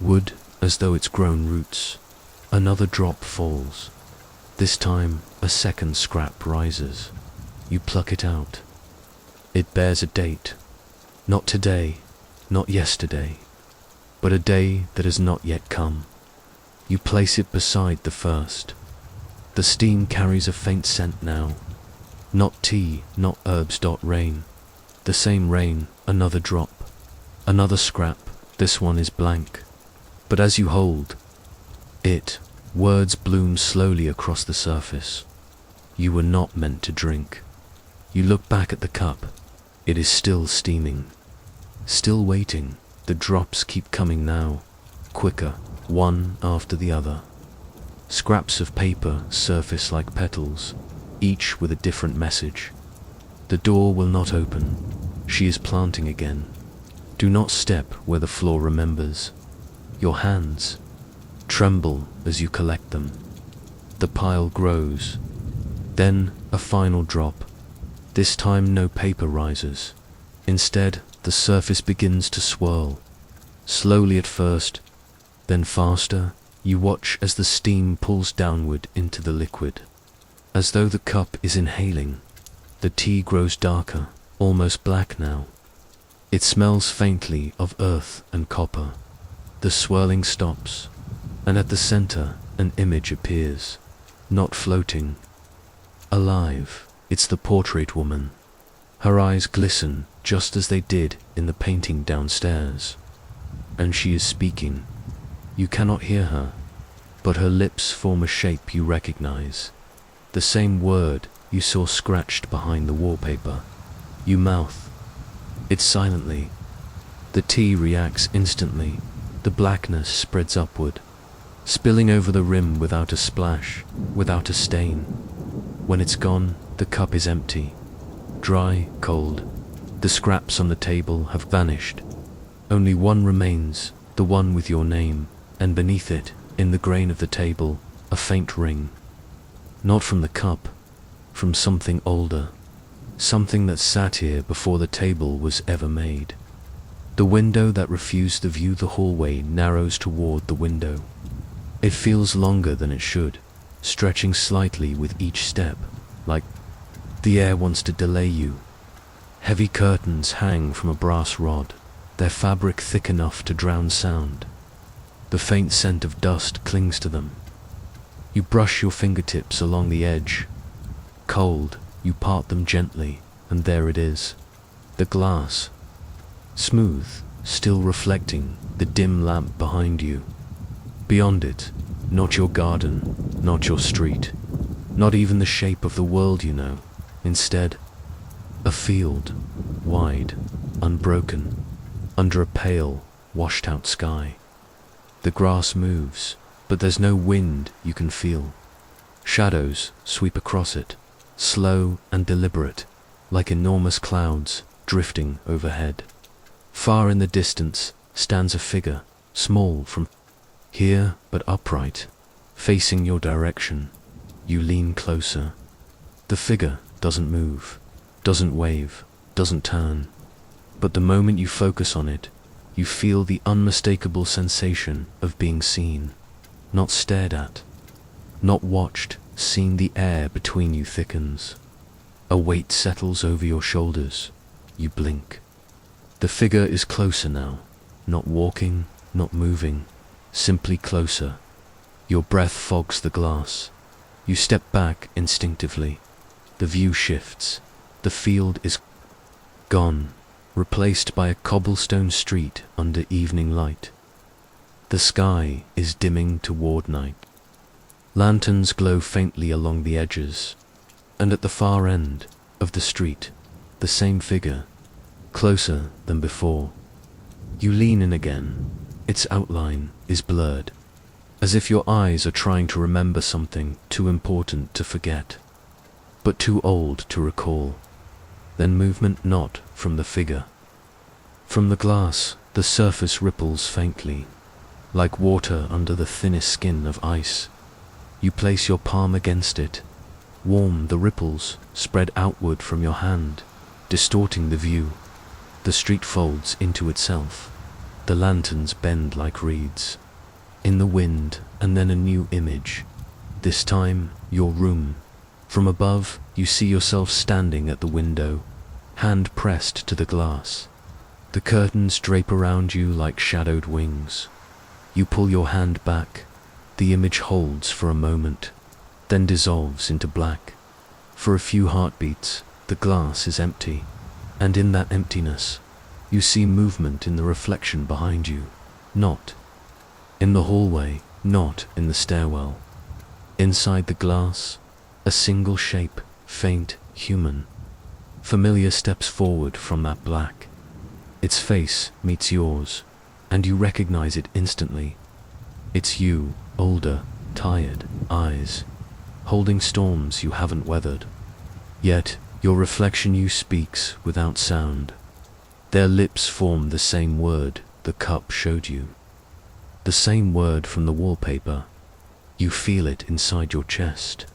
wood as though it's grown roots. Another drop falls. This time, a second scrap rises. You pluck it out. It bears a date. Not today, not yesterday, but a day that has not yet come. You place it beside the first. The steam carries a faint scent now. Not tea, not herbs. Rain. The same rain, another drop. Another scrap, this one is blank. But as you hold it, words bloom slowly across the surface. You were not meant to drink. You look back at the cup. It is still steaming. Still waiting. The drops keep coming now, quicker, one after the other. Scraps of paper surface like petals, each with a different message. The door will not open. She is planting again. Do not step where the floor remembers. Your hands tremble as you collect them. The pile grows. Then a final drop. This time no paper rises. Instead, the surface begins to swirl. Slowly at first, then faster. You watch as the steam pulls downward into the liquid. As though the cup is inhaling. The tea grows darker, almost black now. It smells faintly of earth and copper. The swirling stops, and at the center an image appears, not floating, alive. It's the portrait woman. Her eyes glisten just as they did in the painting downstairs. And she is speaking. You cannot hear her, but her lips form a shape you recognize. The same word you saw scratched behind the wallpaper. You mouth it silently. The tea reacts instantly. The blackness spreads upward, spilling over the rim without a splash, without a stain. When it's gone, the cup is empty, dry, cold. The scraps on the table have vanished. Only one remains, the one with your name, and beneath it, in the grain of the table, a faint ring. Not from the cup, from something older, something that sat here before the table was ever made. The window that refused to view the hallway narrows toward the window. It feels longer than it should, stretching slightly with each step, like the air wants to delay you. Heavy curtains hang from a brass rod, their fabric thick enough to drown sound. The faint scent of dust clings to them. You brush your fingertips along the edge. Cold, you part them gently, and there it is. The glass. Smooth, still reflecting the dim lamp behind you. Beyond it, not your garden, not your street, not even the shape of the world you know. Instead, a field, wide, unbroken, under a pale, washed-out sky. The grass moves, but there's no wind you can feel. Shadows sweep across it, slow and deliberate, like enormous clouds drifting overhead. Far in the distance stands a figure, small from here but upright, facing your direction. You lean closer. The figure doesn't move, doesn't wave, doesn't turn. But the moment you focus on it, you feel the unmistakable sensation of being seen, not stared at, not watched. Seen. The air between you thickens. A weight settles over your shoulders. You blink. The figure is closer now, not walking, not moving, simply closer. Your breath fogs the glass. You step back instinctively. The view shifts. The field is gone, replaced by a cobblestone street under evening light. The sky is dimming toward night. Lanterns glow faintly along the edges, and at the far end of the street, the same figure, closer than before. You lean in again. Its outline is blurred, as if your eyes are trying to remember something too important to forget, but too old to recall. Then movement not from the figure. From the glass, the surface ripples faintly, like water under the thinnest skin of ice. You place your palm against it. Warm, the ripples spread outward from your hand, distorting the view. The street folds into itself. The lanterns bend like reeds in the wind, and then a new image. This time, your room. From above, you see yourself standing at the window, hand pressed to the glass. The curtains drape around you like shadowed wings. You pull your hand back. The image holds for a moment, then dissolves into black. For a few heartbeats, the glass is empty, and in that emptiness, you see movement in the reflection behind you. Not in the hallway, not in the stairwell. Inside the glass, a single shape, faint, human. Familiar steps forward from that black. Its face meets yours, and you recognize it instantly. It's you, older, tired, eyes, holding storms you haven't weathered. Yet, your reflection you speaks without sound. Their lips form the same word the cup showed you. The same word from the wallpaper. You feel it inside your chest,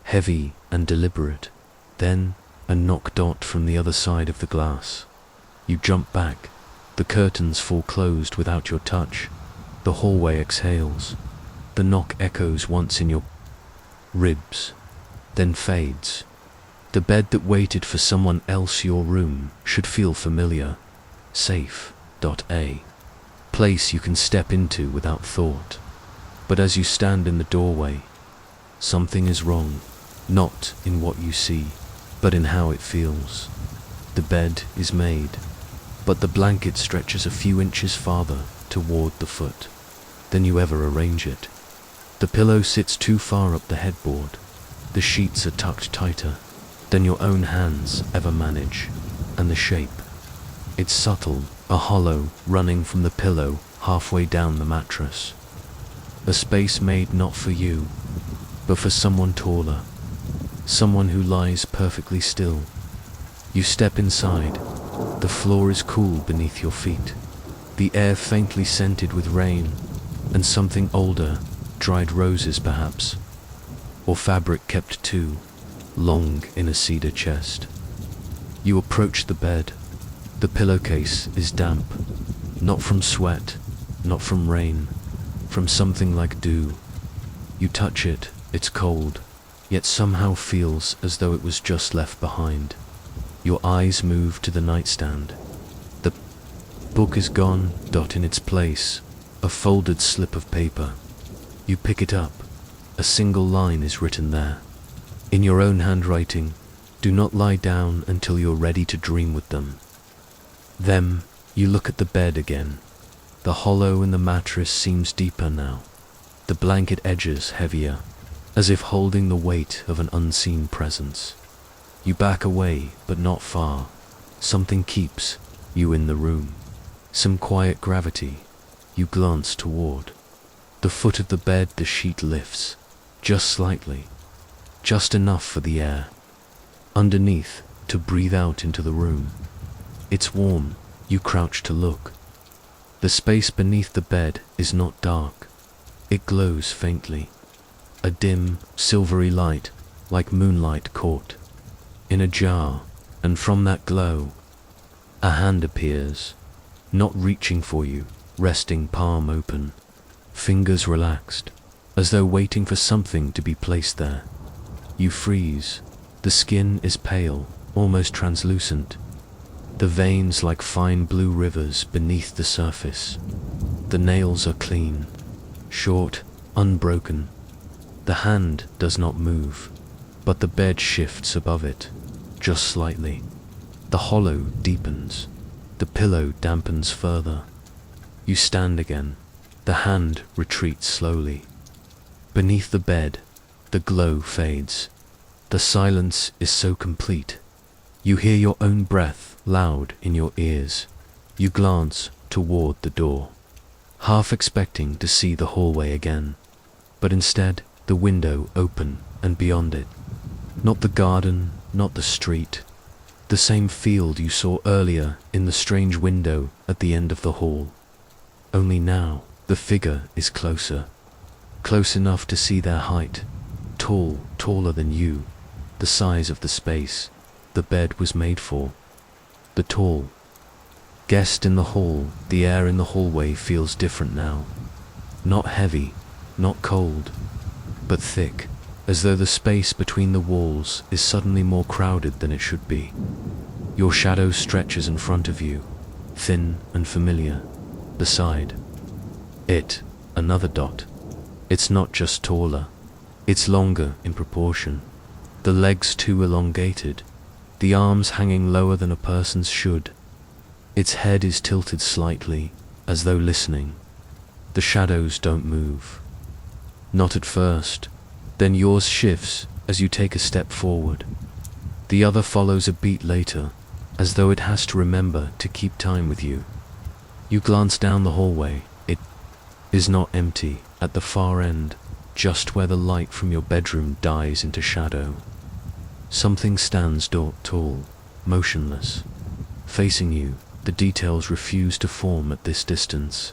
heavy and deliberate. Then, a knock dot from the other side of the glass. You jump back. The curtains fall closed without your touch. The hallway exhales. The knock echoes once in your ribs, then fades. The bed that waited for someone else, your room, should feel familiar. Safe. A place you can step into without thought. But as you stand in the doorway, something is wrong. Not in what you see, but in how it feels. The bed is made, but the blanket stretches a few inches farther toward the foot than you ever arrange it. The pillow sits too far up the headboard. The sheets are tucked tighter than your own hands ever manage. And the shape, it's subtle, a hollow running from the pillow halfway down the mattress. A space made not for you, but for someone taller, someone who lies perfectly still. You step inside. The floor is cool beneath your feet, the air faintly scented with rain, and something older, dried roses perhaps, or fabric kept too long in a cedar chest. You approach the bed. The pillowcase is damp, not from sweat, not from rain, from something like dew. You touch it, it's cold, yet somehow feels as though it was just left behind. Your eyes move to the nightstand. The book is gone. In its place, a folded slip of paper. You pick it up. A single line is written there. In your own handwriting, do not lie down until you're ready to dream with them. Then, you look at the bed again. The hollow in the mattress seems deeper now. The blanket edges heavier, as if holding the weight of an unseen presence. You back away, but not far. Something keeps you in the room. Some quiet gravity. You glance toward the foot of the bed. The sheet lifts, just slightly, just enough for the air underneath to breathe out into the room. It's warm. You crouch to look. The space beneath the bed is not dark. It glows faintly. A dim, silvery light, like moonlight caught in a jar, and from that glow, a hand appears, not reaching for you, resting palm open, fingers relaxed, as though waiting for something to be placed there. You freeze. The skin is pale, almost translucent. The veins like fine blue rivers beneath the surface. The nails are clean, short, unbroken. The hand does not move, but the bed shifts above it, just slightly. The hollow deepens. The pillow dampens further. You stand again. The hand retreats slowly. Beneath the bed, the glow fades. The silence is so complete. You hear your own breath loud in your ears. You glance toward the door, half expecting to see the hallway again, but instead the window open and beyond it. Not the garden, not the street. The same field you saw earlier in the strange window at the end of the hall. Only now the figure is closer. Close enough to see their height. Tall, taller than you. The size of the space the bed was made for. The tall guest in the hall. The air in the hallway feels different now. Not heavy, not cold, but thick, as though the space between the walls is suddenly more crowded than it should be. Your shadow stretches in front of you, thin and familiar. Beside it, another dot. It's not just taller, it's longer in proportion. The legs too elongated, the arms hanging lower than a person's should. Its head is tilted slightly, as though listening. The shadows don't move. Not at first. Then yours shifts as you take a step forward. The other follows a beat later, as though it has to remember to keep time with you. You glance down the hallway. It is not empty at the far end, just where the light from your bedroom dies into shadow. Something stands tall, motionless. Facing you, the details refuse to form at this distance.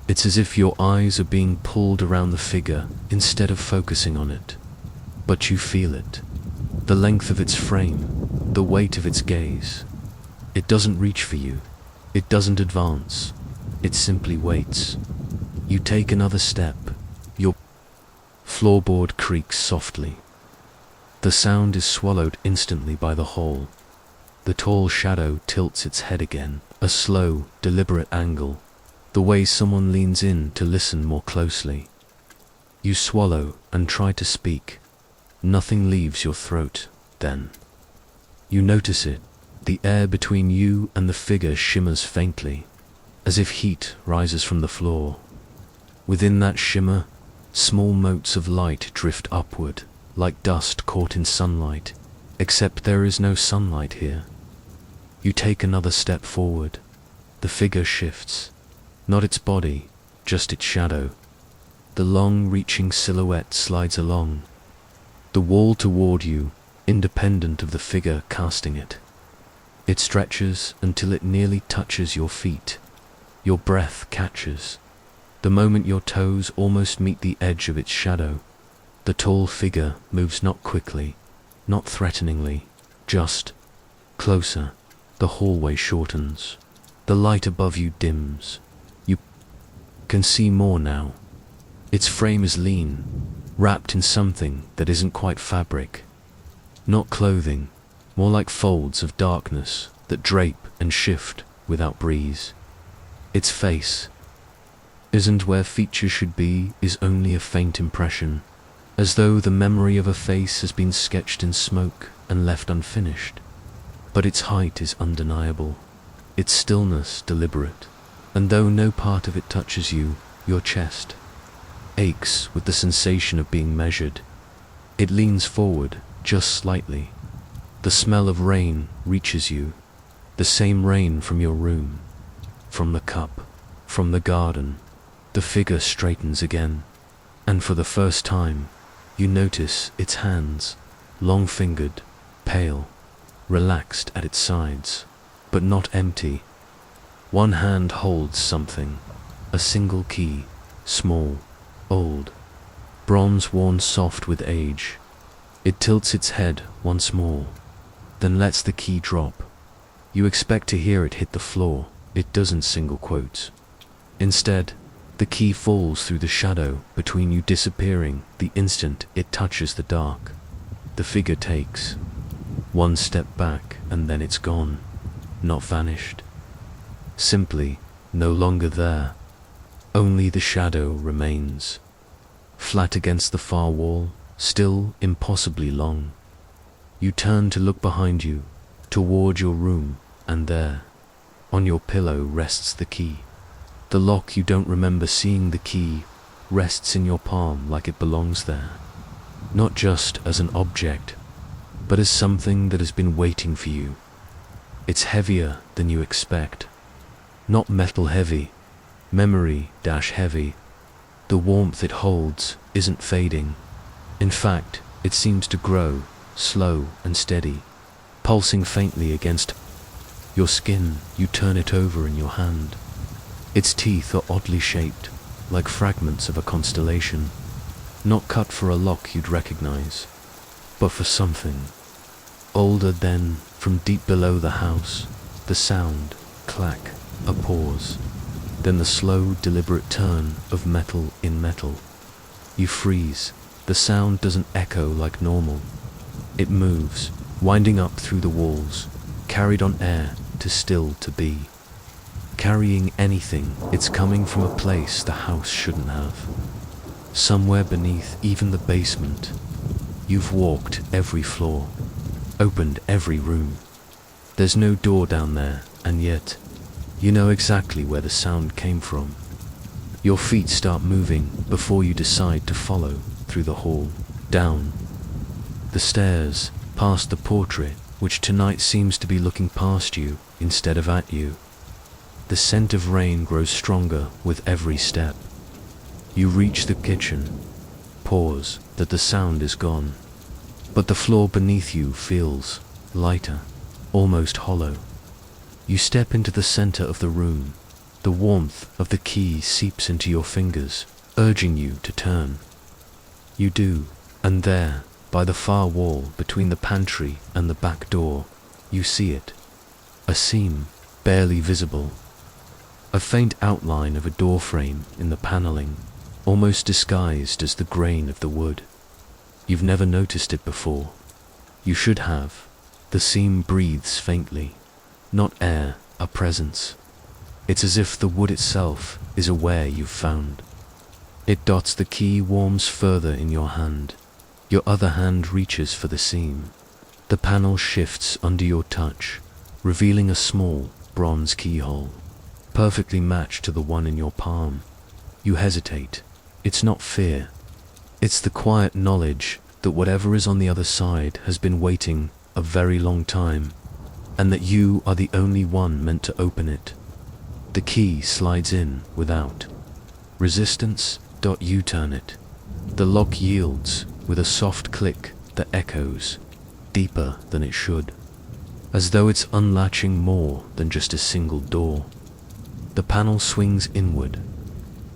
It's as if your eyes are being pulled around the figure instead of focusing on it. But you feel it. The length of its frame, the weight of its gaze. It doesn't reach for you. It doesn't advance. It simply waits. You take another step. Your floorboard creaks softly. The sound is swallowed instantly by the hole. The tall shadow tilts its head again, a slow, deliberate angle, the way someone leans in to listen more closely. You swallow and try to speak. Nothing leaves your throat, then. You notice it. The air between you and the figure shimmers faintly, as if heat rises from the floor. Within that shimmer, small motes of light drift upward, like dust caught in sunlight, except there is no sunlight here. You take another step forward. The figure shifts. Not its body, just its shadow. The long-reaching silhouette slides along the wall toward you, independent of the figure casting it. It stretches until it nearly touches your feet. Your breath catches. The moment your toes almost meet the edge of its shadow, the tall figure moves not quickly, not threateningly, just closer. The hallway shortens. The light above you dims. You can see more now. Its frame is lean, wrapped in something that isn't quite fabric. Not clothing, more like folds of darkness that drape and shift without breeze. Its face isn't where features should be, is only a faint impression, as though the memory of a face has been sketched in smoke and left unfinished. But its height is undeniable, its stillness deliberate, and though no part of it touches you, your chest aches with the sensation of being measured. It leans forward, just slightly. The smell of rain reaches you, the same rain from your room, from the cup, from the garden. The figure straightens again, and for the first time, you notice its hands, long-fingered, pale, relaxed at its sides, but not empty. One hand holds something, a single key, small, old, bronze worn soft with age. It tilts its head once more, then lets the key drop. You expect to hear it hit the floor. It doesn't, single quotes. Instead, the key falls through the shadow between you, disappearing the instant it touches the dark. The figure takes one step back and then it's gone. Not vanished. Simply no longer there. Only the shadow remains, flat against the far wall, still impossibly long. You turn to look behind you, toward your room, and there, on your pillow, rests the key. The lock you don't remember seeing the key rests in your palm like it belongs there, not just as an object, but as something that has been waiting for you. It's heavier than you expect. Not metal heavy, memory-heavy. The warmth it holds isn't fading. In fact, it seems to grow, slow and steady, pulsing faintly against your skin. You turn it over in your hand. Its teeth are oddly shaped, like fragments of a constellation, not cut for a lock you'd recognize, but for something older than. From deep below the house, the sound, clack, a pause, then the slow, deliberate turn of metal in metal. You freeze. The sound doesn't echo like normal. It moves, winding up through the walls, carried on air to still to be. Carrying anything, it's coming from a place the house shouldn't have. Somewhere beneath even the basement. You've walked every floor, opened every room. There's no door down there, and yet, you know exactly where the sound came from. Your feet start moving before you decide to follow through the hall, down the stairs, past the portrait, which tonight seems to be looking past you instead of at you. The scent of rain grows stronger with every step. You reach the kitchen, pause, that the sound is gone. But the floor beneath you feels lighter, almost hollow. You step into the center of the room. The warmth of the key seeps into your fingers, urging you to turn. You do, and there, by the far wall between the pantry and the back door, you see it. A seam, barely visible. A faint outline of a door frame in the paneling, almost disguised as the grain of the wood. You've never noticed it before. You should have. The seam breathes faintly. Not air, a presence. It's as if the wood itself is aware you've found. It dots the key, warms further in your hand. Your other hand reaches for the seam. The panel shifts under your touch, revealing a small, bronze keyhole, perfectly matched to the one in your palm. You hesitate. It's not fear. It's the quiet knowledge that whatever is on the other side has been waiting a very long time, and that you are the only one meant to open it. The key slides in without resistance. You turn it. The lock yields with a soft click that echoes, deeper than it should, as though it's unlatching more than just a single door. The panel swings inward.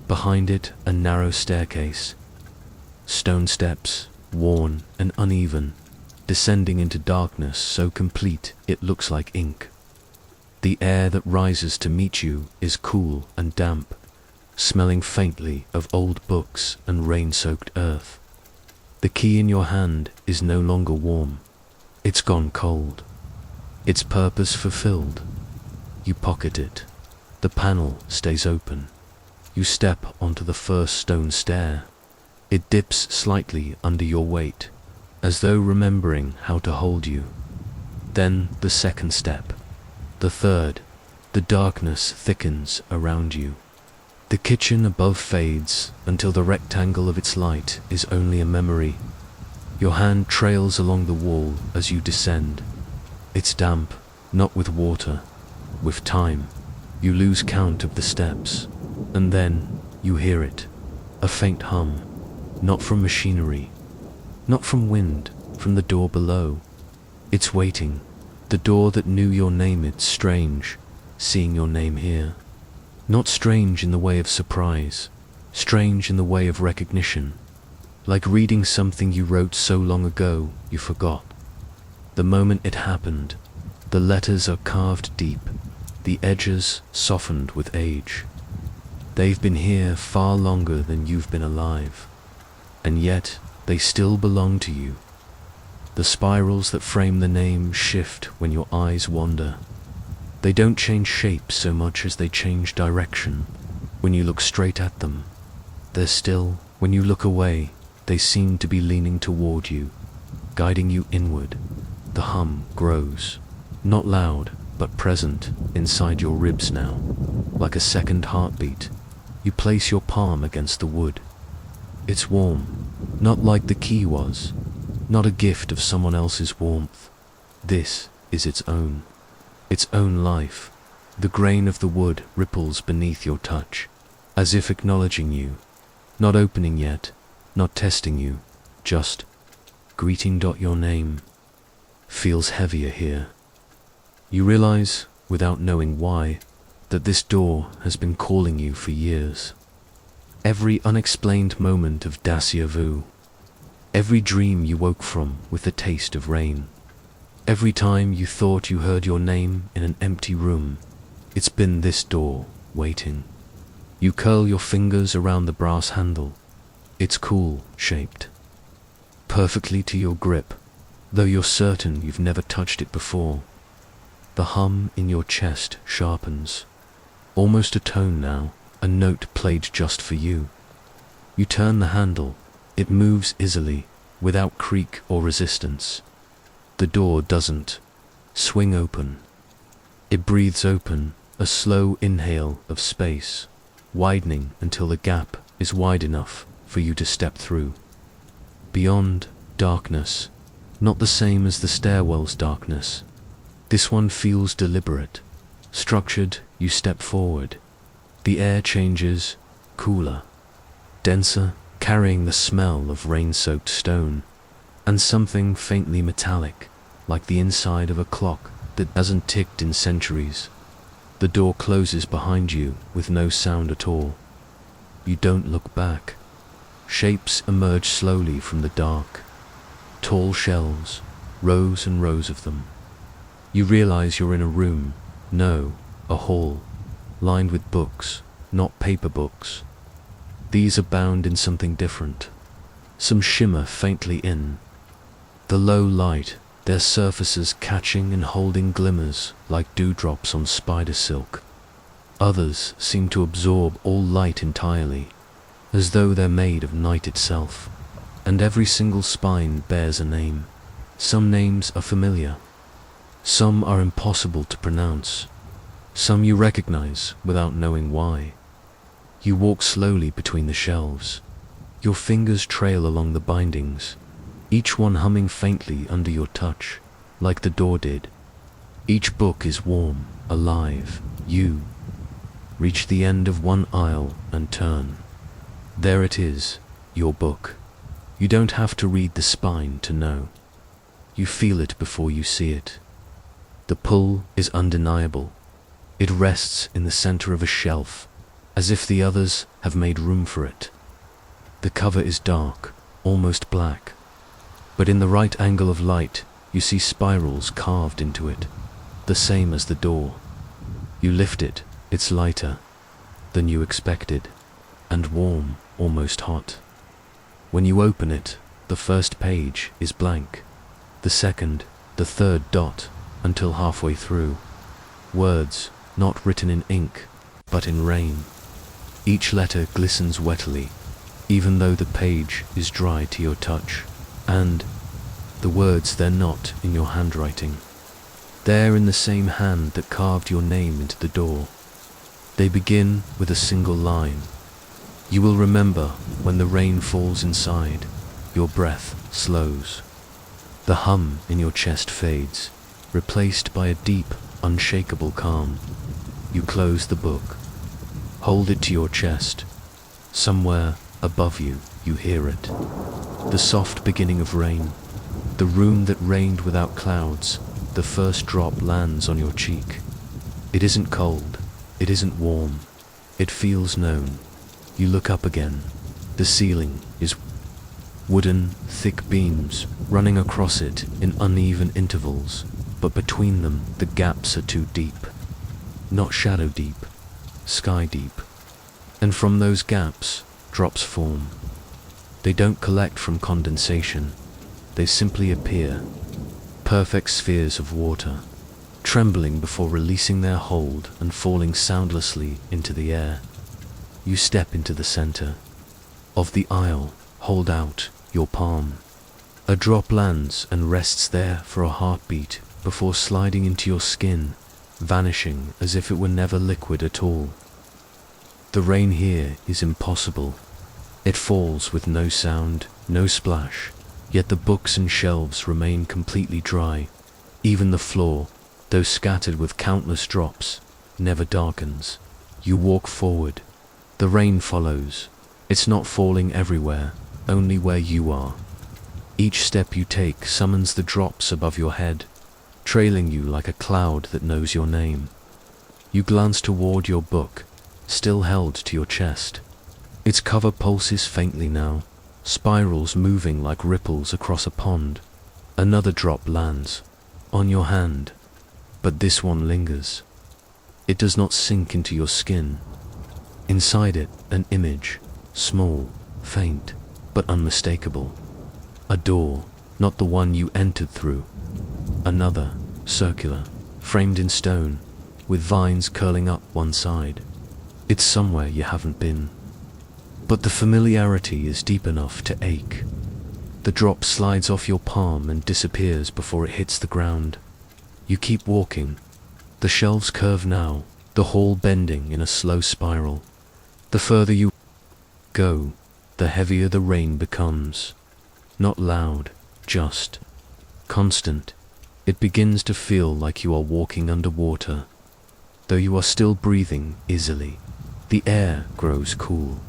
Behind it, a narrow staircase. Stone steps, worn and uneven, descending into darkness so complete it looks like ink. The air that rises to meet you is cool and damp, smelling faintly of old books and rain-soaked earth. The key in your hand is no longer warm. It's gone cold. Its purpose fulfilled. You pocket it. The panel stays open. You step onto the first stone stair. It dips slightly under your weight, as though remembering how to hold you. Then the second step. The third. The darkness thickens around you. The kitchen above fades until the rectangle of its light is only a memory. Your hand trails along the wall as you descend. It's damp, not with water, with time. You lose count of the steps, and then you hear it, a faint hum, not from machinery, not from wind, from the door below. It's waiting, the door that knew your name. It's strange, seeing your name here. Not strange in the way of surprise, strange in the way of recognition, like reading something you wrote so long ago you forgot. The moment it happened, the letters are carved deep, the edges softened with age. They've been here far longer than you've been alive, and yet they still belong to you. The spirals that frame the name shift when your eyes wander. They don't change shape so much as they change direction. When you look straight at them, they're still. When you look away, they seem to be leaning toward you, guiding you inward. The hum grows, not loud, but present inside your ribs now, like a second heartbeat. You place your palm against the wood. It's warm, not like the key was, not a gift of someone else's warmth. This is its own life. The grain of the wood ripples beneath your touch, as if acknowledging you, not opening yet, not testing you, just greeting. Your name feels heavier here. You realize, without knowing why, that this door has been calling you for years. Every unexplained moment of déjà vu, every dream you woke from with the taste of rain, every time you thought you heard your name in an empty room, it's been this door, waiting. You curl your fingers around the brass handle. It's cool shaped, perfectly to your grip, though you're certain you've never touched it before. The hum in your chest sharpens, almost a tone now, a note played just for you. You turn the handle, it moves easily, without creak or resistance. The door doesn't swing open. It breathes open, a slow inhale of space, widening until the gap is wide enough for you to step through. Beyond, darkness, not the same as the stairwell's darkness. This one feels deliberate, structured. You step forward. The air changes, cooler, denser, carrying the smell of rain-soaked stone, and something faintly metallic, like the inside of a clock that hasn't ticked in centuries. The door closes behind you with no sound at all. You don't look back. Shapes emerge slowly from the dark. Tall shelves, rows and rows of them. You realize you're in a room, no, a hall, lined with books, not paper books. These are bound in something different. Some shimmer faintly in the low light, their surfaces catching and holding glimmers like dewdrops on spider silk. Others seem to absorb all light entirely, as though they're made of night itself. And every single spine bears a name. Some names are familiar. Some are impossible to pronounce. Some you recognize without knowing why. You walk slowly between the shelves. Your fingers trail along the bindings, each one humming faintly under your touch, like the door did. Each book is warm, alive. You reach the end of one aisle and turn. There it is, your book. You don't have to read the spine to know. You feel it before you see it. The pull is undeniable. It rests in the center of a shelf, as if the others have made room for it. The cover is dark, almost black, but in the right angle of light, you see spirals carved into it, the same as the door. You lift it, it's lighter than you expected, and warm, almost hot. When you open it, the first page is blank, the second, the third dot, until halfway through. Words, not written in ink, but in rain. Each letter glistens wettily, even though the page is dry to your touch. And the words, they're not in your handwriting. They're in the same hand that carved your name into the door. They begin with a single line. You will remember when the rain falls inside, your breath slows. The hum in your chest fades, replaced by a deep, unshakable calm. You close the book, hold it to your chest. Somewhere above you, you hear it. The soft beginning of rain, the room that rained without clouds. The first drop lands on your cheek. It isn't cold, it isn't warm, it feels known. You look up again. The ceiling is wooden, thick beams running across it in uneven intervals, but between them the gaps are too deep. Not shadow deep, sky deep. And from those gaps, drops form. They don't collect from condensation, they simply appear. Perfect spheres of water, trembling before releasing their hold and falling soundlessly into the air. You step into the center of the aisle, hold out your palm. A drop lands and rests there for a heartbeat before sliding into your skin, vanishing as if it were never liquid at all. The rain here is impossible. It falls with no sound, no splash, yet the books and shelves remain completely dry. Even the floor, though scattered with countless drops, never darkens. You walk forward. The rain follows. It's not falling everywhere, only where you are. Each step you take summons the drops above your head, trailing you like a cloud that knows your name. You glance toward your book, still held to your chest. Its cover pulses faintly now, spirals moving like ripples across a pond. Another drop lands, on your hand, but this one lingers. It does not sink into your skin. Inside it, an image, small, faint, but unmistakable. A door, not the one you entered through. Another, circular, framed in stone, with vines curling up one side. It's somewhere you haven't been. But the familiarity is deep enough to ache. The drop slides off your palm and disappears before it hits the ground. You keep walking. The shelves curve now, the hall bending in a slow spiral. The further you go, the heavier the rain becomes. Not loud, just constant. It begins to feel like you are walking underwater, though you are still breathing easily. The air grows cool.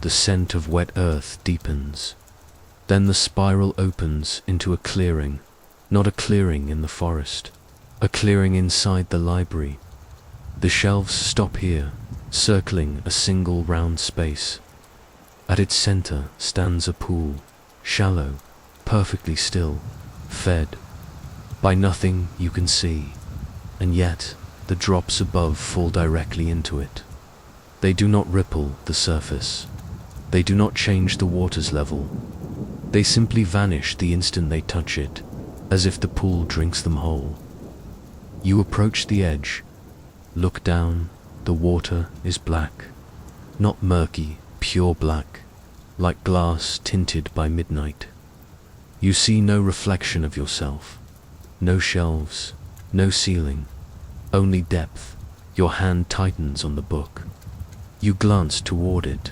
The scent of wet earth deepens. Then the spiral opens into a clearing, not a clearing in the forest, a clearing inside the library. The shelves stop here, circling a single round space. At its center stands a pool, shallow, perfectly still, fed by nothing you can see, and yet the drops above fall directly into it. They do not ripple the surface. They do not change the water's level. They simply vanish the instant they touch it, as if the pool drinks them whole. You approach the edge, look down. The water is black, not murky, pure black, like glass tinted by midnight. You see no reflection of yourself, no shelves, no ceiling, only depth. Your hand tightens on the book. You glance toward it.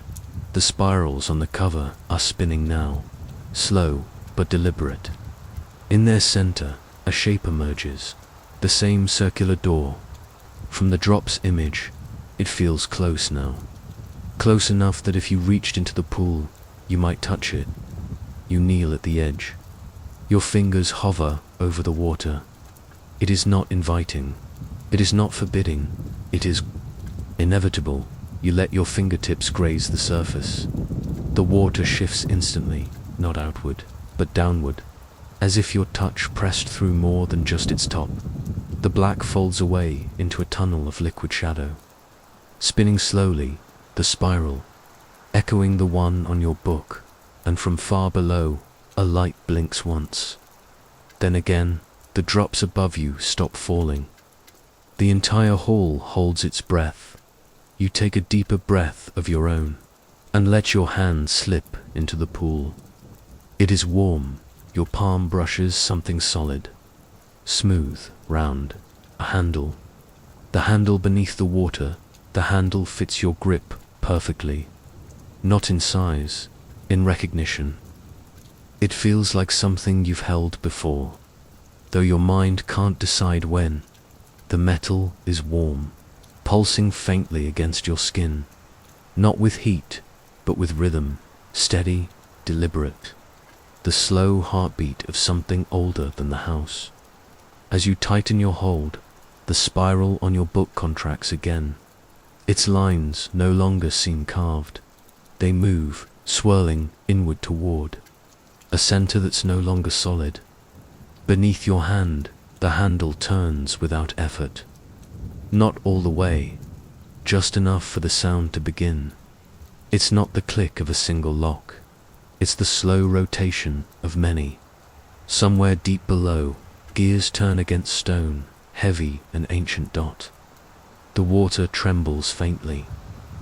The spirals on the cover are spinning now, slow but deliberate. In their center, a shape emerges, the same circular door. From the drop's image, it feels close now. Close enough that if you reached into the pool, you might touch it. You kneel at the edge. Your fingers hover over the water. It is not inviting. It is not forbidding. It is inevitable. You let your fingertips graze the surface. The water shifts instantly, not outward, but downward, as if your touch pressed through more than just its top. The black folds away into a tunnel of liquid shadow. Spinning slowly, the spiral, echoing the one on your book, and from far below, a light blinks once. Then again, the drops above you stop falling. The entire hall holds its breath. You take a deeper breath of your own, and let your hand slip into the pool. It is warm. Your palm brushes something solid, smooth, round, a handle. The handle beneath the water, the handle fits your grip perfectly. Not in size, in recognition. It feels like something you've held before, though your mind can't decide when. The metal is warm, pulsing faintly against your skin, not with heat, but with rhythm, steady, deliberate. The slow heartbeat of something older than the house. As you tighten your hold, the spiral on your book contracts again. Its lines no longer seem carved. They move, swirling inward toward a center that's no longer solid. Beneath your hand, the handle turns without effort. Not all the way, just enough for the sound to begin. It's not the click of a single lock. It's the slow rotation of many. Somewhere deep below, gears turn against stone, heavy and ancient dot. The water trembles faintly,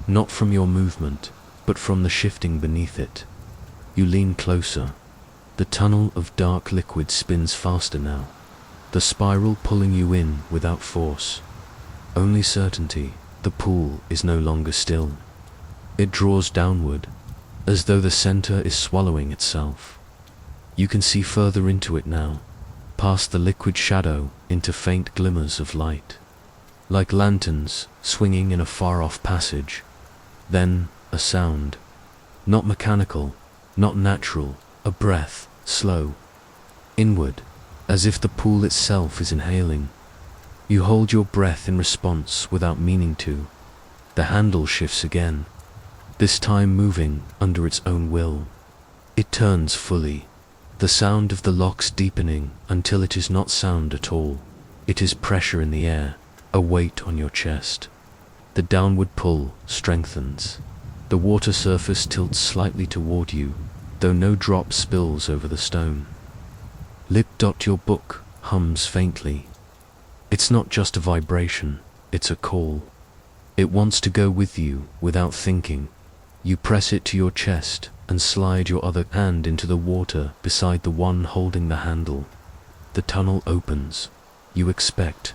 not from your movement, but from the shifting beneath it. You lean closer. The tunnel of dark liquid spins faster now, the spiral pulling you in without force. only certainty. The pool is no longer still. It draws downward, as though the center is swallowing itself. You can see further into it now, past the liquid shadow into faint glimmers of light, like lanterns swinging in a far-off passage. Then a sound, not mechanical, not natural, a breath, slow, inward, as if the pool itself is inhaling. You hold your breath in response without meaning to. The handle shifts again, this time moving under its own will. It turns fully, the sound of the locks deepening until it is not sound at all. It is pressure in the air, a weight on your chest. The downward pull strengthens. The water surface tilts slightly toward you, though no drop spills over the stone. Lip. Your book hums faintly. It's not just a vibration, it's a call. It wants to go with you without thinking. You press it to your chest and slide your other hand into the water beside the one holding the handle. The tunnel opens. You expect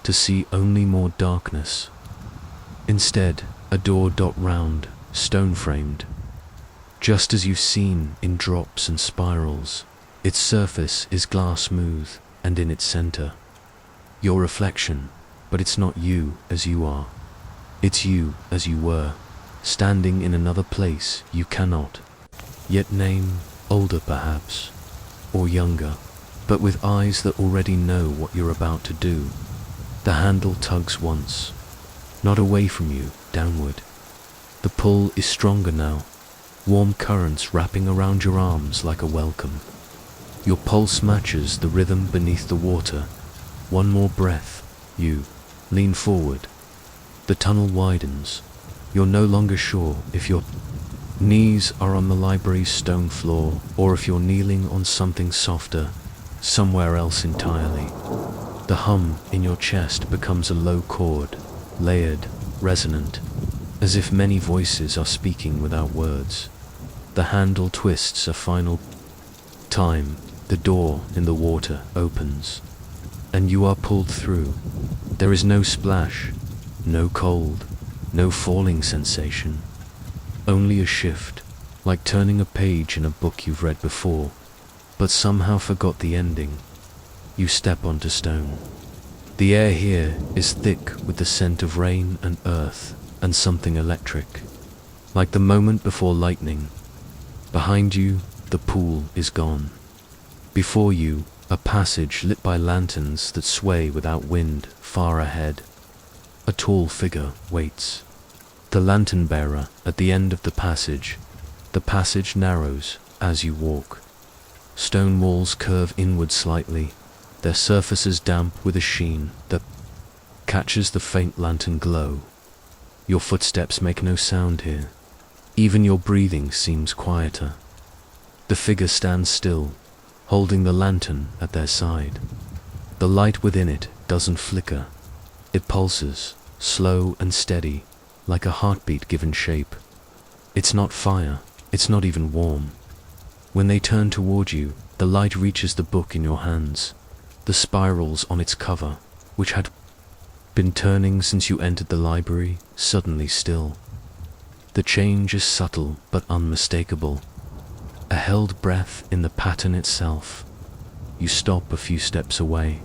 to see only more darkness. Instead, a door. Round, stone-framed. Just as you've seen in drops and spirals, its surface is glass smooth, and in its center, your reflection, but it's not you as you are. It's you as you were, standing in another place you cannot yet name, older perhaps, or younger, but with eyes that already know what you're about to do. The handle tugs once, not away from you, downward. The pull is stronger now, warm currents wrapping around your arms like a welcome. Your pulse matches the rhythm beneath the water. One more breath, you lean forward. The tunnel widens. You're no longer sure if your knees are on the library's stone floor or if you're kneeling on something softer, somewhere else entirely. The hum in your chest becomes a low chord, layered, resonant, as if many voices are speaking without words. The handle twists a final time. The door in the water opens, and you are pulled through. There is no splash, no cold, no falling sensation, only a shift, like turning a page in a book you've read before, but somehow forgot the ending. You step onto stone. The air here is thick with the scent of rain and earth and something electric, like the moment before lightning. Behind you, the pool is gone. Before you, a passage lit by lanterns that sway without wind. Far ahead, a tall figure waits. The lantern bearer at the end of the passage. The passage narrows as you walk. Stone walls curve inward slightly, their surfaces damp with a sheen that catches the faint lantern glow. Your footsteps make no sound here. Even your breathing seems quieter. The figure stands still, holding the lantern at their side. The light within it doesn't flicker. It pulses, slow and steady, like a heartbeat given shape. It's not fire, it's not even warm. When they turn toward you, the light reaches the book in your hands. The spirals on its cover, which had been turning since you entered the library, suddenly still. The change is subtle but unmistakable. A held breath in the pattern itself. You stop a few steps away.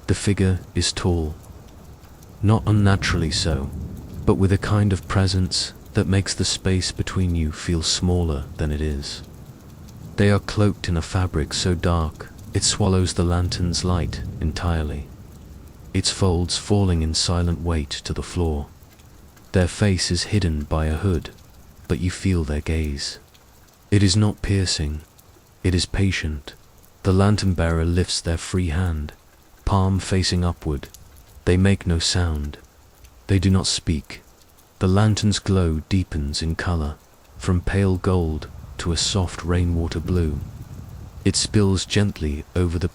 The figure is tall. Not unnaturally so, but with a kind of presence that makes the space between you feel smaller than it is. They are cloaked in a fabric so dark it swallows the lantern's light entirely, its folds falling in silent weight to the floor. Their face is hidden by a hood, but you feel their gaze. It is not piercing, it is patient. The lantern bearer lifts their free hand, palm facing upward. They make no sound. They do not speak. The lantern's glow deepens in color, from pale gold to a soft rainwater blue. It spills gently over the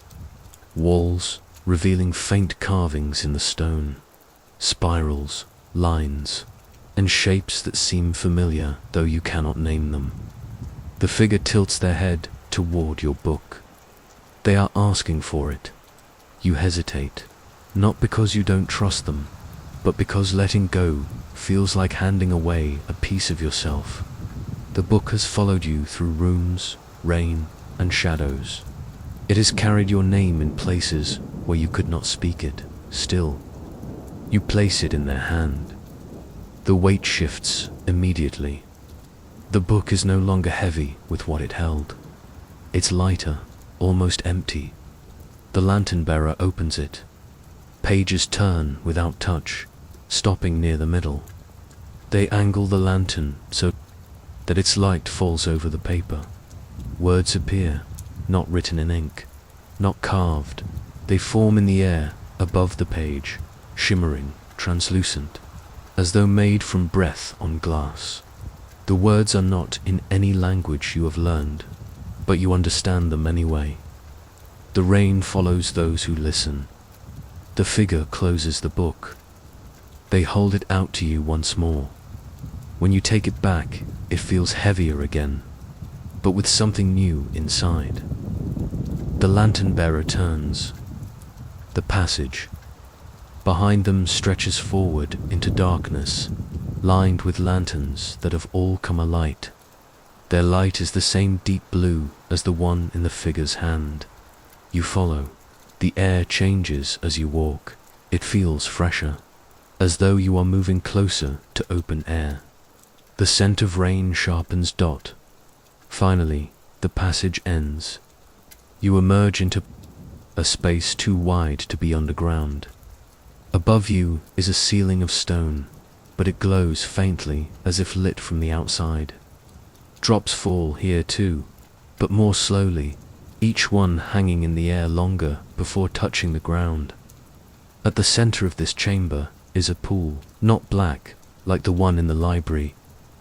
walls, revealing faint carvings in the stone, spirals, lines, and shapes that seem familiar, though you cannot name them. The figure tilts their head toward your book. They are asking for it. You hesitate, not because you don't trust them, but because letting go feels like handing away a piece of yourself. The book has followed you through rooms, rain, and shadows. It has carried your name in places where you could not speak it. Still, you place it in their hand. The weight shifts immediately. The book is no longer heavy with what it held. It's lighter, almost empty. The lantern bearer opens it. Pages turn without touch, stopping near the middle. They angle the lantern so that its light falls over the paper. Words appear, not written in ink, not carved. They form in the air above the page, shimmering, translucent, as though made from breath on glass. The words are not in any language you have learned, but you understand them anyway. The rain follows those who listen. The figure closes the book. They hold it out to you once more. When you take it back, it feels heavier again, but with something new inside. The lantern bearer turns. The passage behind them stretches forward into darkness, lined with lanterns that have all come alight. Their light is the same deep blue as the one in the figure's hand. You follow. The air changes as you walk. It feels fresher, as though you are moving closer to open air. The scent of rain sharpens dot. Finally, the passage ends. You emerge into a space too wide to be underground. Above you is a ceiling of stone, but it glows faintly as if lit from the outside. Drops fall here too, but more slowly, each one hanging in the air longer before touching the ground. At the center of this chamber is a pool, not black like the one in the library,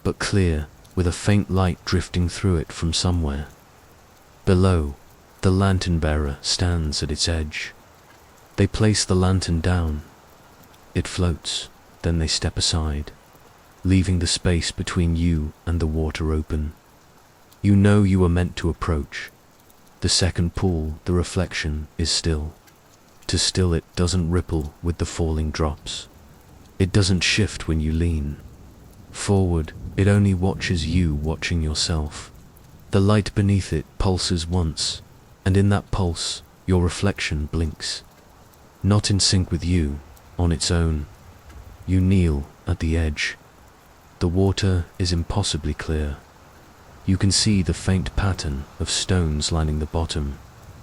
but clear, with a faint light drifting through it from somewhere. Below, the lantern bearer stands at its edge. They place the lantern down. It floats, then they step aside, leaving the space between you and the water open. You know you are meant to approach. The second pool, the reflection, is still. To still it doesn't ripple with the falling drops. It doesn't shift when you lean forward, it only watches you watching yourself. The light beneath it pulses once, and in that pulse, your reflection blinks. Not in sync with you, on its own. You kneel at the edge. The water is impossibly clear. You can see the faint pattern of stones lining the bottom,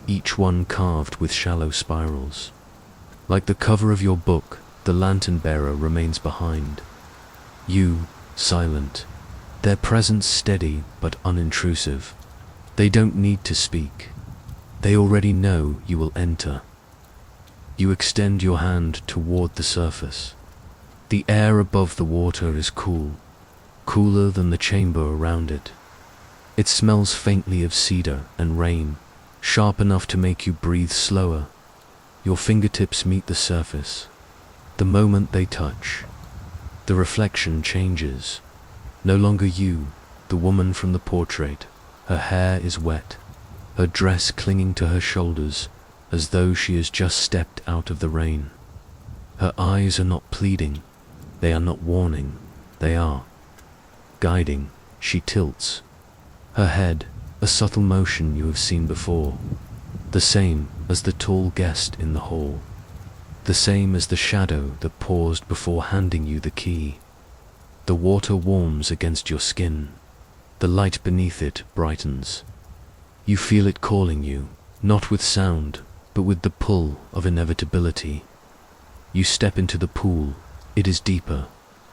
each one carved with shallow spirals. Like the cover of your book, the lantern bearer remains behind. You, silent. Their presence steady but unintrusive. They don't need to speak. They already know you will enter. You extend your hand toward the surface. The air above the water is cool, cooler than the chamber around it. It smells faintly of cedar and rain, sharp enough to make you breathe slower. Your fingertips meet the surface. The moment they touch, the reflection changes. No longer you, the woman from the portrait. Her hair is wet, her dress clinging to her shoulders, as though she has just stepped out of the rain. Her eyes are not pleading, they are not warning, they are guiding. She tilts. Her head, a subtle motion you have seen before, the same as the tall guest in the hall, the same as the shadow that paused before handing you the key. The water warms against your skin. The light beneath it brightens. You feel it calling you, not with sound, but with the pull of inevitability. You step into the pool. It is deeper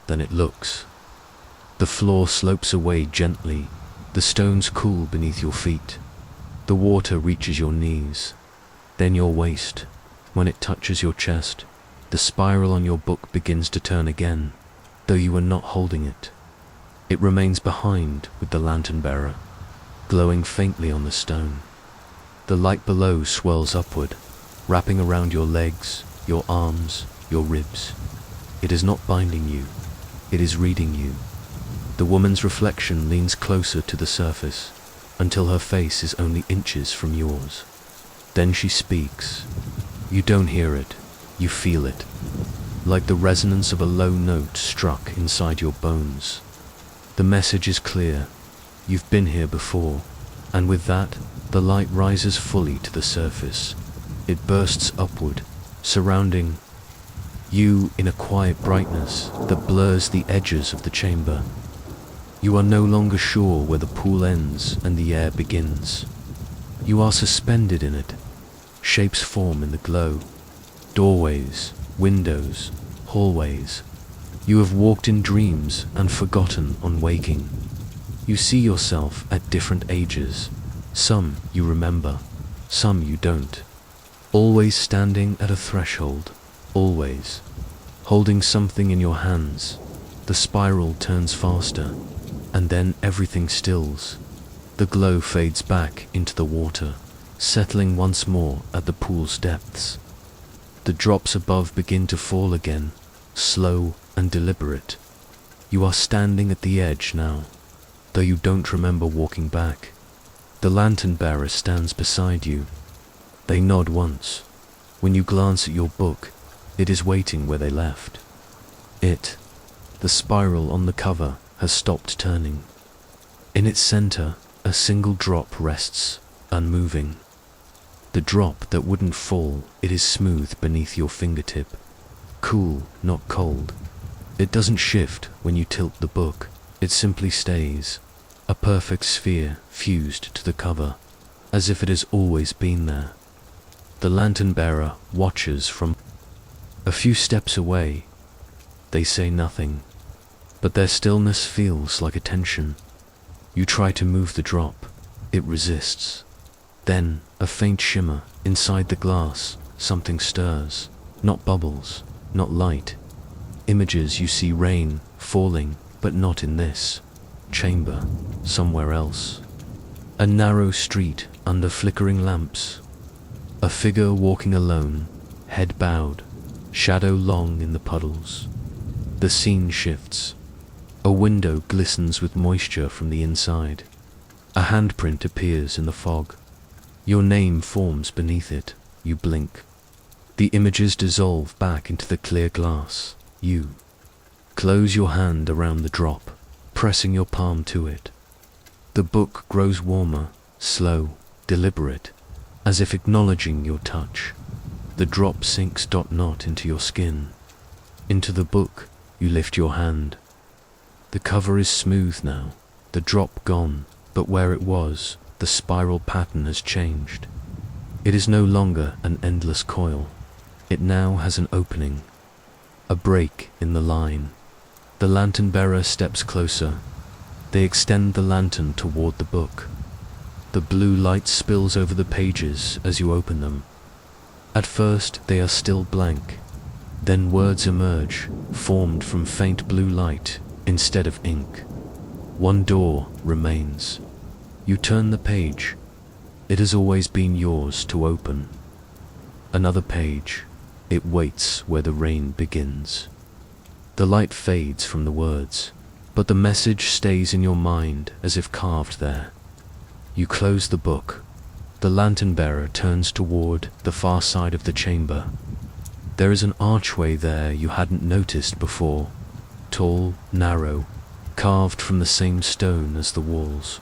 than it looks. The floor slopes away gently. The stones cool beneath your feet. The water reaches your knees, then your waist. When it touches your chest, the spiral on your book begins to turn again, though you are not holding it. It remains behind with the lantern bearer, glowing faintly on the stone. The light below swirls upward, wrapping around your legs, your arms, your ribs. It is not binding you, it is reading you. The woman's reflection leans closer to the surface, until her face is only inches from yours. Then she speaks. You don't hear it, you feel it. like the resonance of a low note struck inside your bones. The message is clear. You've been here before, and with that, the light rises fully to the surface. It bursts upward, surrounding you in a quiet brightness that blurs the edges of the chamber. You are no longer sure where the pool ends and the air begins. You are suspended in it. Shapes form in the glow. Doorways, windows, hallways. You have walked in dreams and forgotten on waking. You see yourself at different ages. Some you remember, some you don't. Always standing at a threshold, always. Holding something in your hands. The spiral turns faster, and then everything stills. The glow fades back into the water, settling once more at the pool's depths. The drops above begin to fall again, slow and deliberate. You are standing at the edge now, though you don't remember walking back. The lantern bearer stands beside you. They nod once. When you glance at your book, it is waiting where they left. The spiral on the cover, has stopped turning. In its center, a single drop rests, unmoving. The drop that wouldn't fall, it is smooth beneath your fingertip. Cool, not cold. It doesn't shift when you tilt the book. It simply stays, a perfect sphere fused to the cover, as if it has always been there. The lantern bearer watches from a few steps away. They say nothing, but their stillness feels like attention. You try to move the drop. It resists. Then, a faint shimmer inside the glass. Something stirs. Not bubbles, not light. Images you see rain falling, but not in this chamber, somewhere else. A narrow street under flickering lamps. A figure walking alone, head bowed, shadow long in the puddles. The scene shifts. A window glistens with moisture from the inside. A handprint appears in the fog. Your name forms beneath it. You blink. The images dissolve back into the clear glass. You close your hand around the drop, pressing your palm to it. The book grows warmer, slow, deliberate, as if acknowledging your touch. The drop sinks not into your skin. Into the book, you lift your hand. The cover is smooth now, the drop gone, but where it was, the spiral pattern has changed. It is no longer an endless coil. It now has an opening, a break in the line. The lantern bearer steps closer. They extend the lantern toward the book. The blue light spills over the pages as you open them. At first, they are still blank. Then words emerge, formed from faint blue light instead of ink. One door remains. You turn the page. It has always been yours to open. Another page. It waits where the rain begins. The light fades from the words, but the message stays in your mind as if carved there. You close the book. The lantern bearer turns toward the far side of the chamber. There is an archway there you hadn't noticed before. Tall, narrow, carved from the same stone as the walls,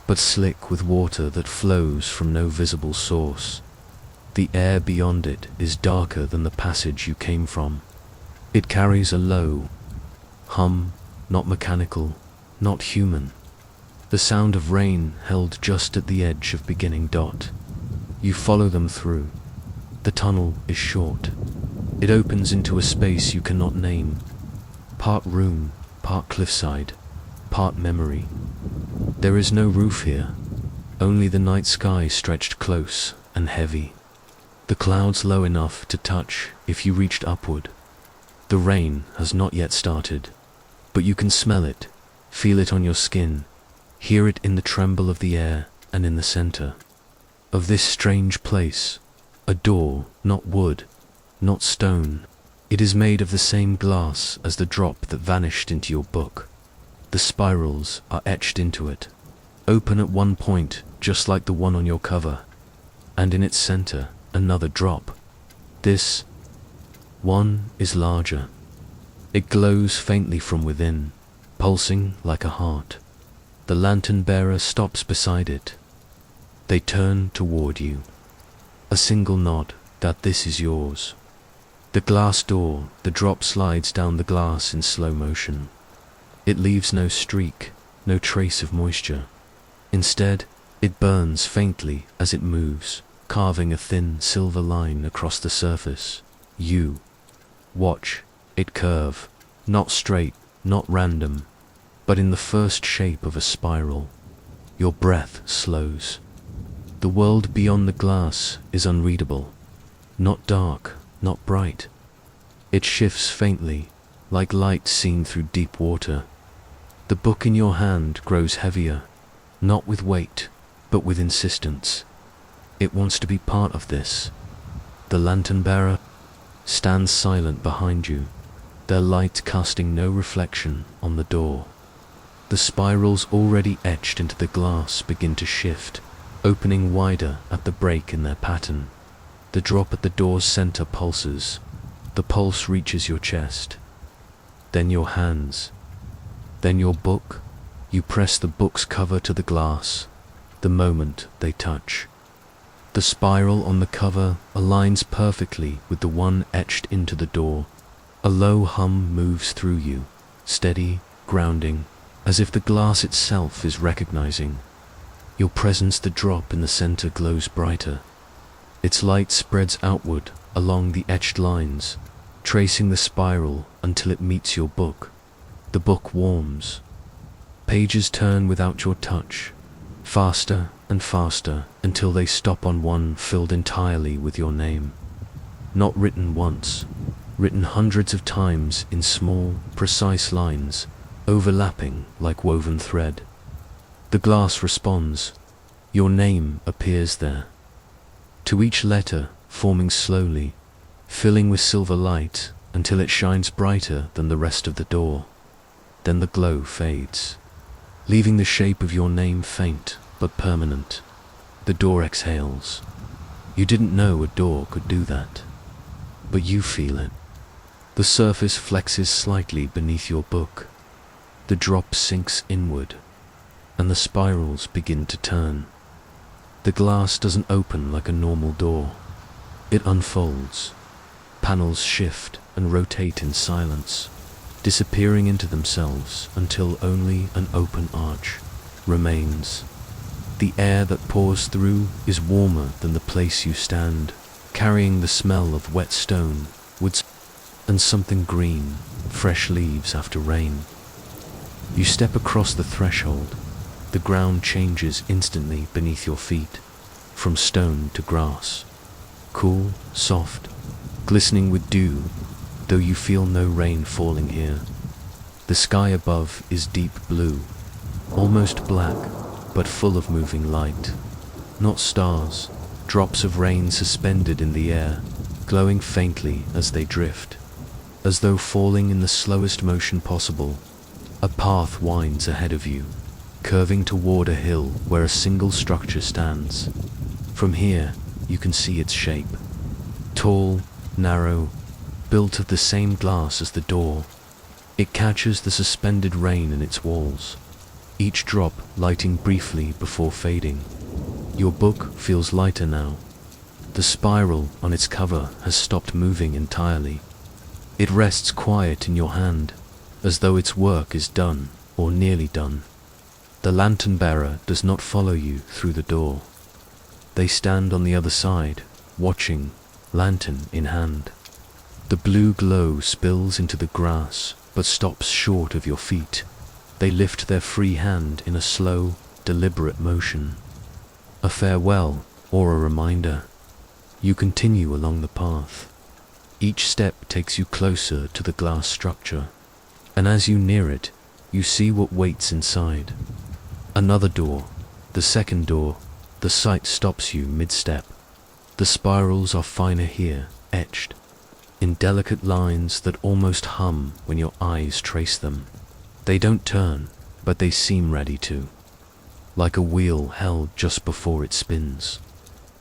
but slick with water that flows from no visible source. The air beyond it is darker than the passage you came from. It carries a low hum, not mechanical, not human. The sound of rain held just at the edge of beginning dot. You follow them through. The tunnel is short. It opens into a space you cannot name. Part room, part cliffside, part memory. There is no roof here, only the night sky stretched close and heavy. The clouds low enough to touch if you reached upward. The rain has not yet started, but you can smell it, feel it on your skin, hear it in the tremble of the air and in the center of this strange place. A door, not wood, not stone. It is made of the same glass as the drop that vanished into your book. The spirals are etched into it, open at one point just like the one on your cover, and in its center another drop. This One is larger. It glows faintly from within, pulsing like a heart. The lantern bearer stops beside it. They turn toward you. A single nod that this is yours. The glass door, the drop slides down the glass in slow motion. It leaves no streak, no trace of moisture. Instead, it burns faintly as it moves, carving a thin silver line across the surface. You watch it curve, not straight, not random, but in the first shape of a spiral. Your breath slows. The world beyond the glass is unreadable. Not dark, not bright. It shifts faintly, like light seen through deep water. The book in your hand grows heavier, not with weight, but with insistence. It wants to be part of this. The lantern bearer stands silent behind you, their light casting no reflection on the door. The spirals already etched into the glass begin to shift, opening wider at the break in their pattern. The drop at the door's center pulses. The pulse reaches your chest, then your hands, then your book. You press the book's cover to the glass. The moment they touch, the spiral on the cover aligns perfectly with the one etched into the door. A low hum moves through you, steady, grounding, as if the glass itself is recognizing your presence. The drop in the center glows brighter. Its light spreads outward along the etched lines, tracing the spiral until it meets your book. The book warms. Pages turn without your touch, faster and faster until they stop on one filled entirely with your name. Not written once, written hundreds of times in small, precise lines, overlapping like woven thread. The glass responds. Your name appears there. To each letter, forming slowly, filling with silver light until it shines brighter than the rest of the door. Then the glow fades, leaving the shape of your name faint but permanent. The door exhales. You didn't know a door could do that, but you feel it. The surface flexes slightly beneath your book. The drop sinks inward, and the spirals begin to turn. The glass doesn't open like a normal door. It unfolds. Panels shift and rotate in silence, disappearing into themselves until only an open arch remains. The air that pours through is warmer than the place you stand, carrying the smell of wet stone, wood, and something green, fresh leaves after rain. You step across the threshold. The ground changes instantly beneath your feet, from stone to grass. Cool, soft, glistening with dew, though you feel no rain falling here. The sky above is deep blue, almost black, but full of moving light. Not stars, drops of rain suspended in the air, glowing faintly as they drift. As though falling in the slowest motion possible, a path winds ahead of you, curving toward a hill where a single structure stands. From here, you can see its shape. Tall, narrow, built of the same glass as the door. It catches the suspended rain in its walls, each drop lighting briefly before fading. Your book feels lighter now. The spiral on its cover has stopped moving entirely. It rests quiet in your hand, as though its work is done, or nearly done. The lantern bearer does not follow you through the door. They stand on the other side, watching, lantern in hand. The blue glow spills into the grass, but stops short of your feet. They lift their free hand in a slow, deliberate motion. A farewell, or a reminder. You continue along the path. Each step takes you closer to the glass structure, and as you near it, you see what waits inside. Another door, the second door. The sight stops you mid-step. The spirals are finer here, etched, in delicate lines that almost hum when your eyes trace them. They don't turn, but they seem ready to, like a wheel held just before it spins.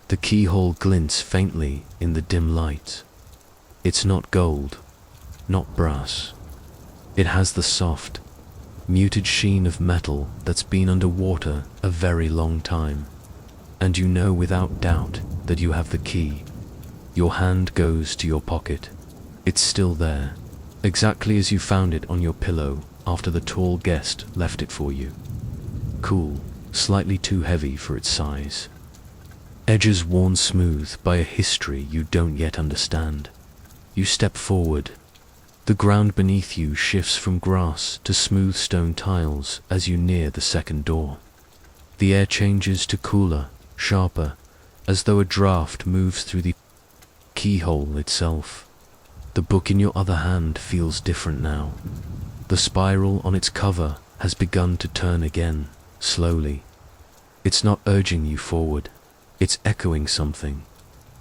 The keyhole glints faintly in the dim light. It's not gold, not brass. It has the soft, muted sheen of metal that's been underwater a very long time. And you know without doubt that you have the key. Your hand goes to your pocket. It's still there, exactly as you found it on your pillow after the tall guest left it for you. Cool, slightly too heavy for its size. Edges worn smooth by a history you don't yet understand. You step forward. The ground beneath you shifts from grass to smooth stone tiles as you near the second door. The air changes to cooler, sharper, as though a draft moves through the keyhole itself. The book in your other hand feels different now. The spiral on its cover has begun to turn again, slowly. It's not urging you forward, it's echoing something.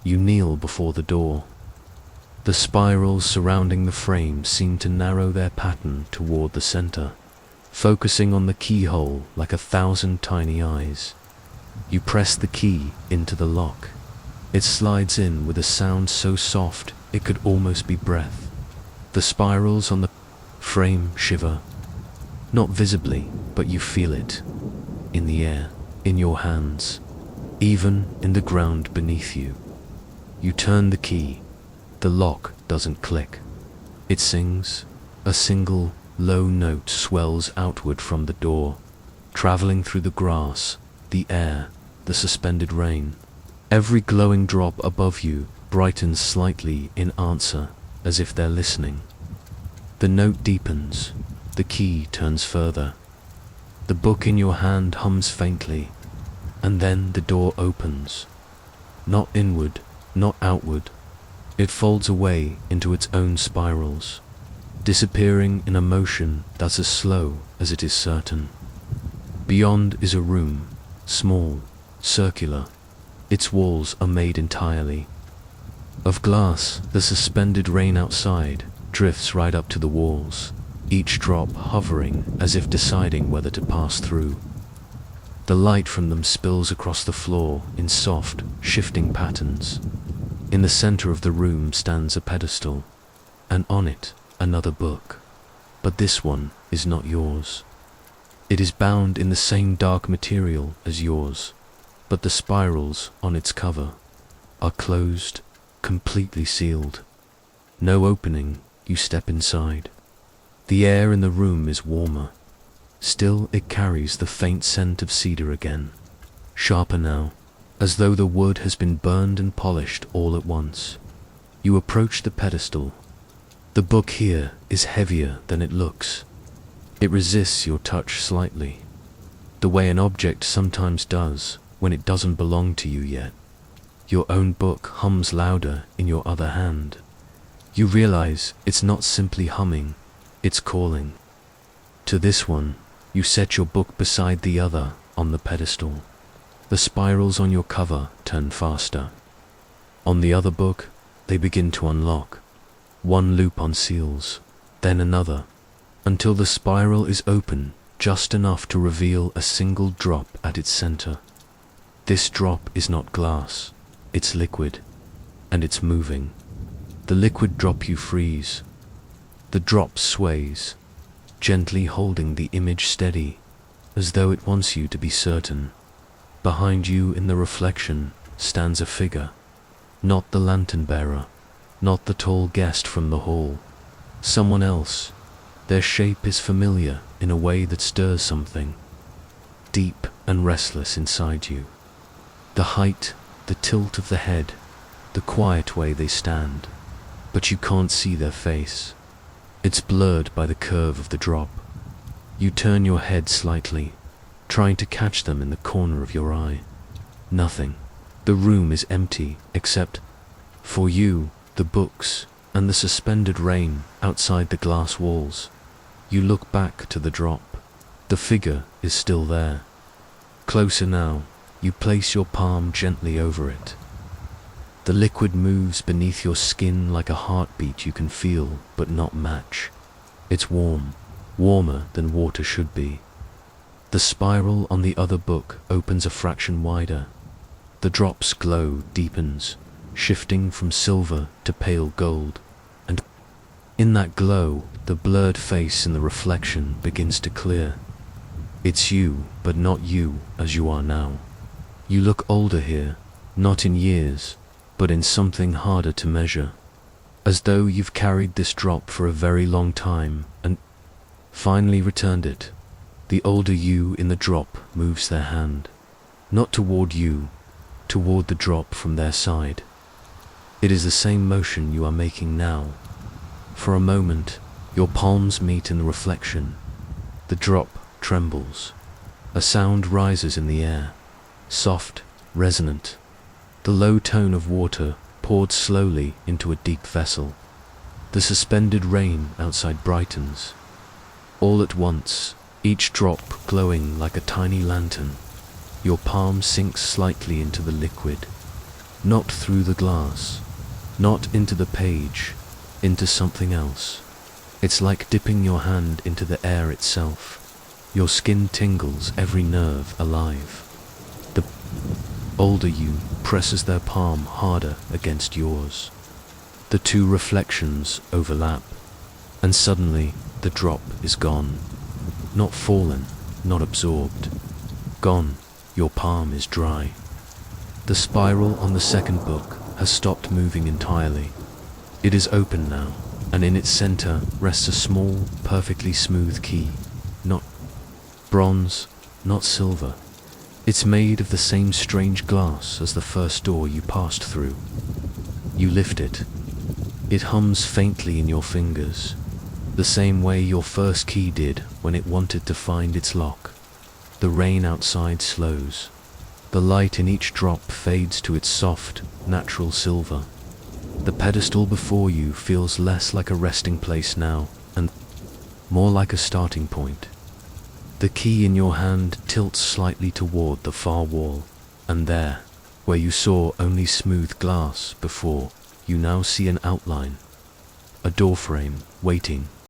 You kneel before the door. The spirals surrounding the frame seem to narrow their pattern toward the center, focusing on the keyhole like 1,000 tiny eyes. You press the key into the lock. It slides in with a sound so soft it could almost be breath. The spirals on the frame shiver, not visibly, but you feel it. In the air, in your hands, even in the ground beneath you. You turn the key. The lock doesn't click. It sings. A single, low note swells outward from the door, traveling through the grass, the air, the suspended rain. Every glowing drop above you brightens slightly in answer, as if they're listening. The note deepens. The key turns further. The book in your hand hums faintly, and then the door opens. Not inward, not outward. It folds away into its own spirals, disappearing in a motion that's as slow as it is certain. Beyond is a room, small, circular. Its walls are made entirely of glass. The suspended rain outside drifts right up to the walls, each drop hovering as if deciding whether to pass through. The light from them spills across the floor in soft, shifting patterns. In the center of the room stands a pedestal, and on it another book. But this one is not yours. It is bound in the same dark material as yours, but the spirals on its cover are closed, completely sealed. No opening. You step inside. The air in the room is warmer. Still, it carries the faint scent of cedar again, sharper now, as though the wood has been burned and polished all at once. You approach the pedestal. The book here is heavier than it looks. It resists your touch slightly, the way an object sometimes does when it doesn't belong to you yet. Your own book hums louder in your other hand. You realize it's not simply humming, it's calling. To this one, you set your book beside the other on the pedestal. The spirals on your cover turn faster. On the other book, they begin to unlock. One loop unseals, then another, until the spiral is open just enough to reveal a single drop at its center. This drop is not glass, it's liquid, and it's moving. The liquid drop you freeze. The drop sways, gently holding the image steady, as though it wants you to be certain. Behind you in the reflection stands a figure, not the lantern bearer, not the tall guest from the hall. Someone else. Their shape is familiar in a way that stirs something deep and restless inside you. The height, the tilt of the head, the quiet way they stand, but you can't see their face. It's blurred by the curve of the drop. You turn your head slightly, trying to catch them in the corner of your eye. Nothing. The room is empty, except for you, the books, and the suspended rain outside the glass walls. You look back to the drop. The figure is still there. Closer now, you place your palm gently over it. The liquid moves beneath your skin like a heartbeat you can feel but not match. It's warm, warmer than water should be. The spiral on the other book opens a fraction wider. The drop's glow deepens, shifting from silver to pale gold. In that glow, the blurred face in the reflection begins to clear. It's you, but not you as you are now. You look older here, not in years, but in something harder to measure. As though you've carried this drop for a very long time and finally returned it. The older you in the drop moves their hand, not toward you, toward the drop from their side. It is the same motion you are making now. For a moment, your palms meet in the reflection. The drop trembles. A sound rises in the air, soft, resonant. The low tone of water poured slowly into a deep vessel. The suspended rain outside brightens. All at once, each drop glowing like a tiny lantern. Your palm sinks slightly into the liquid, not through the glass, not into the page, into something else. It's like dipping your hand into the air itself. Your skin tingles, every nerve alive. The older you presses their palm harder against yours. The two reflections overlap, and suddenly the drop is gone. Not fallen, not absorbed. Gone, your palm is dry. The spiral on the second book has stopped moving entirely. It is open now, and in its center rests a small, perfectly smooth key. Not bronze, not silver. It's made of the same strange glass as the first door you passed through. You lift it. It hums faintly in your fingers, the same way your first key did when it wanted to find its lock. The rain outside slows. The light in each drop fades to its soft, natural silver. The pedestal before you feels less like a resting place now, and more like a starting point. The key in your hand tilts slightly toward the far wall, and there, where you saw only smooth glass before, you now see an outline. A doorframe, waiting,